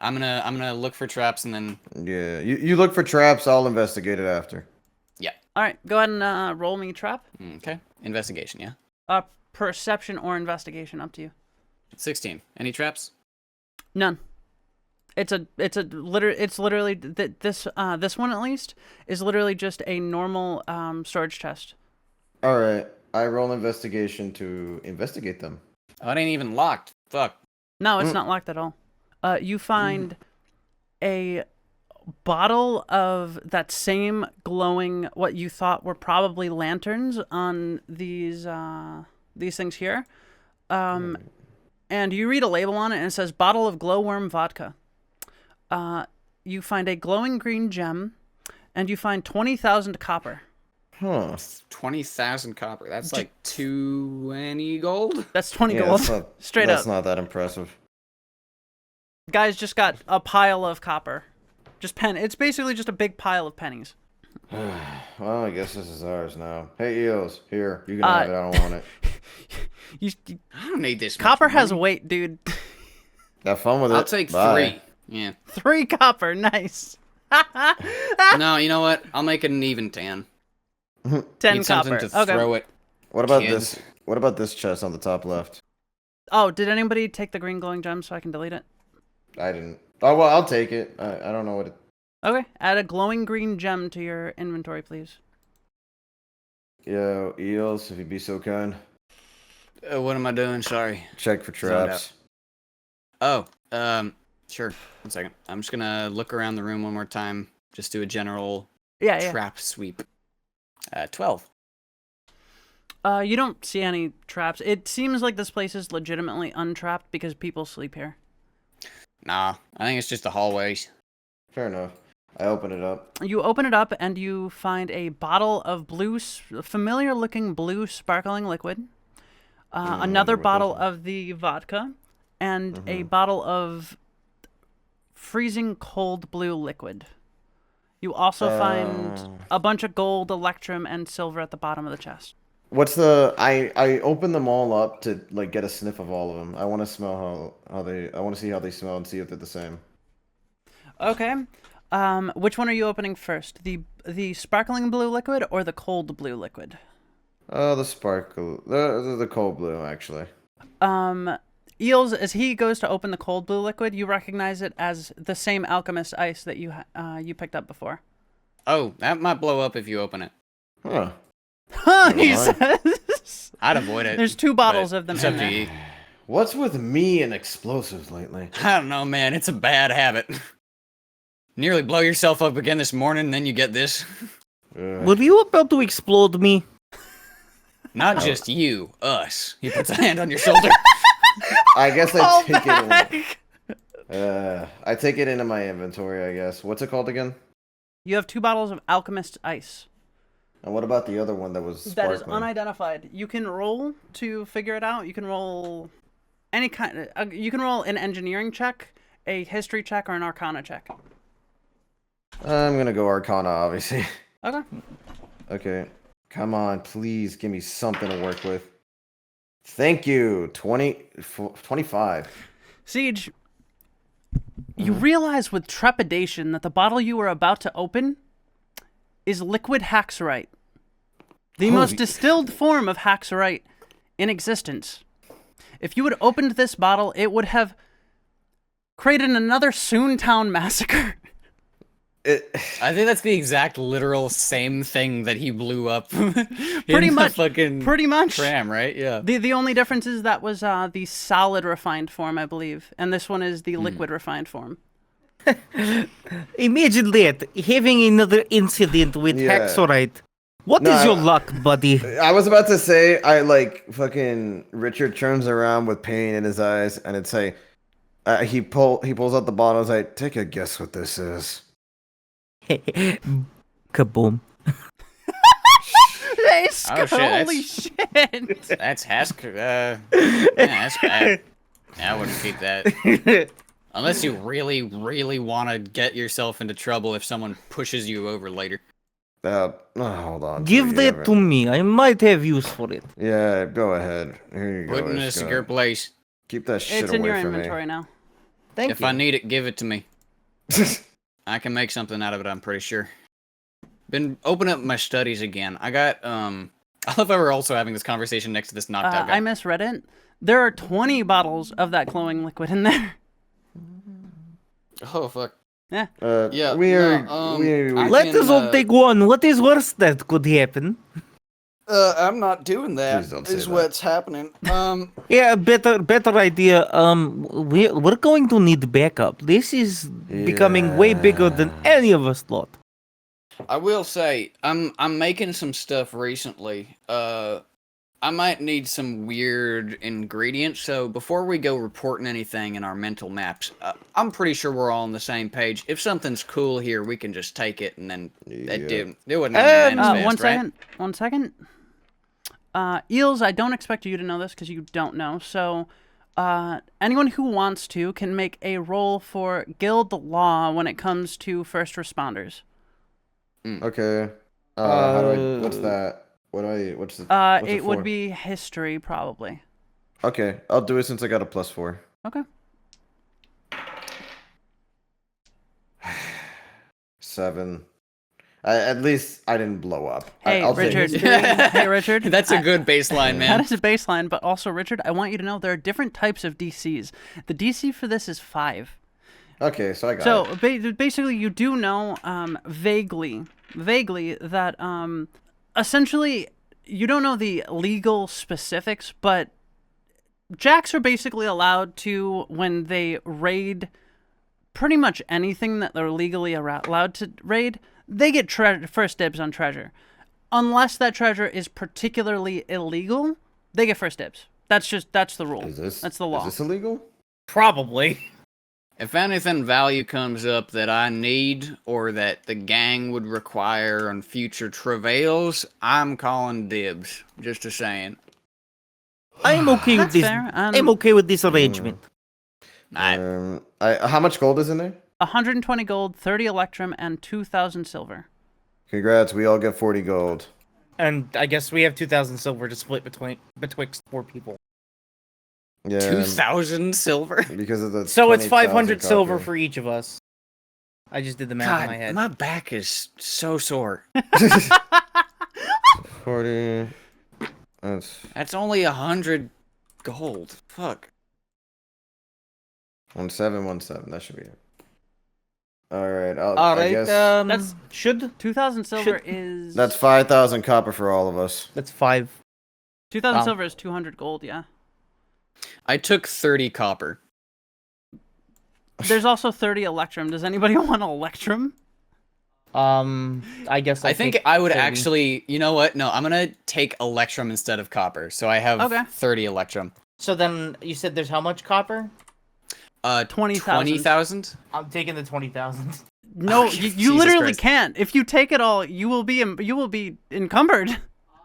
I'm gonna look for traps and then. Yeah. You look for traps. I'll investigate it after. All right, go ahead and roll me trap. Okay. Investigation, yeah. Perception or investigation, up to you. 16. Any traps? None. It's literally this one at least is literally just a normal storage chest. All right. I roll investigation to investigate them. Oh, it ain't even locked. Fuck. No, it's not locked at all. You find a bottle of that same glowing, what you thought were probably lanterns on these things here. And you read a label on it, and it says bottle of glowworm vodka. You find a glowing green gem, and you find 20,000 copper. Huh. 20,000 copper. That's like 20 gold? That's 20 Yeah, gold. Straight that's up. not that impressive. Guys just got a pile of copper. It's basically just a big pile of pennies. Well, I guess this is ours now. Hey, Eels, here. You can have it. I don't want it. I don't need this. Copper much has money. weight, dude. Have fun with it. I'll take Bye. 3. Yeah. 3 copper, nice. No, you know what? I'll make it an even 10. 10 Need copper. something to Okay. throw it. What about Kids. this? What about this chest on the top left? Oh, did anybody take the green glowing gem so I can delete it? I didn't. Oh well, I'll take it. I don't know what it. Okay, add a glowing green gem to your inventory, please. Yo, Eels, if you'd be so kind. What am I doing? Sorry. Check for Zoned traps. Oh, sure. 1 second. I'm just gonna look around the room one more time. Just do a general Yeah. trap sweep. 12. You don't see any traps. It seems like this place is legitimately untrapped because people sleep here. Nah, I think it's just the hallways. Fair enough. I open it up. You open it up and you find a bottle of familiar-looking blue sparkling liquid, another bottle of the vodka, and a bottle of freezing cold blue liquid. You also find a bunch of gold, electrum, and silver at the bottom of the chest. What's the? I open them all up to like get a sniff of all of them. I want to smell how they. I want to see how they smell and see if they're the same. Okay. Which one are you opening first? The sparkling blue liquid or the cold blue liquid? The sparkle. The cold blue actually. Eels, as he goes to open the cold blue liquid, you recognize it as the same alchemist ice that you picked up before. Oh, that might blow up if you open it. Huh. Huh, he mind. says. I'd avoid it. There's 2 bottles but of them it's in up to there. you. What's with me and explosives lately? I don't know, man. It's a bad habit. Nearly blow yourself up again this morning, and then you get this. Were you about to explode me? Not just you, us. He puts a hand on your shoulder. I guess I Fall take back. it. I take it into my inventory. I guess. What's it called again? You have 2 bottles of alchemist ice. And what about the other one that was That is sparkling? unidentified. You can roll to figure it out. You can roll any kind. You can roll an engineering check, a history check, or an arcana check. I'm gonna go Arcana, obviously. Okay. Okay. Come on, please give me something to work with. Thank you. 25. Siege, you realize with trepidation that the bottle you are about to open is liquid haxorite, the most Holy- distilled form of haxorite in existence. If you had opened this bottle, it would have created another Soontown massacre. I think that's the exact literal same thing that he blew up. Pretty in much. The fucking Pretty much. tram, right? Yeah. The only difference is that was the solid refined form, I believe, and this one is the liquid refined form. Imagine that, having another incident with Hexorite. What is your luck, buddy? I was about to say, fucking Richard turns around with pain in his eyes, and it's like, he pulls out the bottle. It's like, take a guess what this is. Kaboom. Oh, holy shit! That's Hask. That's bad. I wouldn't keep that. Unless you really, really want to get yourself into trouble if someone pushes you over later. Hold on. Give that to me. I might have use for it. Yeah, go ahead. Here you go. Put it in a secure place. Keep that shit It's away in your from inventory me. now. Thank you. If I need it, give it to me. I can make something out of it, I'm pretty sure. Been opening up my studies again. I got, I love how we're also having this conversation next to this knocked out guy. I misread it. There are 20 bottles of that glowing liquid in there. Oh, fuck. Yeah. Yeah, Let us all take one. What is worse that could happen? I'm not doing that. Please don't say Is that. what's happening. Yeah, better idea. We're going to need backup. This is becoming way bigger than any of us thought. I will say, I'm making some stuff recently. I might need some weird ingredients, so before we go reporting anything in our mental maps, I'm pretty sure we're all on the same page. If something's cool here, we can just take it and then do it. One second. Eels, I don't expect you to know this because you don't know. So, anyone who wants to can make a roll for guild law when it comes to first responders. Okay. How do I? What's that? What's the? What's It would for? be history probably. Okay, I'll do it since I got a +4. Okay. 7. At least I didn't blow up. Hey, I'll take Richard. it. Hey, Richard. That's a good baseline, man. That is a baseline, but also, Richard, I want you to know there are different types of DCs. The DC for this is 5. Okay, so I got it. Basically, you do know vaguely that essentially you don't know the legal specifics, but Jacks are basically allowed to, when they raid pretty much anything that they're legally allowed to raid, they get first dibs on treasure. Unless that treasure is particularly illegal, they get first dibs. That's the rule. That's the law. Is this illegal? Probably. If anything value comes up that I need or that the gang would require on future travails, I'm calling dibs. Just a saying. I'm okay with That's this. fair. I'm okay with this arrangement. How much gold is in there? 120 gold, 30 electrum, and 2,000 silver. Congrats, we all get 40 gold. And I guess we have 2,000 silver to split betwixt 4 people. Yeah. 2,000 silver? Because of the. So it's 20,000 500 silver copper. for each of us. I just did the math in my head. My back is so sore. 40. That's only 100 gold. Fuck. 1717. That should be it. All right. All I right. guess That's- should 2,000 silver is... that's 5,000 copper for all of us. that's 5. 2,000 Wow. silver is 200 gold, yeah. I took 30 copper. There's also 30 electrum. Does anybody want electrum? I guess I think I would 30. actually... You know what? No, I'm gonna take electrum instead of copper. So I have Okay. 30 electrum. So then you said there's how much copper? 20,000. 20,000? I'm taking the 20,000. No, Oh, you Jesus literally Christ. can't. If you take it all, you will be encumbered.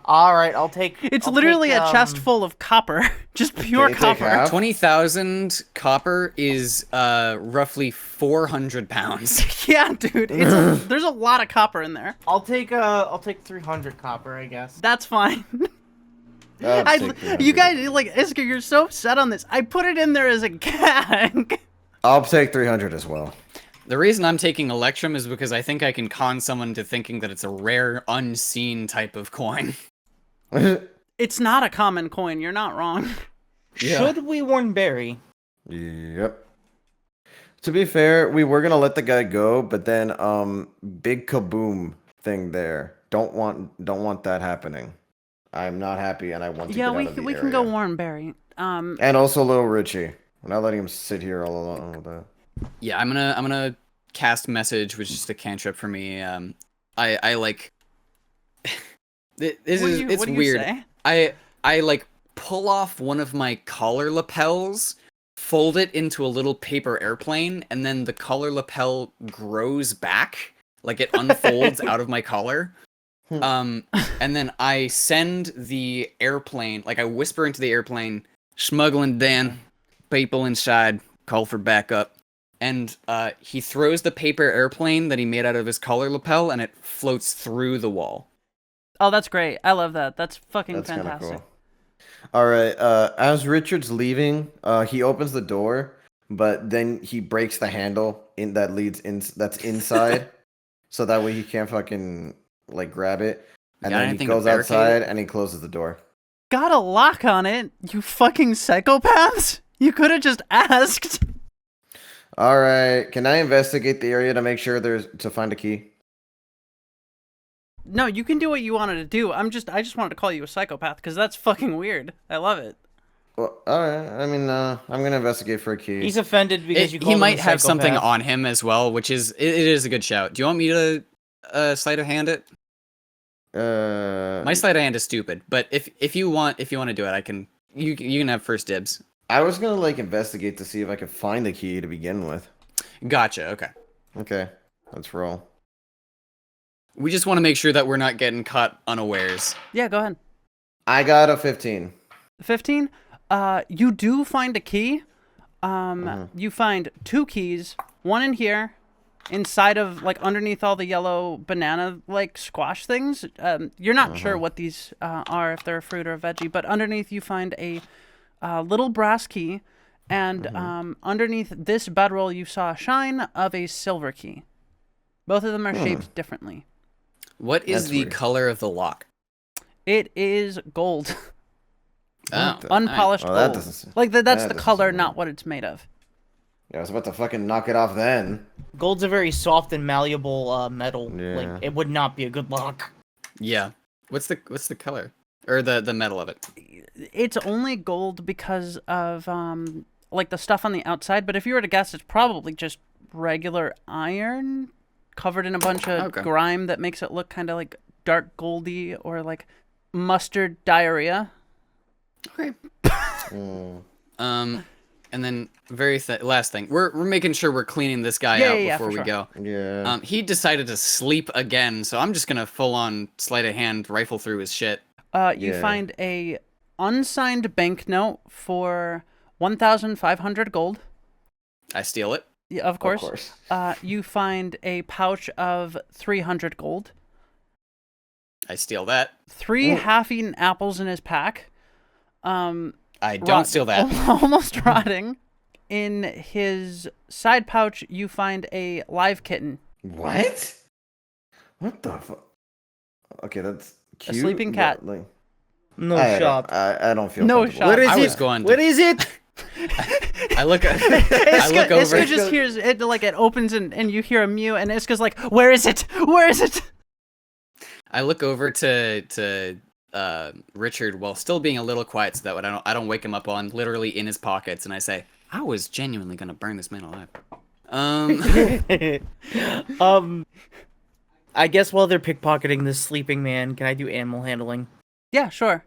All right, I'll take. It's I'll literally take, a chest full of copper, just pure Can you take copper. half? 20,000 copper is roughly 400 pounds. Yeah, dude, there's a lot of copper in there. I'll take 300 copper, I guess. That's fine. I'll take 300. You guys, like, Iska, you're so set on this. I put it in there as a gag. I'll take 300 as well. The reason I'm taking electrum is because I think I can con someone to thinking that it's a rare, unseen type of coin. It's not a common coin. You're not wrong. Yeah. Should we warn Barry? Yep. To be fair, we were gonna let the guy go, but then big kaboom thing there. Don't want that happening. I'm not happy, and I want to Yeah, get out of the we area. can go Warrenberry. And also little Richie. We're not letting him sit here all alone with that. Yeah, I'm gonna cast message, which is just a cantrip for me. I like. It's what do you weird. say? I like pull off one of my collar lapels, fold it into a little paper airplane, and then the collar lapel grows back, like it unfolds out of my collar. And then I send the airplane, like I whisper into the airplane, smuggling Dan, people inside, call for backup. And he throws the paper airplane that he made out of his collar lapel, and it floats through the wall. Oh, that's great. I love that. That's fucking That's kind of fantastic. cool. All right. As Richard's leaving, he opens the door, but then he breaks the handle that's inside, so that way he can't fucking like grab it. And got then he anything to goes barricade outside it? and he closes the door. Got a lock on it, you fucking psychopaths! You could have just asked. All right. Can I investigate the area to make sure to find a key? No, you can do what you wanted to do. I just wanted to call you a psychopath because that's fucking weird. I love it. Well, all right. I mean, I'm gonna investigate for a key. He's offended because you called He him might a have something psychopath. on him as well, which is it is a good shout. Do you want me to sleight of hand it? My sleight of hand is stupid, but if you want to do it, I can. You can have first dibs. I was gonna like investigate to see if I could find the key to begin with. Gotcha. Okay. Okay, let's roll. We just want to make sure that we're not getting caught unawares. Yeah, go ahead. I got a 15. 15. You do find a key. You find 2 keys. One in here, inside of like underneath all the yellow banana like squash things. You're not sure what these are, if they're a fruit or a veggie, but underneath you find a little brass key, and underneath this bedroll you saw a shine of a silver key. Both of them are shaped differently. What is That's the weird. color of the lock? It is gold. Oh, Unpolished Oh, that gold. doesn't- Like that's that the doesn't color, seem not right. what it's made of. Yeah, I was about to fucking knock it off then. Gold's a very soft and malleable metal. Yeah. Like it would not be a good lock. Yeah. What's the color or the metal of it? It's only gold because of like the stuff on the outside, but if you were to guess, it's probably just regular iron covered in a bunch of Okay. grime that makes it look kind of like dark goldy or like mustard diarrhea. Okay. Mm. And then last thing, we're making sure we're cleaning this guy out Yeah, before for we sure. go. Yeah. He decided to sleep again, so I'm just gonna full on sleight of hand rifle through his shit. You Yeah. find a unsigned banknote for 1,500 gold. I steal it. Yeah, of course. Of course. You find a pouch of 300 gold. I steal that. 3 half-eaten apples in his pack. I don't steal that. Almost rotting. In his side pouch, you find a live kitten. What? What the fuck? Okay, that's cute. sleeping but, cat. like, No I shop. I don't feel No comfortable. shop. What is I it? was going to- What is it? I look I look Iska over. just hears it, like it opens and you hear a mew, and Iska's like, "Where is it? Where is it?" I look over to Richard while still being a little quiet, so that I don't wake him up on literally in his pockets, and I say, "I was genuinely gonna burn this man alive." I guess while they're pickpocketing this sleeping man, can I do animal handling? Yeah, sure.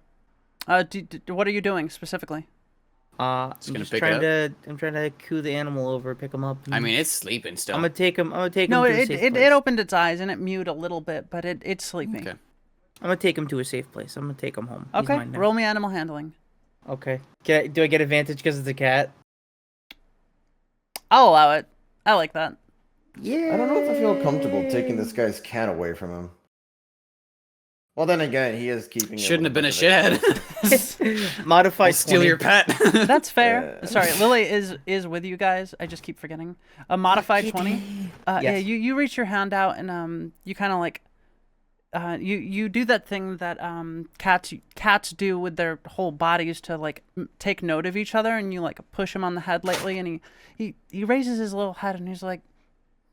What are you doing specifically? I'm gonna just pick it trying up? to. I'm trying to coo the animal over, pick him up. I mean, it's sleeping still. I'm gonna take him. I'm gonna take No, him to a it safe it, place. it opened its eyes and it mewed a little bit, but it's sleeping. Okay. I'm gonna take him to a safe place. I'm gonna take him home. He's Okay, mine now. roll me animal handling. Okay. Do I get advantage because it's a cat? I'll allow it. I like that. Yeah. I don't know if I feel comfortable taking this guy's cat away from him. Well, then again, he is keeping. it Shouldn't have with been a bunch of shithead. Modified I'll steal 20. your pet. That's fair. Yeah. Sorry, Lily is with you guys. I just keep forgetting. A modified 20. Yeah, Yes. you reach your hand out and you kind of like you do that thing that cats do with their whole bodies to like take note of each other, and you like push him on the head lightly, and he raises his little head, and he's like,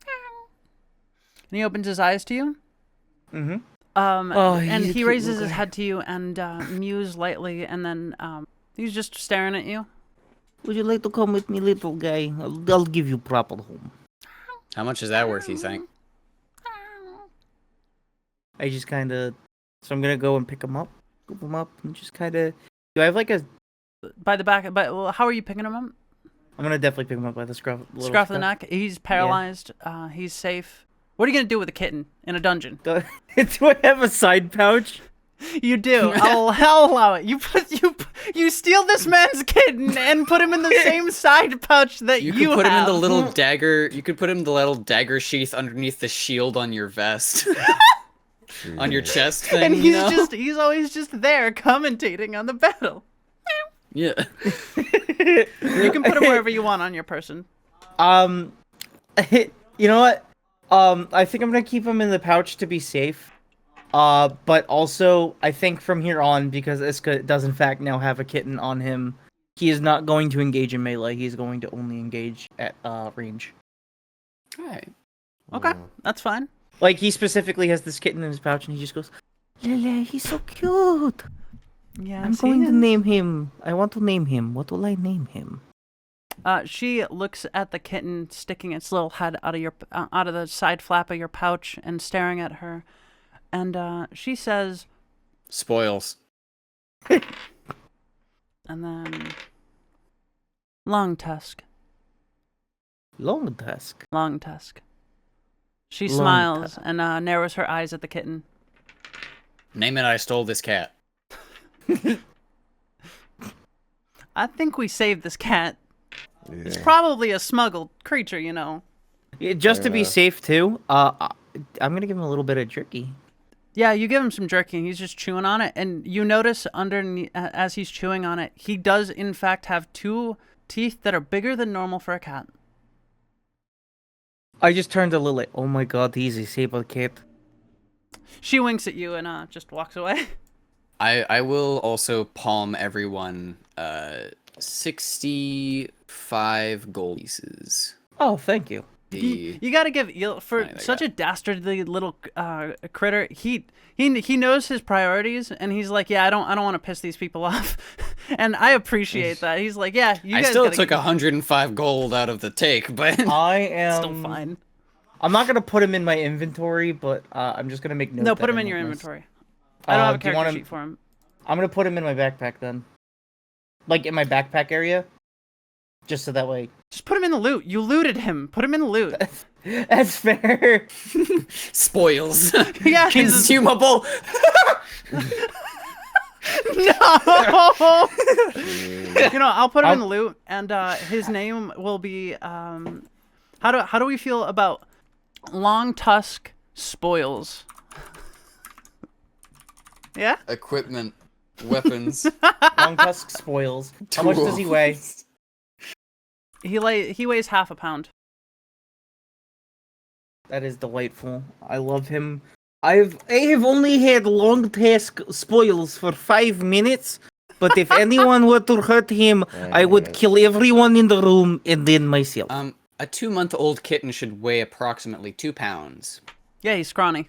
meow. And he opens his eyes to you. Mm-hmm. And he raises his head to you and mews lightly, and then he's just staring at you. Would you like to come with me, little guy? I'll give you proper home. How much is that worth, you think? I just kind of... So I'm going to go and pick him up. Scoop him up and just kind of... Do I have like a... By the back, but well, how are you picking him up? I'm going to definitely pick him up by the scruff of the neck. He's paralyzed. Yeah. He's safe. What are you going to do with a kitten in a dungeon? Do I have a side pouch? You do. I'll allow it. You steal this man's kitten and put him in the same side pouch that you could put him in the have. little dagger. You could put him in the little dagger sheath underneath the shield on your vest, on your chest thing. And he's always just there commentating on the battle. Yeah. You can put him wherever you want on your person. You know what? I think I'm gonna keep him in the pouch to be safe. But also, I think from here on, because Iska does in fact now have a kitten on him, he is not going to engage in melee. He's going to only engage at range. Alright. Okay, that's fine. Like, he specifically has this kitten in his pouch, and he just goes, Lele, he's so cute. Yeah, I'm going to name him. I want to name him. What will I name him? She looks at the kitten sticking its little head out of the side flap of your pouch and staring at her. And she says, Spoils. And then, Long Tusk. Long Tusk. Long Tusk. She Long smiles Tusk. and narrows her eyes at the kitten. Name it, I stole this cat. I think we saved this cat. Yeah. It's probably a smuggled creature, you know. Yeah, just to be safe, too, I'm going to give him a little bit of jerky. Yeah, you give him some jerky, and he's just chewing on it, and you notice underneath, as he's chewing on it, he does, in fact, have 2 teeth that are bigger than normal for a cat. I just turned to Lily. Oh my god, he's a saber cat. She winks at you and just walks away. I will also palm everyone 65 gold pieces. Oh, thank you. You gotta give Eel, for such a dastardly little critter. He knows his priorities, and he's like, yeah, I don't want to piss these people off, and I appreciate that. He's like, yeah, you I guys still took 105 gold out of the take, but I am still fine. I'm not gonna put him in my inventory, but I'm just gonna make note. No, that put him in your inventory. I don't have a character sheet for him. I'm gonna put him in my backpack then, like in my backpack area, just so that way. Just put him in the loot. You looted him. Put him in the loot. That's fair. spoils. Yeah, Consumable. No. You know, I'll put him in the loot, and his name will be. How do we feel about Long Tusk Spoils? Yeah. Equipment, weapons. Long Tusk Spoils. How much does he weigh? He weighs half a pound. That is delightful. I love him. I have only had Long Tusk Spoils for 5 minutes, but if anyone were to hurt him, I would kill everyone in the room and then myself. A 2-month-old kitten should weigh approximately 2 pounds. Yeah, he's scrawny.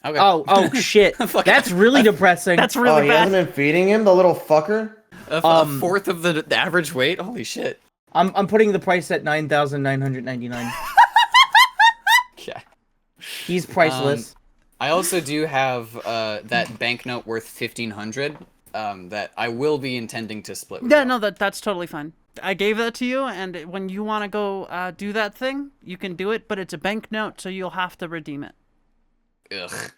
Okay. Oh shit. That's really depressing. That's really he bad. hasn't been feeding him, the little fucker? A fourth of the average weight? Holy shit. I'm putting the price at $9,999. Okay. He's priceless. I also do have that banknote worth 1,500 that I will be intending to split with Yeah, you. no, that's totally fine. I gave that to you, and when you want to go do that thing, you can do it, but it's a banknote, so you'll have to redeem it. Ugh.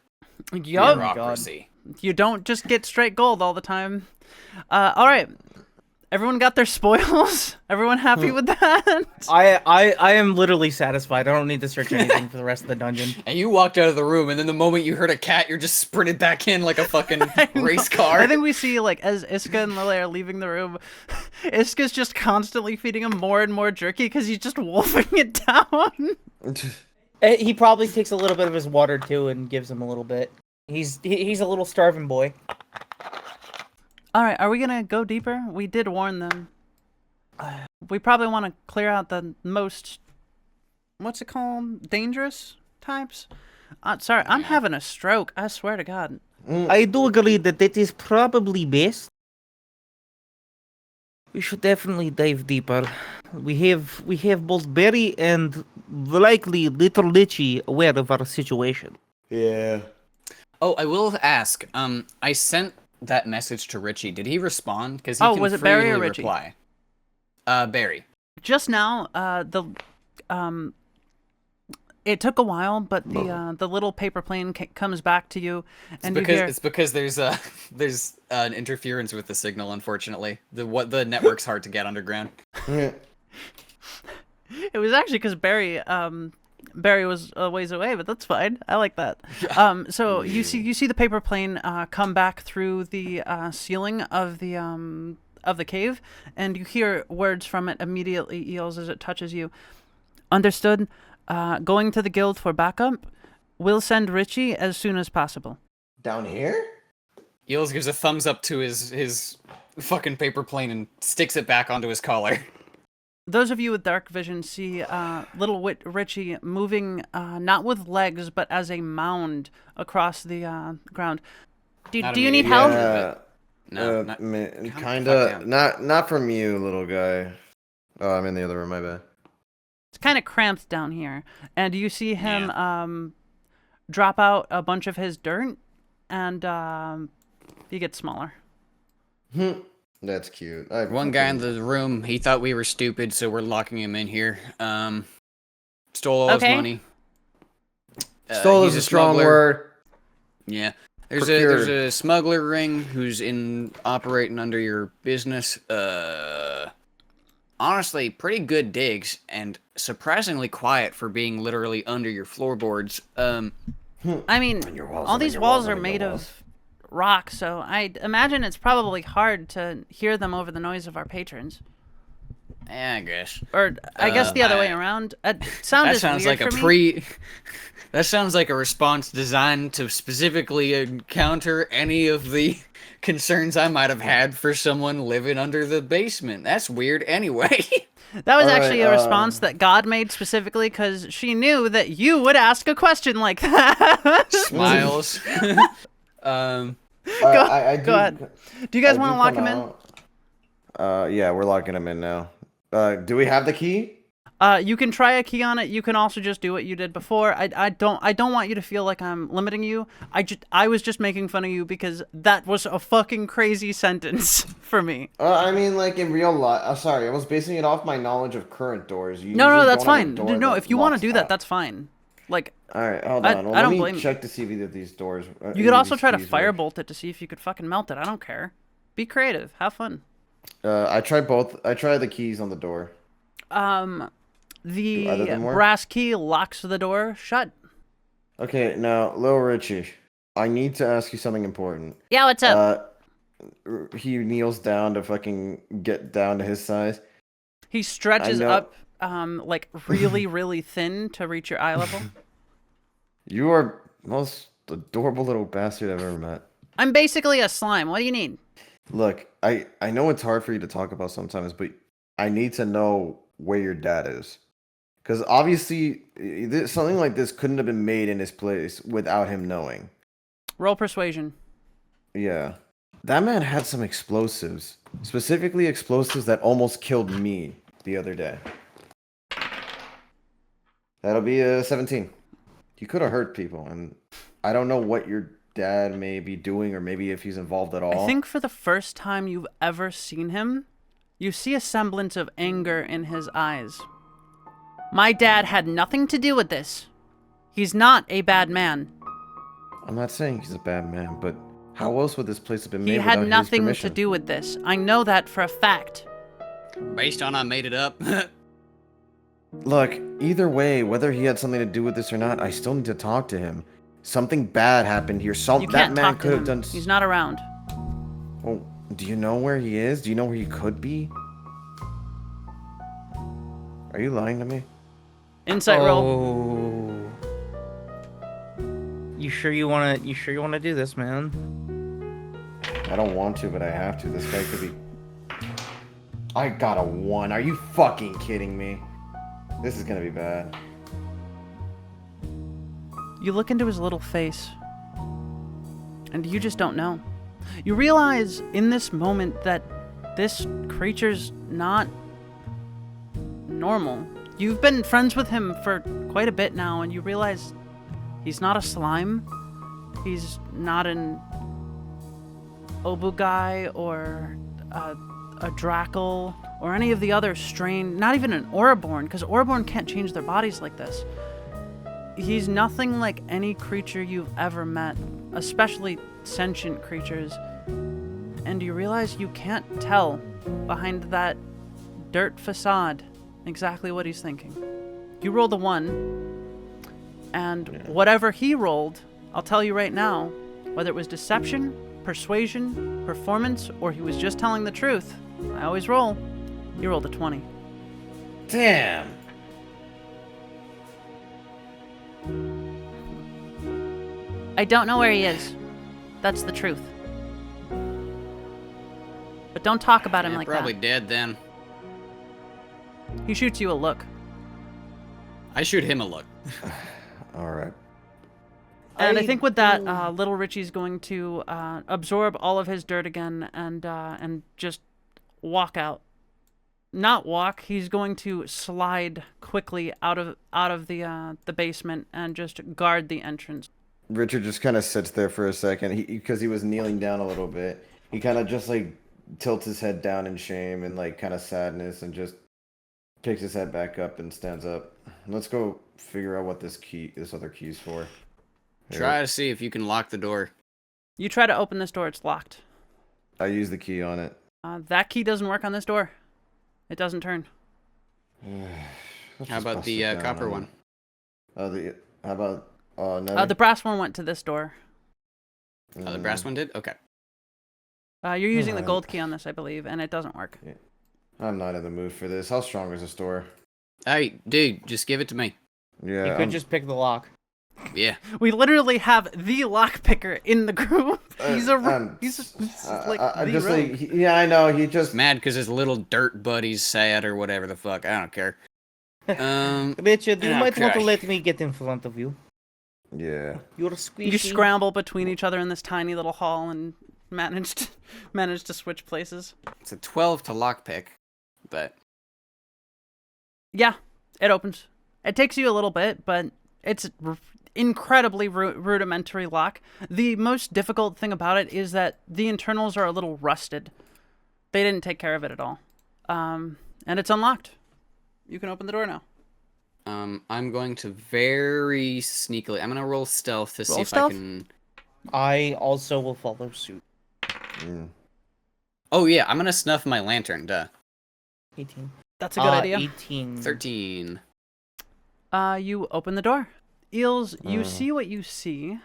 Yup. Bureaucracy. You don't just get straight gold all the time. All right. Everyone got their spoils? Everyone happy with that? I am literally satisfied. I don't need to search anything for the rest of the dungeon. And you walked out of the room, and then the moment you heard a cat, you're just sprinted back in like a fucking race car. I think we see, like, as Iska and Lily are leaving the room, Iska's just constantly feeding him more and more jerky because he's just wolfing it down. He probably takes a little bit of his water too and gives him a little bit. He's a little starving boy. All right, are we gonna go deeper? We did warn them. We probably want to clear out the most, what's it called, dangerous types. Sorry, I'm having a stroke. I swear to God. I do agree that it is probably best. We should definitely dive deeper. We have both Barry and likely little Richie aware of our situation. Yeah. Oh, I will ask. I sent that message to Richie. Did he respond? Because he Oh, can was it Barry or freely Richie? reply. Barry. Just now, it took a while, but the little paper plane comes back to you, and It's because there's an interference with the signal. Unfortunately, the network's hard to get underground. It was actually because Barry was a ways away, but that's fine. I like that. So you see the paper plane come back through the ceiling of the cave, and you hear words from it immediately, Eels, as it touches you. Understood. Going to the guild for backup. We'll send Richie as soon as possible. Down here? Eels gives a thumbs up to his fucking paper plane and sticks it back onto his collar. Those of you with dark vision see little Richie moving not with legs, but as a mound across the ground. Do you need help? No, not from you, little guy. Oh, I'm in the other room. My bad. It's kind of cramped down here, and you see him drop out a bunch of his dirt, and he gets smaller. That's cute. One guy in the room, he thought we were stupid, so we're locking him in here. Stole all his money. Stole is a strong word. Yeah. There's a smuggler ring who's operating under your business. Honestly, pretty good digs and surprisingly quiet for being literally under your floorboards. I mean, all these walls are made of rock, so I imagine it's probably hard to hear them over the noise of our patrons. Yeah, I guess. Or I guess the other way around. That sounds like That sounds like a response designed to specifically counter any of the concerns I might have had for someone living under the basement. That's weird anyway. That was actually a response that God made specifically because she knew that you would ask a question like that. Smiles. Go ahead. Do you guys want to lock him in? Yeah, we're locking him in now. Do we have the key? You can try a key on it. You can also just do what you did before. I don't want you to feel like I'm limiting you. I was just making fun of you because that was a fucking crazy sentence for me. I mean, like in real life. Sorry, I was basing it off my knowledge of current doors. No, that's fine. No, if you want to do that, that's fine. Like. All right, hold on. I don't blame you. Check to see if either of these doors. You could also try to firebolt it to see if you could fucking melt it. I don't care. Be creative. Have fun. I tried both. I tried the keys on the door. The brass key locks the door shut. Okay, now, Lil Richie, I need to ask you something important. Yeah, what's up? He kneels down to fucking get down to his size. He stretches up, like really, really thin to reach your eye level. You are the most adorable little bastard I've ever met. I'm basically a slime. What do you need? Look, I know it's hard for you to talk about sometimes, but I need to know where your dad is. Because obviously, something like this couldn't have been made in his place without him knowing. Roll persuasion. Yeah. That man had some explosives. Specifically explosives that almost killed me the other day. That'll be a 17. He could have hurt people, and I don't know what your dad may be doing or maybe if he's involved at all. I think for the first time you've ever seen him, you see a semblance of anger in his eyes. My dad had nothing to do with this. He's not a bad man. I'm not saying he's a bad man, but how else would this place have been made He without had his nothing to permission? do with this. I know that for a fact. Based on I made it up. Look, either way, whether he had something to do with this or not, I still need to talk to him. Something bad happened here. You can't talk to him. He's not around. Oh, do you know where he is? Do you know where he could be? Are you lying to me? Insight roll. You sure you wanna do this, man? I don't want to, but I have to. This guy could be... I got a 1. Are you fucking kidding me? This is gonna be bad. You look into his little face, and you just don't know. You realize in this moment that this creature's not normal. You've been friends with him for quite a bit now, and you realize he's not a slime. He's not an Obugai or a Drackle or any of the other strange, not even an Ouroborn, because Ouroborn can't change their bodies like this. He's nothing like any creature you've ever met, especially sentient creatures. And you realize you can't tell behind that dirt facade exactly what he's thinking. You rolled a 1, and whatever he rolled, I'll tell you right now, whether it was deception, persuasion, performance, or he was just telling the truth, I always roll. You rolled a 20. Damn. I don't know where he is. That's the truth. But don't talk about him like Probably that. dead then. He shoots you a look. I shoot him a look. All right. And I think with that, little Richie's going to absorb all of his dirt again and just walk out. Not walk. He's going to slide quickly out of the basement and just guard the entrance. Richard just kind of sits there for a second, because he was kneeling down a little bit. He kind of just like tilts his head down in shame and like kind of sadness, and just picks his head back up and stands up. Let's go figure out what this other key's for. Here. Try to see if you can lock the door. You try to open this door. It's locked. I use the key on it. That key doesn't work on this door. It doesn't turn. Let's How just about bust the it down copper on one? it. How about another? The brass one went to this door. Oh, the brass one did? Okay. You're using the Alright. gold key on this, I believe, and it doesn't work. I'm not in the mood for this. How strong is this door? Hey, dude, just give it to me. Yeah. You could just pick the lock. Yeah. We literally have the lock picker in the group. He's like I the just rogue. like yeah, I know. He just Mad because his little dirt buddy's sad or whatever the fuck. I don't care. Richard, you might want to Okay. let me get in front of you. yeah. You're squishy. You scramble between each other in this tiny little hall and manage to switch places. It's a 12 to lockpick, but Yeah, it opens. It takes you a little bit, but it's incredibly rudimentary lock. The most difficult thing about it is that the internals are a little rusted. They didn't take care of it at all. And it's unlocked. You can open the door now. I'm going to very sneakily. I'm gonna roll stealth to see Roll if stealth? I can. I also will follow suit. Mm. Oh yeah, I'm gonna snuff my lantern. Duh. 18. That's a good idea. 18. 13. You open the door. Eels, you see what you see.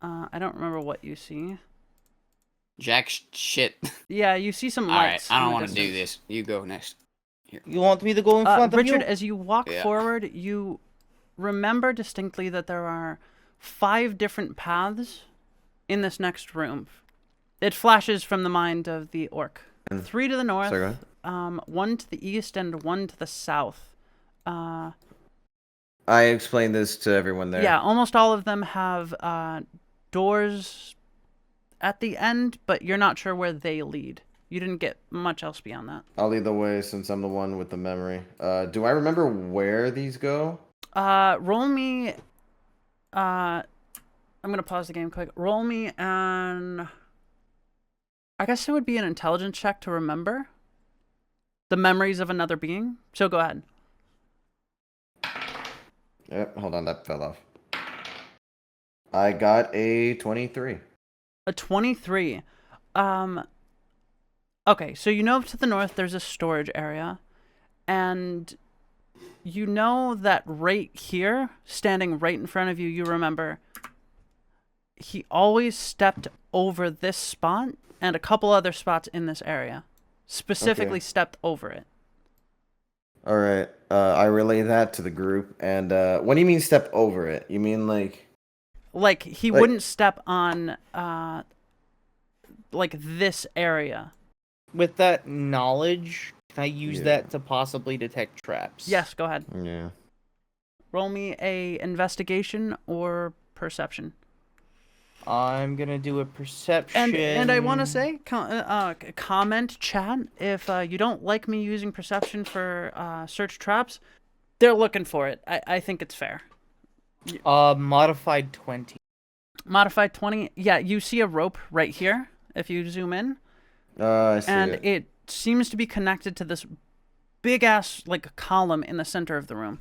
I don't remember what you see. Jack shit. Yeah, you see some All right, lights. I in don't the want to do distance. this. You go next. You want me to go in front of Richard, you? as you walk Yeah. forward, you remember distinctly that there are 5 different paths in this next room. It flashes from the mind of the orc. 3 to the north, Sorry, go 1 to the east, and 1 to the south. I explained this to everyone there. Yeah, almost all of them have doors at the end, but you're not sure where they lead. You didn't get much else beyond that. I'll lead the way since I'm the one with the memory. Do I remember where these go? Roll me. I'm gonna pause the game quick. Roll me an. I guess it would be an intelligence check to remember the memories of another being. So go ahead. Yep, hold on, that fell off. I got a 23. A 23. Okay, so you know to the north there's a storage area, and you know that right here, standing right in front of you, you remember he always stepped over this spot and a couple other spots in this area. Specifically Okay. stepped over it. All right, I relay that to the group. And what do you mean step over it? You mean like Like, he wouldn't step on, like, this area. With that knowledge, can I use that to possibly detect traps? Yes, go ahead. Yeah. Roll me a investigation or perception. I'm gonna do a perception. And I want to say, comment, chat, if you don't like me using perception for search traps, they're looking for it. I think it's fair. Modified 20. Modified 20. Yeah, you see a rope right here, if you zoom in. I see And it. it seems to be connected to this big-ass, like, column in the center of the room.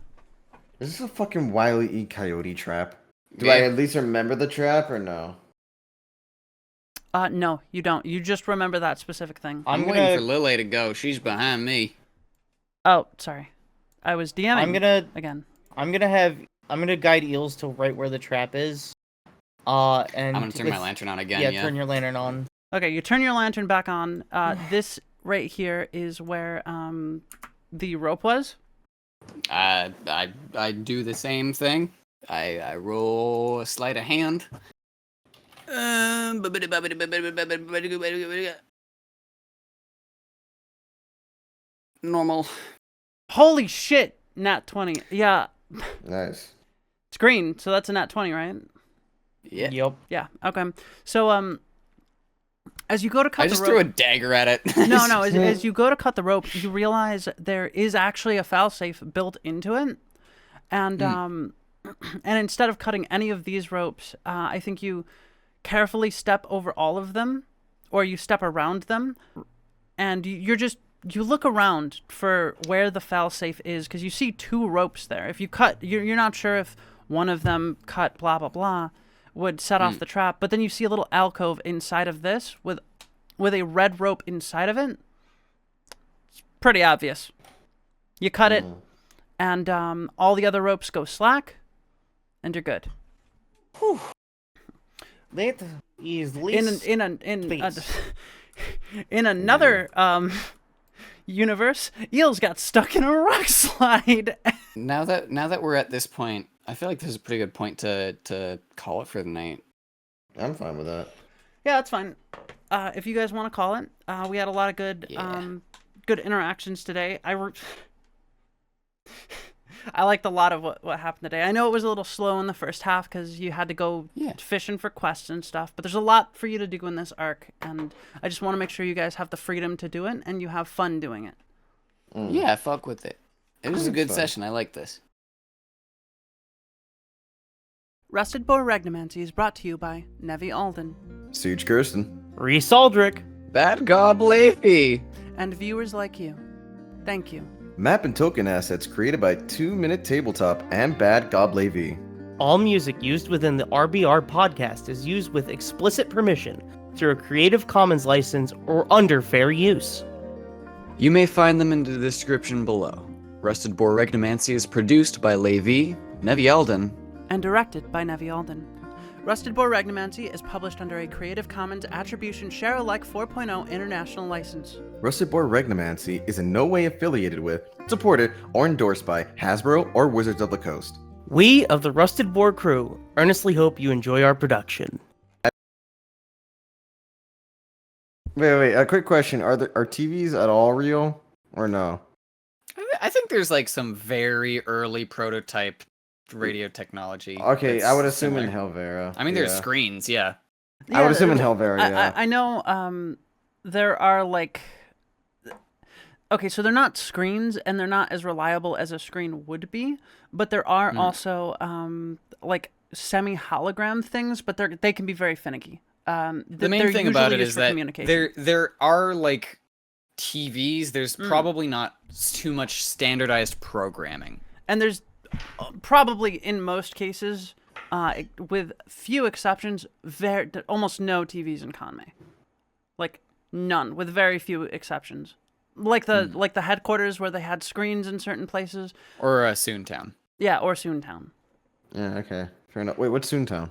Is this a fucking Wile E. Coyote trap? Do Yeah. I at least remember the trap or no? No, you don't. You just remember that specific thing. I'm waiting for Lily to go. She's behind me. Oh, sorry. I was DMing again. I'm gonna guide Eels to right where the trap is. And I'm gonna turn my lantern on again. Yeah, turn your lantern on. Okay, you turn your lantern back on. This right here is where the rope was. I do the same thing. I roll a sleight of hand. Normal. Holy shit! Nat 20. Yeah. Nice. It's green, so that's a nat 20, right? Yeah. Yep. Yeah. Okay. So as you go to cut I the just rope, threw a dagger at it. no. As you go to cut the rope, you realize there is actually a failsafe built into it, and and instead of cutting any of these ropes, I think you carefully step over all of them, or you step around them, and you look around for where the failsafe is, because you see 2 ropes there. If you cut, you're not sure if one of them cut blah blah blah would set off the trap, but then you see a little alcove inside of this with a red rope inside of it. It's pretty obvious. You cut it, and all the other ropes go slack, and you're good. Whew. That is least in another universe, Eels got stuck in a rock slide. Now that we're at this point, I feel like this is a pretty good point to call it for the night. I'm fine with that. Yeah, that's fine. If you guys want to call it, we had a lot of good good interactions today. I liked a lot of what happened today. I know it was a little slow in the first half because you had to go fishing for quests and stuff, but there's a lot for you to do in this arc, and I just want to make sure you guys have the freedom to do it and you have fun doing it. Yeah, fuck with it. It was a good session. I like this. Rusted Boar Regnomancy is brought to you by Nevi Alden Siege Kirsten. Reese Aldrich. Bad God Leafy. and viewers like you. Thank you. Map and token assets created by 2 Minute Tabletop and Bad Goblay V. All music used within the RBR podcast is used with explicit permission through a Creative Commons license or under fair use. You may find them in the description below. Rusted Boar Regnomancy is produced by Levi, Nevi Alden, and directed by Nevi Alden. Rusted Boar Regnomancy is published under a Creative Commons Attribution Share-alike 4.0 international license. Rusted Boar Regnomancy is in no way affiliated with, supported, or endorsed by Hasbro or Wizards of the Coast. We of the Rusted Boar crew earnestly hope you enjoy our production. Wait, a quick question. Are TVs at all real or no? I think there's like some very early prototype radio technology. Okay, I would assume similar. in Helvera. I mean, there's screens, yeah. I would assume in Helvera, yeah. I know there are like... Okay, so they're not screens, and they're not as reliable as a screen would be, but there are also like semi-hologram things, but they can be very finicky. The main thing about it is that there are like TVs, there's probably not too much standardized programming. And there's probably, in most cases, with few exceptions, almost no TVs in Conmay. Like, none, with very few exceptions. Like the headquarters where they had screens in certain places. Or Soontown. Yeah, or Soontown. Yeah, okay. Fair enough. Wait, what's Soontown?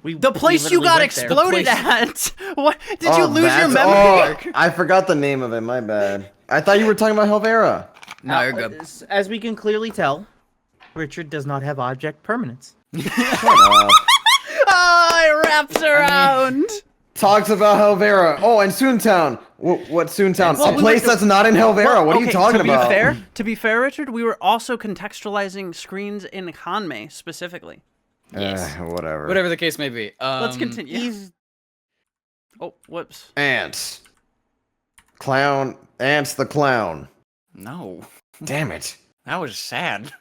The place you got exploded at! What? Did you lose your memory? Oh, I forgot the name of it, my bad. I thought you were talking about Helvera. No, you're good. As we can clearly tell, Richard does not have object permanence. Shut up. wraps around. Talks about Helvera. Oh, and Soontown. What Soontown? Well, A place that's not in Helvera. What are you talking about? To be fair, Richard, we were also contextualizing screens in Hanmei specifically. Yes. Whatever. Whatever the case may be. Let's continue. Oh, whoops. Ants. Clown. Ants the clown. No, Damn it. that was sad.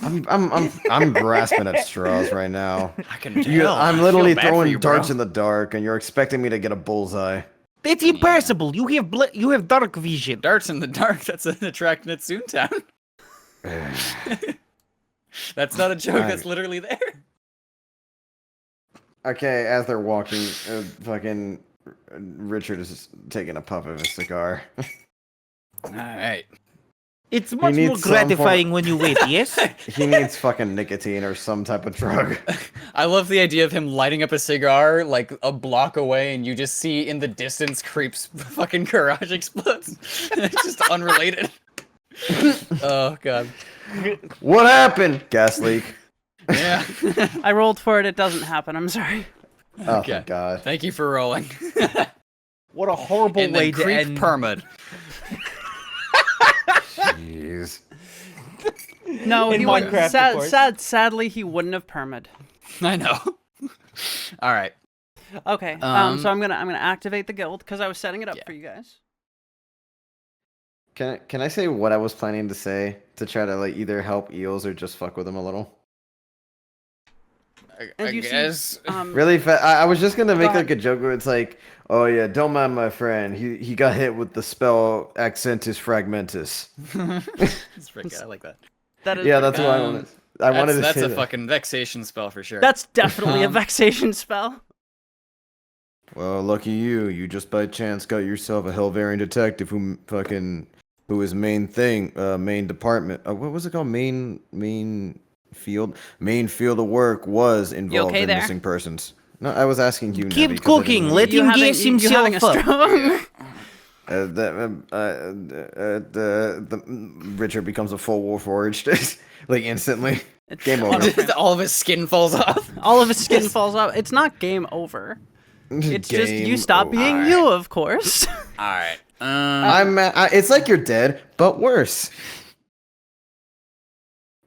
I'm grasping at straws right now. I can tell. I'm I literally feel bad for throwing you, bro. darts in the dark, and you're expecting me to get a bullseye. It's impossible. You have dark vision. Darts in the dark. That's an attraction at Soontown. That's not a joke. Alright. That's literally there. Okay, as they're walking, fucking Richard is taking a puff of his cigar. All right. It's much needs more some gratifying when you wait, yes? He needs fucking nicotine or some type of drug. I love the idea of him lighting up a cigar like a block away, and you just see in the distance Creep's fucking garage explodes. It's just unrelated. Oh god. What happened? Gas leak. Yeah. I rolled for it. It doesn't happen. I'm sorry. Oh, Okay. thank God. Thank you for rolling. What a horrible And way then to Creep end. permad. Jeez. No, In he wouldn't. Minecraft, of course. Sadly, he wouldn't have permed. I know. All right. Okay. So I'm gonna activate the guild because I was setting it up for you guys. Can I say what I was planning to say to try to like either help Eels or just fuck with him a little? And I you see, guess. Really I was just gonna make Go like a joke where it's like, oh yeah, don't mind my friend. He got hit with the spell Accentus Fragmentus. It's pretty good. I like that. that is Yeah, that's what I Um, wanted. I wanted to That's say a that. fucking vexation spell for sure. That's definitely a Um, vexation spell. Well, lucky you. You just by chance got yourself a Helvarian detective who his main department. What was it called? Main field of work was involved okay in there? missing persons. No, I was asking you. Nevi, Keep 'cause I cooking. didn't Let You him having, gas you having a himself up. stroke? The Richard becomes a full Warforged, like instantly. Game over. All of his skin falls off. All of his skin falls off. It's not game over. It's just you Game stop over. being you, of course. All right. It's like you're dead, but worse.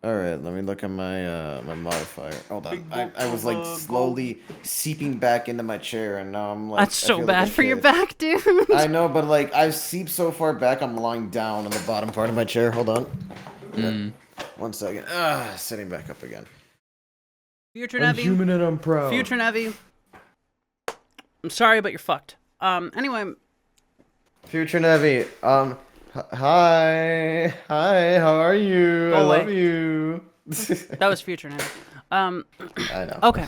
All right, let me look at my my modifier. Hold on, I was like slowly seeping back into my chair, and now I'm like. That's I so feel bad like a for your kid. back, dude. I know, but like I've seeped so far back, I'm lying down on the bottom part of my chair. Hold on. Yeah. 1 second. Sitting back up again. Future I'm Nevi. human and I'm proud. Future Nevi. I'm sorry, but you're fucked. Anyway, Future Nevi. Hi, how are you? Go I away. love you. that was Future Nevi. I know. Okay.